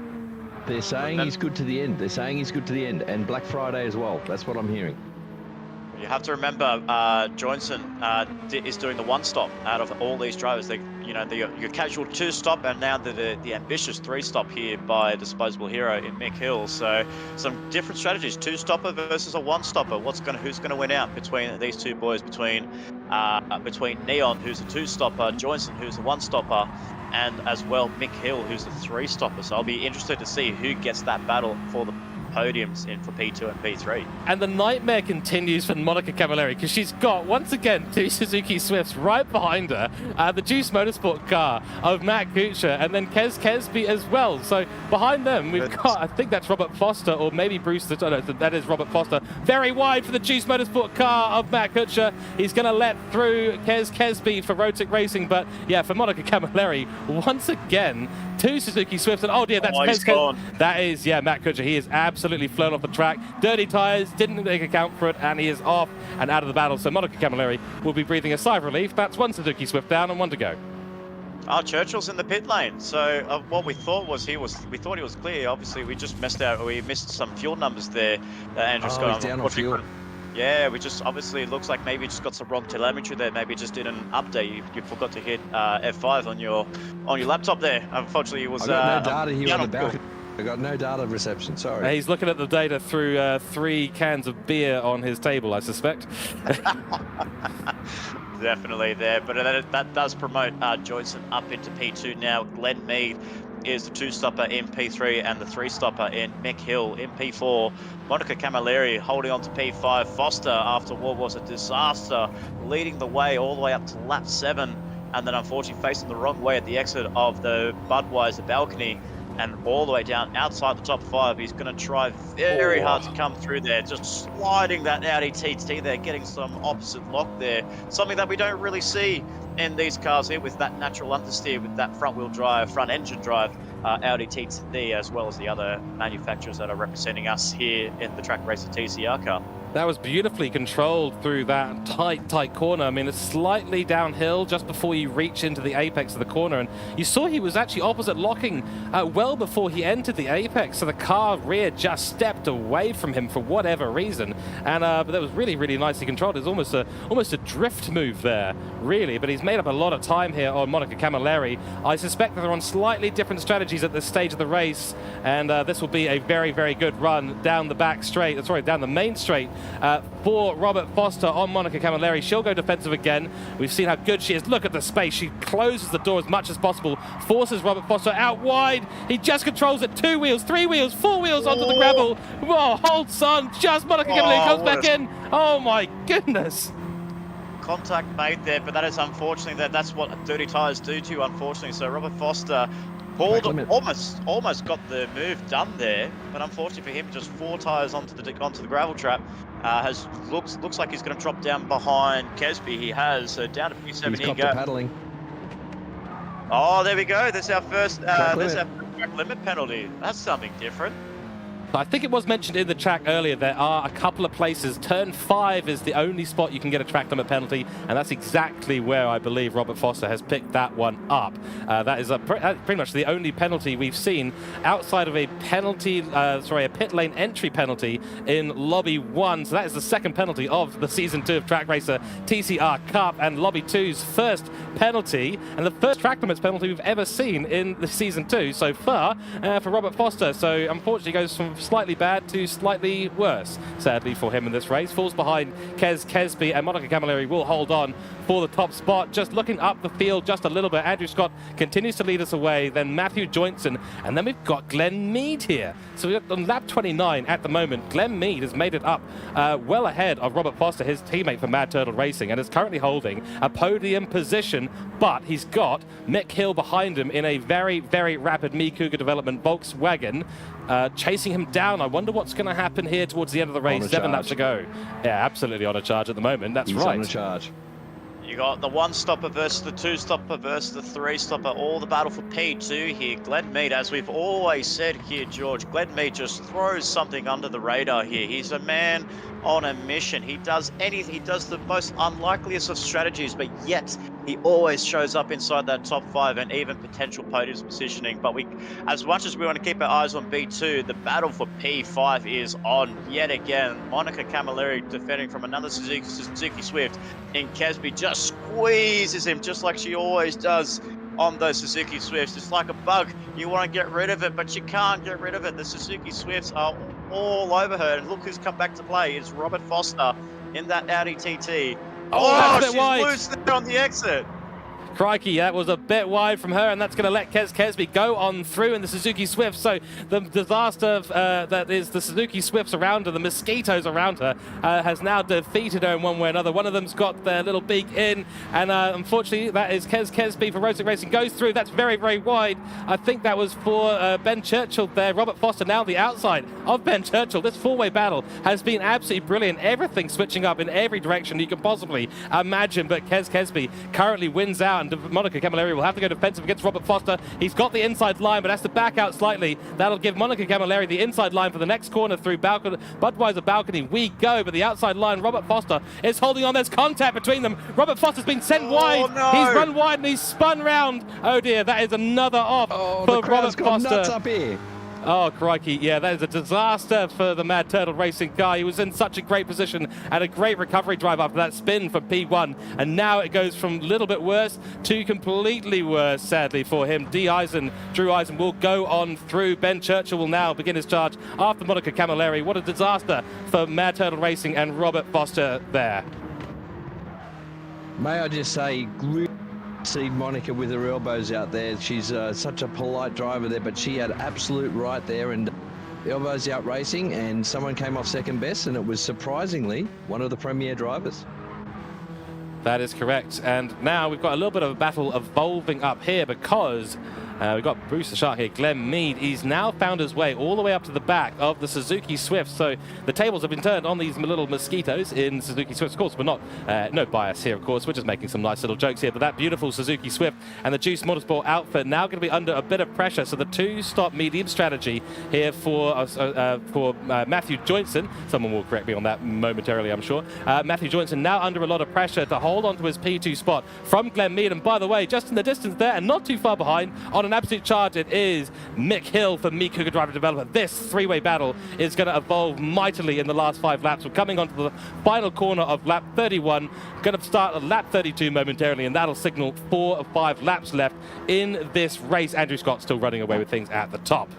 They're saying he's good to the end. They're saying he's good to the end, and Black Friday as well. That's what I'm hearing. You have to remember, Johnson is doing the one-stop out of all these drivers. Your casual two-stop, and now the ambitious three-stop here by Disposable Hero in Mick Hill. So some different strategies: two-stopper versus a one-stopper. Who's gonna win out between these two boys? Between Neon, who's a two-stopper, Johnson, who's a one-stopper, and as well Mick Hill, who's a three-stopper. So I'll be interested to see who gets that battle for the podiums in for P2 and P3. And the nightmare continues for Monica Camilleri, because she's got, once again, two Suzuki Swifts right behind her, the Juice Motorsport car of Matt Kuchar, and then Kez Kesby as well. So behind them, we've got, I think that's Robert Foster, or maybe Bruce, oh no, that is Robert Foster. Very wide for the Juice Motorsport car of Matt Kuchar. He's going to let through Kez Kesby for Rotic Racing, but yeah, for Monica Camilleri, once again, two Suzuki Swifts, and oh dear, that's Kez Kesby. That is, yeah, Matt Kuchar. He is absolutely flown off the track. Dirty tyres, didn't make account for it, and he is off and out of the battle. So Monica Camilleri will be breathing a sigh of relief. That's one Suzuki Swift down and one to go. Churchill's in the pit lane. So what we thought was he was clear. Obviously, we just missed some fuel numbers there. Andrew's got down on fuel. Yeah, we just obviously it looks like maybe you just got some wrong telemetry there. Maybe you just did an update. You forgot to hit F5 on your laptop there. Unfortunately, it was. I got no data here on the balcony. I got no data reception. Sorry. He's looking at the data through 3 cans of beer on his table, I suspect. Definitely there, but that does promote Joyson up into P2 now. Glenn Mead is the two-stopper in P3 and the three-stopper in Mick Hill in P4. Monica Camilleri holding on to P5. Foster, after what was a disaster, leading the way all the way up to lap 7, and then unfortunately facing the wrong way at the exit of the Budweiser balcony, and all the way down outside the top 5. He's going to try very hard to come through there, just sliding that Audi TT there, getting some opposite lock there. Something that we don't really see in these cars here with that natural understeer, with that front-wheel drive, front-engine drive Audi TT, as well as the other manufacturers that are representing us here in the Trak Racer TCR Cup. That was beautifully controlled through that tight corner. I mean, it's slightly downhill just before you reach into the apex of the corner. And you saw he was actually opposite locking well before he entered the apex. So the car rear just stepped away from him for whatever reason. And but that was really, really nicely controlled. It's almost a drift move there, really. But he's made up a lot of time here on Monica Camilleri. I suspect that they're on slightly different strategies at this stage of the race. And this will be a very, very good run down the back straight. Sorry, down the main straight. For Robert Foster on Monica Camilleri. She'll go defensive again. We've seen how good she is. Look at the space. She closes the door as much as possible, forces Robert Foster out wide. He just controls it. 2 wheels, 3 wheels, 4 wheels onto the gravel. Oh, holds on. Just Monica Camilleri comes back in. Oh my goodness. Contact made there, but that is unfortunately that's what dirty tyres do to you, unfortunately. So Robert Foster almost got the move done there, but unfortunately for him, just 4 tyres onto the gravel trap. Looks like he's going to drop down behind Kesby. He has, so down to P7 he goes. Paddling. Oh, there we go. That's our first track limit penalty. That's something different. I think it was mentioned in the track earlier, there are a couple of places. Turn 5 is the only spot you can get a track limit penalty, and that's exactly where I believe Robert Foster has picked that one up. That is pretty much the only penalty we've seen outside of a penalty, a pit lane entry penalty in Lobby 1. So that is the second penalty of the Season 2 of Trak Racer TCR Cup, and Lobby 2's first penalty, and the first track limits penalty we've ever seen in the Season 2 so far for Robert Foster. So unfortunately goes from slightly bad to slightly worse, sadly, for him in this race. Falls behind Kez Kesby, and Monica Camilleri will hold on for the top spot. Just looking up the field just a little bit, Andrew Scott continues to lead us away, then Matthew Joynson, and then we've got Glenn Mead here. So we're on lap 29 at the moment. Glenn Mead has made it up well ahead of Robert Foster, his teammate for Mad Turtle Racing, and is currently holding a podium position, but he's got Mick Hill behind him in a very, very rapid Mi Cougar development Volkswagen, chasing him down. I wonder what's going to happen here towards the end of the race. 7 laps to go. Yeah, absolutely on a charge at the moment. That's He's right. on a charge. You got the one-stopper versus the two-stopper versus the three-stopper, all the battle for P2 here. Glenn Mead, as we've always said here, George, Glenn Mead just throws something under the radar here. He's a man on a mission. He does anything. He does the most unlikeliest of strategies, but yet he always shows up inside that top 5 and even potential podium positioning. But as much as we want to keep our eyes on B2, the battle for P5 is on yet again. Monica Camilleri defending from another Suzuki Swift, and Kesby just squeezes him just like she always does on those Suzuki Swifts. It's like a bug. You want to get rid of it, but you can't get rid of it. The Suzuki Swifts are all over her. And look who's come back to play. It's Robert Foster in that Audi TT. Oh, she's loose there on the exit. Crikey, that was a bit wide from her, and that's going to let Kesby go on through in the Suzuki Swift. So the disaster that is the Suzuki Swifts around her, the mosquitoes around her, has now defeated her in one way or another. One of them's got their little beak in, and unfortunately, that is Kesby for Racetrack Racing. Goes through. That's very, very wide. I think that was for Ben Churchill there. Robert Foster now the outside of Ben Churchill. This four-way battle has been absolutely brilliant. Everything switching up in every direction you can possibly imagine, but Kesby currently wins out. Monica Camilleri will have to go defensive against Robert Foster. He's got the inside line, but has to back out slightly. That'll give Monica Camilleri the inside line for the next corner through Budweiser balcony. We go, but the outside line, Robert Foster is holding on. There's contact between them. Robert Foster's been sent wide. No. He's run wide and he's spun round. Oh dear, that is another off for Robert Foster. Nuts up here. Oh, crikey. Yeah, that is a disaster for the Mad Turtle Racing car. He was in such a great position and a great recovery drive after that spin from P1. And now it goes from a little bit worse to completely worse, sadly, for him. Drew Eisen will go on through. Ben Churchill will now begin his charge after Monica Camilleri. What a disaster for Mad Turtle Racing and Robert Foster there. May I just say, see Monica with her elbows out there. She's such a polite driver there, but she had absolute right there, and elbows out racing, and someone came off second best, and it was surprisingly one of the premier drivers. That is correct. And now we've got a little bit of a battle evolving up here because we've got Bruce the Shark here, Glenn Mead. He's now found his way all the way up to the back of the Suzuki Swift. So the tables have been turned on these little mosquitoes in Suzuki Swift. Of course, we're not, no bias here, of course. We're just making some nice little jokes here. But that beautiful Suzuki Swift and the Juice Motorsport outfit now going to be under a bit of pressure. So the two-stop medium strategy here for Matthew Joynson. Someone will correct me on that momentarily, I'm sure. Matthew Joynson now under a lot of pressure to hold on to his P2 spot from Glenn Mead. And by the way, just in the distance there and not too far behind, on an absolute charge, it is Mick Hill for Me Cooke Driver Developer. This three-way battle is going to evolve mightily in the last 5 laps. We're coming onto the final corner of lap 31. Going to start at lap 32 momentarily, and that'll signal 4 of 5 laps left in this race. Andrew Scott still running away with things at the top.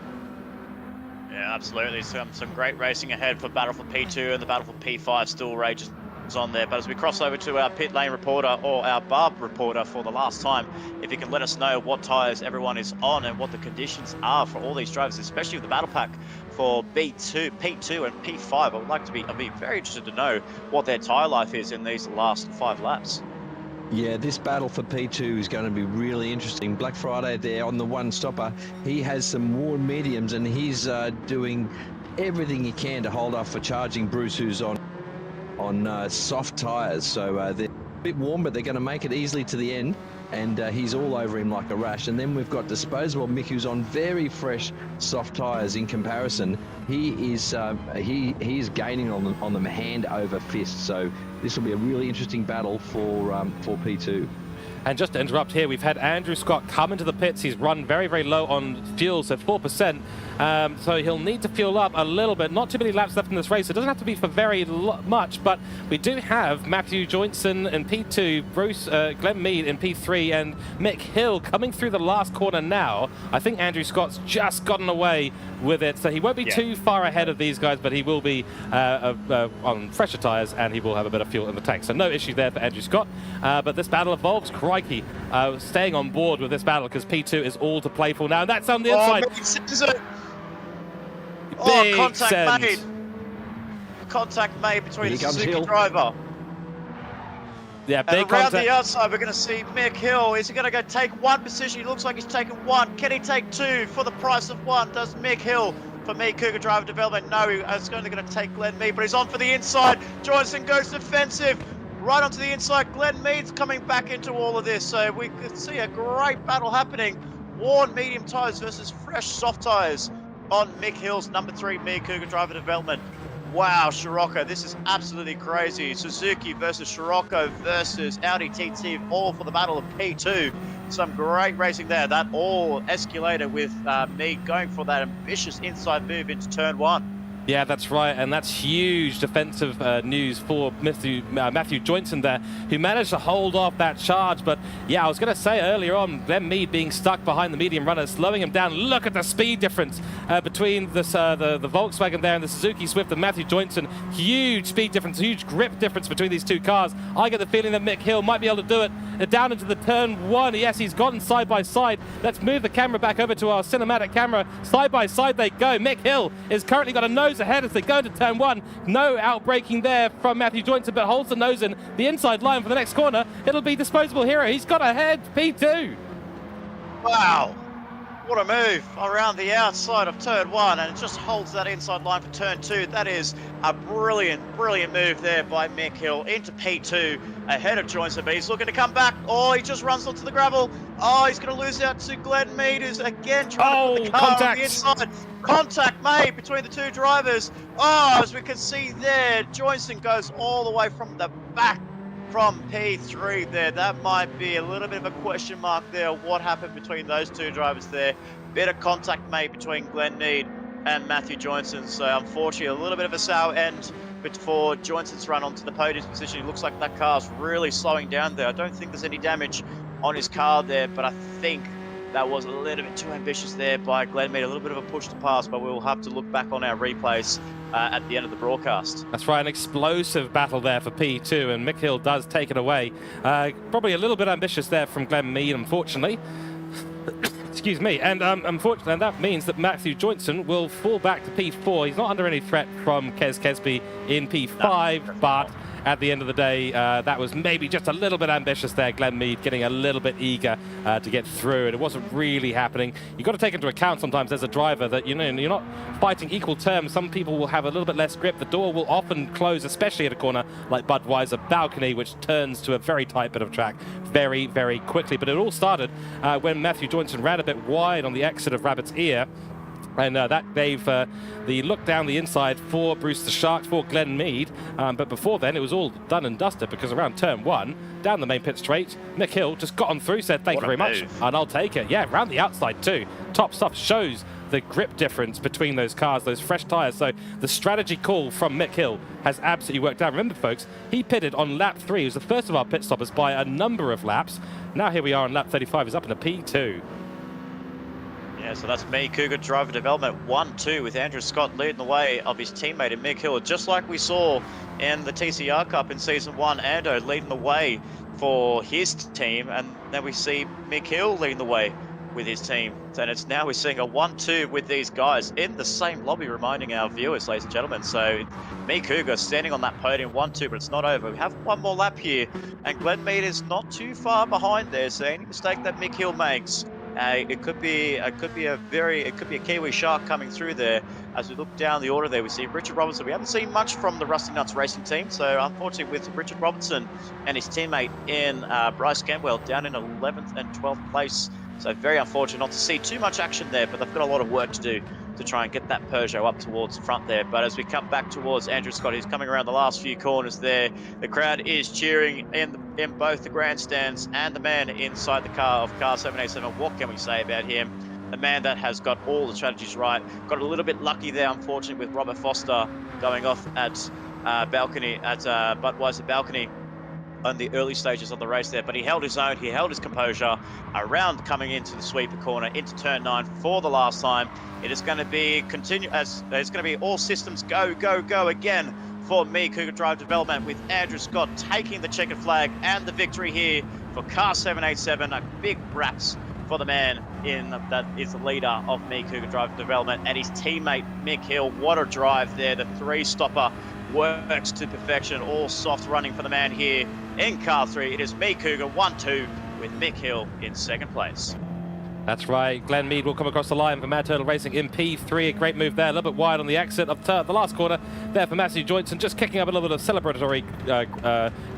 Yeah, absolutely. Some great racing ahead for battle for P2, and the battle for P5 still rages on there. But as we cross over to our pit lane reporter, or our Barb reporter for the last time, if you can let us know what tyres everyone is on and what the conditions are for all these drivers, especially with the battle pack for P2 and P5. I'd be very interested to know what their tyre life is in these last 5 laps. Yeah, this battle for P2 is going to be really interesting. Black Friday there on the one stopper, he has some worn mediums, and he's doing everything he can to hold off for charging Bruce, who's on soft tyres. So they're a bit warm, but they're going to make it easily to the end, and he's all over him like a rash. And then we've got disposable Mick, who's on very fresh soft tyres in comparison. He is gaining on them hand over fist. So this will be a really interesting battle for P2. And just to interrupt here, we've had Andrew Scott come into the pits. He's run very, very low on fuel, so 4%. So he'll need to fuel up a little bit. Not too many laps left in this race. It doesn't have to be for very much, but we do have Matthew Joynson in P2, Glenn Mead in P3, and Mick Hill coming through the last corner now. I think Andrew Scott's just gotten away with it, so he won't be too far ahead of these guys, but he will be on fresher tyres, and he will have a bit of fuel in the tank. So no issue there for Andrew Scott. But this battle evolves. Crikey, staying on board with this battle because P2 is all to play for now. And that's on the inside. Oh, contact made. Contact made between the Suzuki driver. Yeah, big and around contact. the outside, we're going to see Mick Hill. Is he going to go take one position? He looks like he's taken one. Can he take 2 for the price of 1? Does Mick Hill for Me Cooke Driver Development? No, he's only going to take Glenn Mead, but he's on for the inside. Johnson goes defensive. Right onto the inside. Glenn Mead's coming back into all of this. So we could see a great battle happening. Worn medium tyres versus fresh soft tyres on Mick Hill's number 3 Me Cooke Driver Development. Wow, Scirocco, this is absolutely crazy. Suzuki versus Scirocco versus Audi TT, all for the battle of P2. Some great racing there. That all escalated with me going for that ambitious inside move into turn 1. Yeah, that's right, and that's huge defensive news for Matthew Joynson there, who managed to hold off that charge. But yeah, I was going to say earlier on, Glenn Mead being stuck behind the medium runner, slowing him down. Look at the speed difference between this, the Volkswagen there and the Suzuki Swift and Matthew Joynson. Huge speed difference, huge grip difference between these two cars. I get the feeling that Mick Hill might be able to do it down into the turn 1. Yes, he's gotten side by side. Let's move the camera back over to our cinematic camera. Side by side they go. Mick Hill is currently got a nose ahead as they go into turn 1. No outbraking there from Matthew Joynson, but holds the nose in the inside line for the next corner. It'll be Disposable Hero. He's got ahead, P2. Wow. What a move around the outside of turn 1, and it just holds that inside line for turn 2. That is a brilliant move there by Mick Hill into P2 ahead of Joynson, but he's looking to come back. Oh, he just runs onto the gravel. Oh, he's going to lose out to Glenn Mead, who's again trying to put the car on the inside. Contact made between the two drivers. Oh, as we can see there, Joynson goes all the way from the back from P3 there. That might be a little bit of a question mark there. What happened between those two drivers there? Bit of contact made between Glenn Mead and Matthew Joynson. So unfortunately, a little bit of a sour end before Joynson's run onto the podium position. It looks like that car's really slowing down there. I don't think there's any damage on his car there, but I think that was a little bit too ambitious there by Glenn Mead. A little bit of a push to pass, but we'll have to look back on our replays at the end of the broadcast. That's right, an explosive battle there for P2, and Mick Hill does take it away. Probably a little bit ambitious there from Glenn Mead, unfortunately. Excuse me, and unfortunately, and that means that Matthew Joynson will fall back to P4. He's not under any threat from Kes Kesby in P5, but at the end of the day, that was maybe just a little bit ambitious there. Glenn Mead getting a little bit eager to get through it. It wasn't really happening. You've got to take into account sometimes as a driver that, you know, you're not fighting equal terms. Some people will have a little bit less grip. The door will often close, especially at a corner like Budweiser Balcony, which turns to a very tight bit of track very, very quickly. But it all started when Matthew Joynson ran a bit wide on the exit of Rabbit's Ear. And that gave the look down the inside for Bruce the Shark, for Glenn Mead. But before then, it was all done and dusted, because around turn 1, down the main pit straight, Mick Hill just got on through, said thank you very much, and I'll take it. Yeah, around the outside too. Top stuff, shows the grip difference between those cars, those fresh tyres. So the strategy call from Mick Hill has absolutely worked out. Remember, folks, he pitted on lap 3. He was the first of our pit stoppers by a number of laps. Now here we are on lap 35. He's up into P2. Yeah, so that's me, Cougar Driver Development 1-2 with Andrew Scott leading the way of his teammate in Mick Hill, just like we saw in the TCR Cup in Season 1. Ando leading the way for his team, and then we see Mick Hill leading the way with his team. And it's now we're seeing a 1-2 with these guys in the same lobby, reminding our viewers, ladies and gentlemen. So me, Cougar, standing on that podium 1-2, but it's not over. We have one more lap here, and Glenn Mead is not too far behind there, so any mistake that Mick Hill makes, it could be a Kiwi Shark coming through there. As we look down the order there, we see Richard Robertson. We haven't seen much from the Rusty Nuts racing team, so unfortunately with Richard Robertson and his teammate in Bryce Gamwell down in 11th and 12th place. So very unfortunate not to see too much action there, but they've got a lot of work to do to try and get that Peugeot up towards the front there. But as we come back towards Andrew Scott, he's coming around the last few corners there. The crowd is cheering in both the grandstands and the man inside the car of car 787. What can we say about him? The man that has got all the strategies right. Got a little bit lucky there, unfortunately, with Robert Foster going off at Budweiser Balcony on the early stages of the race there, but he held his own, he held his composure around coming into the sweeper corner into turn 9 for the last time. It is going to be it's going to be all systems go again for me, Cougar Drive Development, with Andrew Scott taking the checkered flag and the victory here for car 787. A big raps for the man that is the leader of me, Cougar Drive Development, and his teammate Mick Hill. What a drive there. The 3-stopper works to perfection. All soft running for the man here in car 3. It is me, Cougar 1-2 with Mick Hill in second place. That's right. Glenn Mead will come across the line for Mad Turtle Racing in P3. A great move there. A little bit wide on the exit of the last corner there for Matthew Joynson. Just kicking up a little bit of celebratory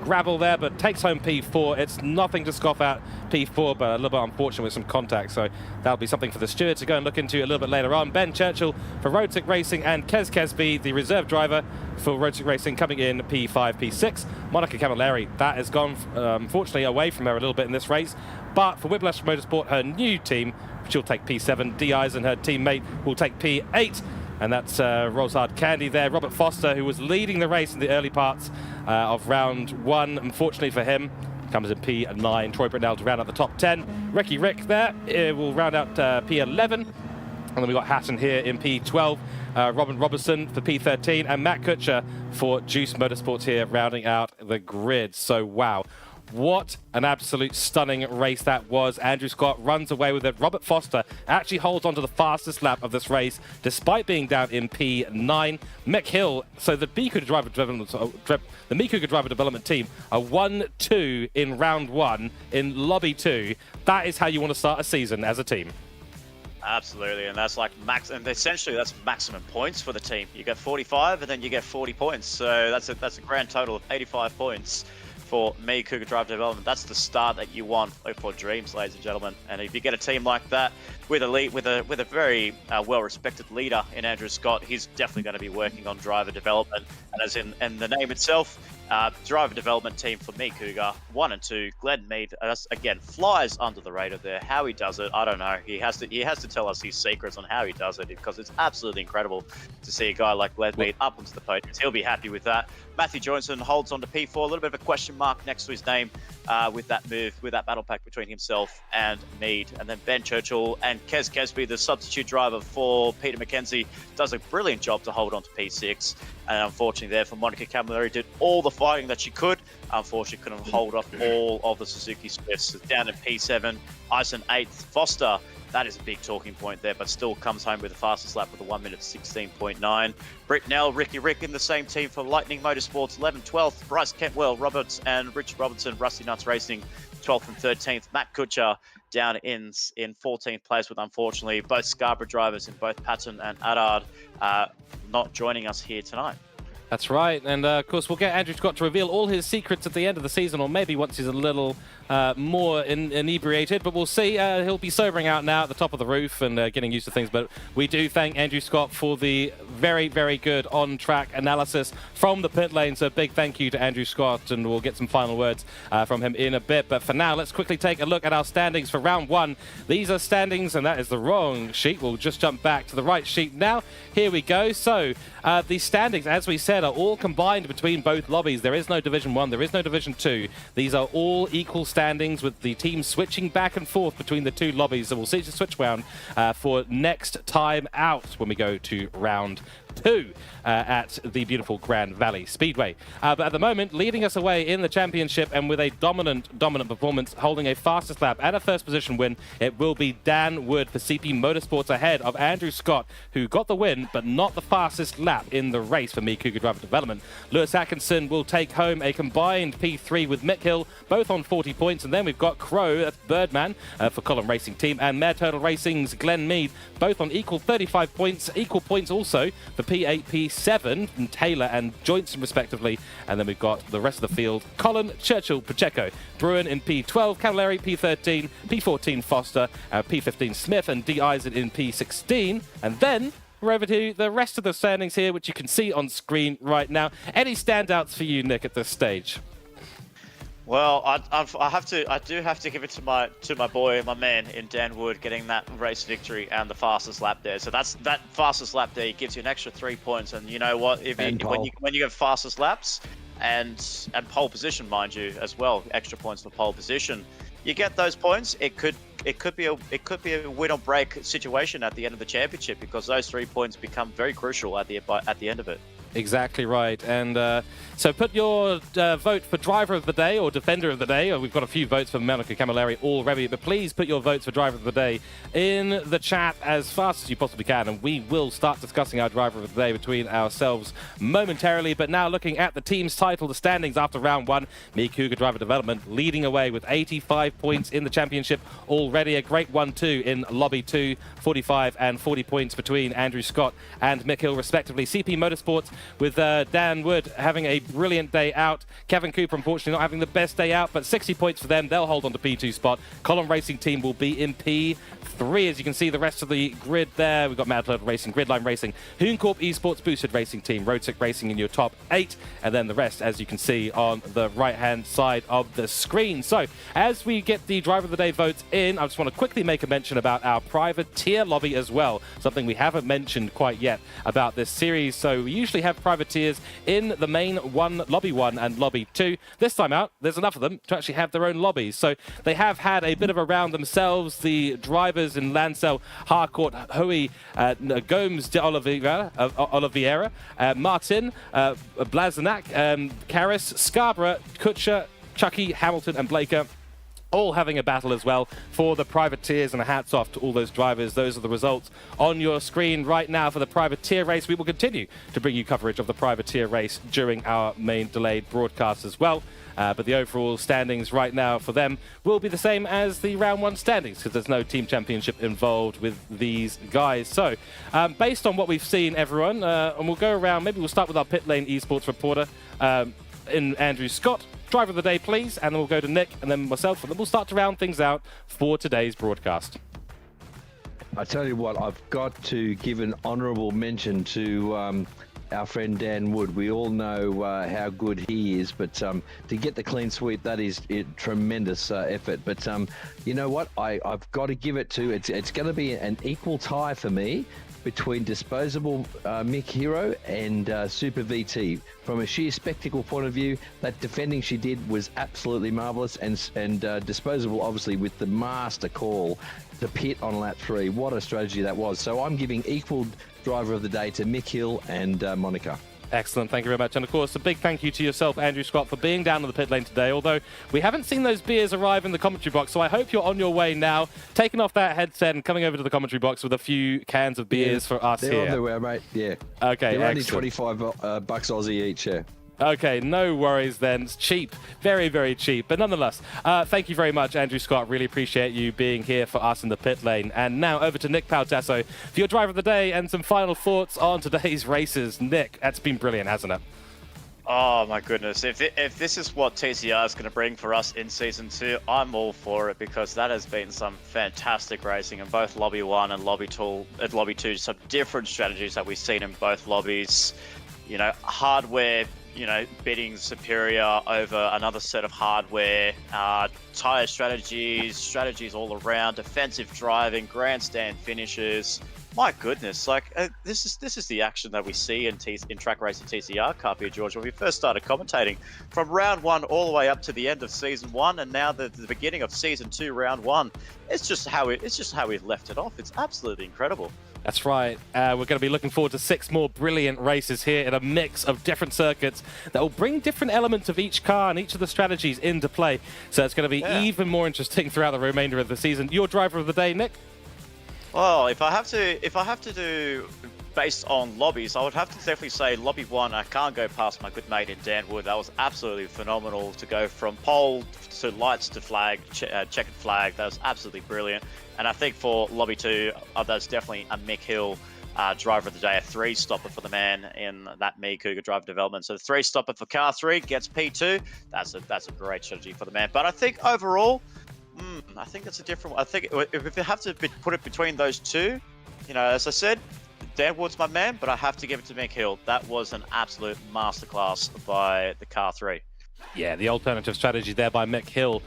gravel there, but takes home P4. It's nothing to scoff at P4, but a little bit unfortunate with some contact. So that'll be something for the steward to go and look into a little bit later on. Ben Churchill for Roadstick Racing and Kez Kesby, the reserve driver for Roadstick Racing, coming in P5, P6. Monica Camilleri, that has gone, unfortunately, away from her a little bit in this race. But for Whiplash Motorsport, her new team, she'll take P7. Dee and her teammate will take P8. And that's Rosard Candy there. Robert Foster, who was leading the race in the early parts of round 1. Unfortunately for him, comes in P9. Troy Britnell to round out the top 10. Ricky Rick there will round out P11. And then we've got Hatton here in P12. Robin Robertson for P13. And Matt Kutcher for Juice Motorsports here, rounding out the grid. So, wow. What an absolute stunning race that was. Andrew Scott runs away with it. Robert Foster actually holds on to the fastest lap of this race, despite being down in P9. Mick Hill, so the Mikuga Driver Development team are 1-2 in round 1 in Lobby 2. That is how you want to start a season as a team. Absolutely, and that's like max, and essentially that's maximum points for the team. You get 45, and then you get 40 points. So that's a grand total of 85 points for Mikuga Drive Development. That's the start that you want for Dreams, ladies and gentlemen. And if you get a team like that with a very well-respected leader in Andrew Scott, he's definitely going to be working on driver development. And as in the name itself, driver development team for Mikuga 1 and 2. Glenn Mead, again, flies under the radar there. How he does it, I don't know. He has to tell us his secrets on how he does it, because it's absolutely incredible to see a guy like Glenn Mead up onto the podium. He'll be happy with that. Matthew Joynson holds on to P4, a little bit of a question mark next to his name with that move, with that battle pack between himself and Mead. And then Ben Churchill and Kez Kesby, the substitute driver for Peter McKenzie, does a brilliant job to hold on to P6. And unfortunately there for Monica Camilleri, did all the fighting that she could. Unfortunately couldn't hold off all of the Suzuki Swifts. Down in P7, Ison 8th. Foster, that is a big talking point there, but still comes home with the fastest lap with a 1 minute 16.9. Britnell, Ricky Rick in the same team for Lightning Motorsports, 11th, 12th. Bryce Kentwell, Roberts and Richard Robertson, Rusty Nuts Racing, 12th and 13th. Matt Kutcher down in 14th place, with unfortunately both Scarborough drivers in both Patton and Adard not joining us here tonight. That's right, and of course we'll get Andrew Scott to reveal all his secrets at the end of the season, or maybe once he's a little more inebriated, but we'll see. He'll be sobering out now at the top of the roof and getting used to things, but we do thank Andrew Scott for the very, very good on-track analysis from the pit lane, so a big thank you to Andrew Scott, and we'll get some final words from him in a bit. But for now, let's quickly take a look at our standings for round 1. These are standings, and that is the wrong sheet. We'll just jump back to the right sheet now. Here we go. So the standings, as we said, are all combined between both lobbies. There is no Division 1, there is no Division 2. These are all equal standings, with the teams switching back and forth between the two lobbies. So we'll see the switch round for next time out when we go to round 2 at the beautiful Grand Valley Speedway. But at the moment, leading us away in the championship and with a dominant performance, holding a fastest lap and a first position win, it will be Dan Wood for CP Motorsports, ahead of Andrew Scott, who got the win but not the fastest lap in the race for Mikuga Driver Development. Lewis Atkinson will take home a combined P3 with Mick Hill, both on 40 points. And then we've got Crow, that's Birdman for Column Racing Team, and Mare Turtle Racing's Glenn Mead, both on equal 35 points, equal points also for P8, P7, and Taylor and Joynson respectively. And then we've got the rest of the field: Colin, Churchill, Pacheco, Bruin in P12, Camilleri P13, P14 Foster, P15 Smith, and D. Eisen in P16. And then we're over to the rest of the standings here, which you can see on screen right now. Any standouts for you, Nick, at this stage? Well, I do have to give it to my boy, my man in Dan Wood, getting that race victory and the fastest lap there. So that fastest lap there gives you an extra 3 points. And you know what? When you have fastest laps and pole position, mind you, as well, extra points for pole position, you get those points. It could be a win or break situation at the end of the championship, because those 3 points become very crucial at the end of it. Exactly right. And so put your vote for driver of the day or defender of the day. We've got a few votes for Monica Camilleri already, but please put your votes for driver of the day in the chat as fast as you possibly can, and we will start discussing our driver of the day between ourselves momentarily. But now looking at the team's title, the standings after round 1, Cooke Driver Development leading away with 85 points in the championship already. A great 1-2 in Lobby 2, 45 and 40 points between Andrew Scott and Mick Hill respectively. CP Motorsports with Dan Wood having a brilliant day out. Kevin Cooper unfortunately not having the best day out, but 60 points for them. They'll hold on to P2 spot. Column Racing Team will be in P3. As you can see, the rest of the grid there. We've got Mad Turtle Racing, Gridline Racing, Hooncorp Esports, Boosted Racing Team, Roadsick Racing in your top 8, and then the rest, as you can see on the right-hand side of the screen. So, as we get the driver of the day votes in, I just want to quickly make a mention about our privateer lobby as well, something we haven't mentioned quite yet about this series. So we usually have privateers in the main lobby 1 and lobby 2. This time out, there's enough of them to actually have their own lobbies. So they have had a bit of a round themselves. The drivers in Lancel, Harcourt, Hui, Gomes de Oliveira, Martin, Blazenak, Karras, Scarborough, Kutcher, Chucky, Hamilton and Blaker, all having a battle as well for the privateers, and a hats off to all those drivers. Those are the results on your screen right now for the privateer race. We will continue to bring you coverage of the privateer race during our main delayed broadcast as well. But the overall standings right now for them will be the same as the round 1 standings, because there's no team championship involved with these guys. So based on what we've seen, everyone, and we'll go around, maybe we'll start with our pit lane esports reporter in Andrew Scott. Driver of the day, please, and then we'll go to Nick and then myself, and then we'll start to round things out for today's broadcast. I tell you what, I've got to give an honourable mention to our friend Dan Wood. We all know how good he is, but to get the clean sweep, that is tremendous effort. But you know what? I've got to give it to, it's going to be an equal tie for me between Disposable Mick Hero and Super VT. From a sheer spectacle point of view, that defending she did was absolutely marvellous, and Disposable obviously with the master call to pit on lap 3. What a strategy that was. So I'm giving equal driver of the day to Mick Hill and Monica. Excellent, thank you very much. And of course, a big thank you to yourself, Andrew Scott, for being down in the pit lane today, although we haven't seen those beers arrive in the commentary box, so I hope you're on your way now, taking off that headset and coming over to the commentary box with a few cans of beers for us here. They're on their way, mate, yeah. Okay, they're excellent. only 25 bucks Aussie each, yeah. Okay, no worries then. It's cheap. Very, very cheap. But nonetheless, thank you very much, Andrew Scott. Really appreciate you being here for us in the pit lane. And now over to Nick Pautasso for your driver of the day and some final thoughts on today's races. Nick, that's been brilliant, hasn't it? Oh my goodness, if this is what TCR is going to bring for us in Season 2, I'm all for it, because that has been some fantastic racing in both Lobby 1 and Lobby 2, some different strategies that we've seen in both lobbies. You know, hardware, you know, bidding superior over another set of hardware, tyre strategies all around, defensive driving, grandstand finishes. My goodness, like this is the action that we see in Trak Racer TCR Cup here, George. When we first started commentating, from round 1 all the way up to the end of Season 1, and now the beginning of Season 2, round 1. It's just how we've left it off. It's absolutely incredible. That's right. We're going to be looking forward to 6 more brilliant races here in a mix of different circuits that will bring different elements of each car and each of the strategies into play. So it's going to be even more interesting throughout the remainder of the season. Your driver of the day, Nick? Well, if I have to do based on lobbies, I would have to definitely say Lobby 1. I can't go past my good mate in Dan Wood. That was absolutely phenomenal to go from pole to lights to flag, checkered flag. That was absolutely brilliant. And I think for Lobby 2, that's definitely a Mick Hill driver of the day, a 3-stopper for the man in that Cooke Driver Development. So the 3-stopper for car 3 gets P2. That's a great strategy for the man. But I think overall, I think it's a different one. I think if you have to put it between those two, you know, as I said, Dan Wood's my man, but I have to give it to Mick Hill. That was an absolute masterclass by the car 3. Yeah, the alternative strategy there by Mick Hill.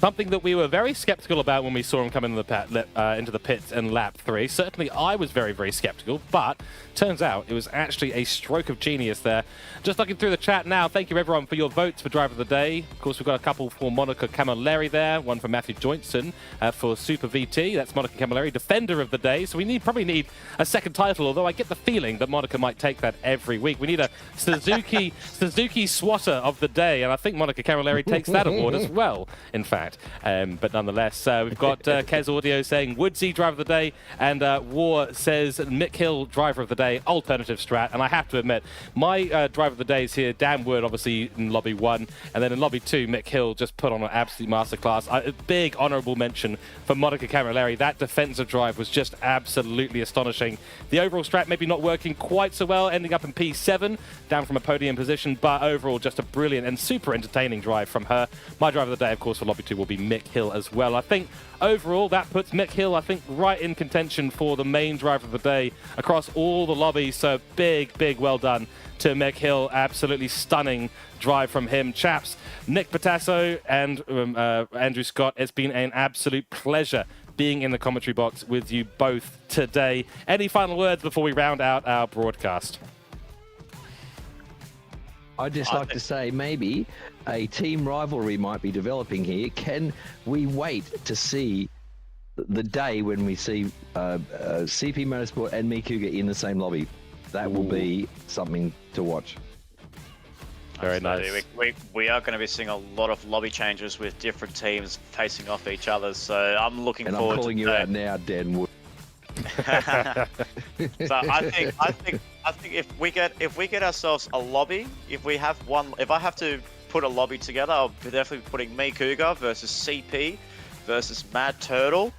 Something that we were very skeptical about when we saw him come into the pits in lap 3. Certainly I was very, very skeptical, but turns out it was actually a stroke of genius there. Just looking through the chat now, thank you everyone for your votes for Driver of the Day. Of course, we've got a couple for Monica Camilleri there, one for Matthew Joinson for Super VT. That's Monica Camilleri, Defender of the Day. So we probably need a second title, although I get the feeling that Monica might take that every week. We need a Suzuki Swatter of the Day, and I think Monica Camilleri takes that award as well, in fact. But nonetheless, we've got Kez Audio saying Woodsy Driver of the Day, and War says Mick Hill Driver of the Day, alternative strat. And I have to admit, my Driver of the Day is here, Dan Wood, obviously in Lobby 1, and then in Lobby 2, Mick Hill just put on an absolute masterclass. A big honourable mention for Monica Camilleri. That defensive drive was just absolutely astonishing. The overall strat maybe not working quite so well, ending up in P7, down from a podium position, but overall just a brilliant and super entertaining drive from her. My Driver of the Day, of course, for Lobby 2 will be Mick Hill as well. I think overall that puts Mick Hill, I think, right in contention for the main Driver of the Day across all the lobbies. So big well done to Mick Hill. Absolutely stunning drive from him. Chaps, Nick Pautasso and Andrew Scott, it's been an absolute pleasure being in the commentary box with you both today. Any final words before we round out our broadcast? I'd just like to say maybe a team rivalry might be developing here. Can we wait to see the day when we see CP Motorsport and Mikuga in the same lobby? That will be something to watch. Very nice. We are going to be seeing a lot of lobby changes with different teams facing off each other. So I'm looking forward to I'm calling you out now, Dan Wood. So I think if we get ourselves a lobby, if I have to put a lobby together, I'll be definitely putting Mikuga versus CP versus Mad Turtle.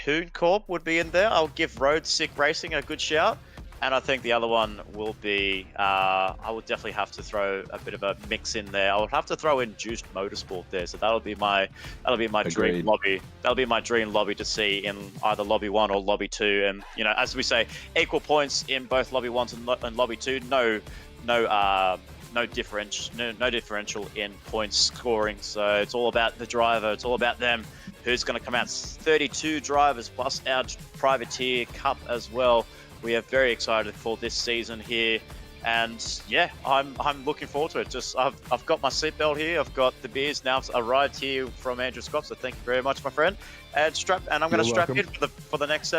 Hoon Corp would be in there. I'll give Road Sick Racing a good shout. And I think the other one will be, I would definitely have to throw a bit of a mix in there. I would have to throw in Juiced Motorsport there. So that'll be my dream lobby. That'll be my dream lobby to see in either Lobby 1 or Lobby 2. And, you know, as we say, equal points in both Lobby 1 and Lobby 2. No differential in points scoring. So it's all about the driver. It's all about them. Who's going to come out? 32 drivers plus our privateer cup as well. We are very excited for this season here, and yeah, I'm looking forward to it. Just I've got my seatbelt here, I've got the beers now arrived here from Andrew Scott. So thank you very much, my friend. And I'm going to strap in for the next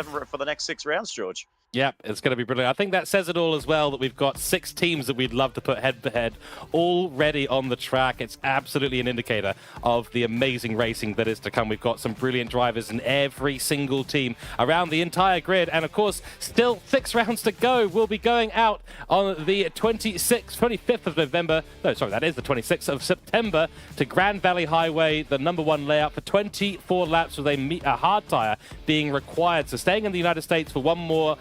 6 rounds, George. Yeah, it's going to be brilliant. I think that says it all as well, that we've got 6 teams that we'd love to put head-to-head already on the track. It's absolutely an indicator of the amazing racing that is to come. We've got some brilliant drivers in every single team around the entire grid. And of course, still 6 rounds to go. We'll be going out on the 25th of November. No, sorry, that is the 26th of September to Grand Valley Highway, the #1 layout for 24 laps with a hard tire being required. So staying in the United States for one more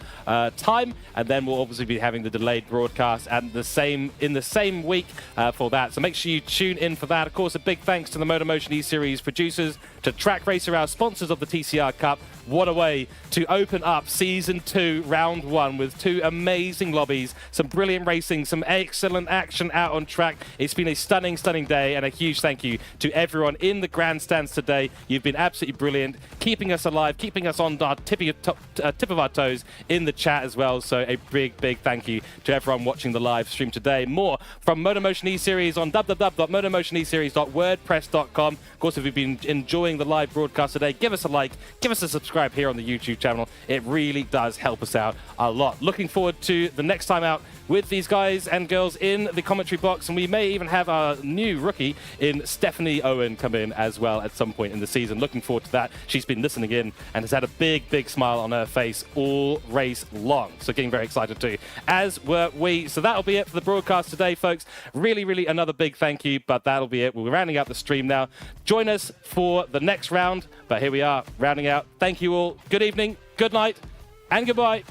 time, and then we'll obviously be having the delayed broadcast and in the same week for that. So make sure you tune in for that. Of course, a big thanks to the MotorMotion E-Series producers, to Trak Racer, our sponsors of the TCR Cup. What a way to open up Season 2, Round 1 with 2 amazing lobbies, some brilliant racing, some excellent action out on track. It's been a stunning day, and a huge thank you to everyone in the grandstands today. You've been absolutely brilliant, keeping us alive, keeping us on our tip of our toes in the chat as well. So a big thank you to everyone watching the live stream today. More from MotorMotion E-Series on www.motormotioneseries.wordpress.com. Of course, if you've been enjoying the live broadcast today, give us a like, give us a subscribe here on the YouTube channel. It really does help us out a lot. Looking forward to the next time out with these guys and girls in the commentary box, and we may even have our new rookie in Stephanie Owen come in as well at some point in the season. Looking forward to that. She's been listening in and has had a big smile on her face all race long, so getting very excited too, as were we. So that'll be it for the broadcast today, folks. Really another big thank you, but that'll be it. We're rounding out the stream now. Join us for the next round, but here we are rounding out. Thank you all. Good evening, good night, and goodbye.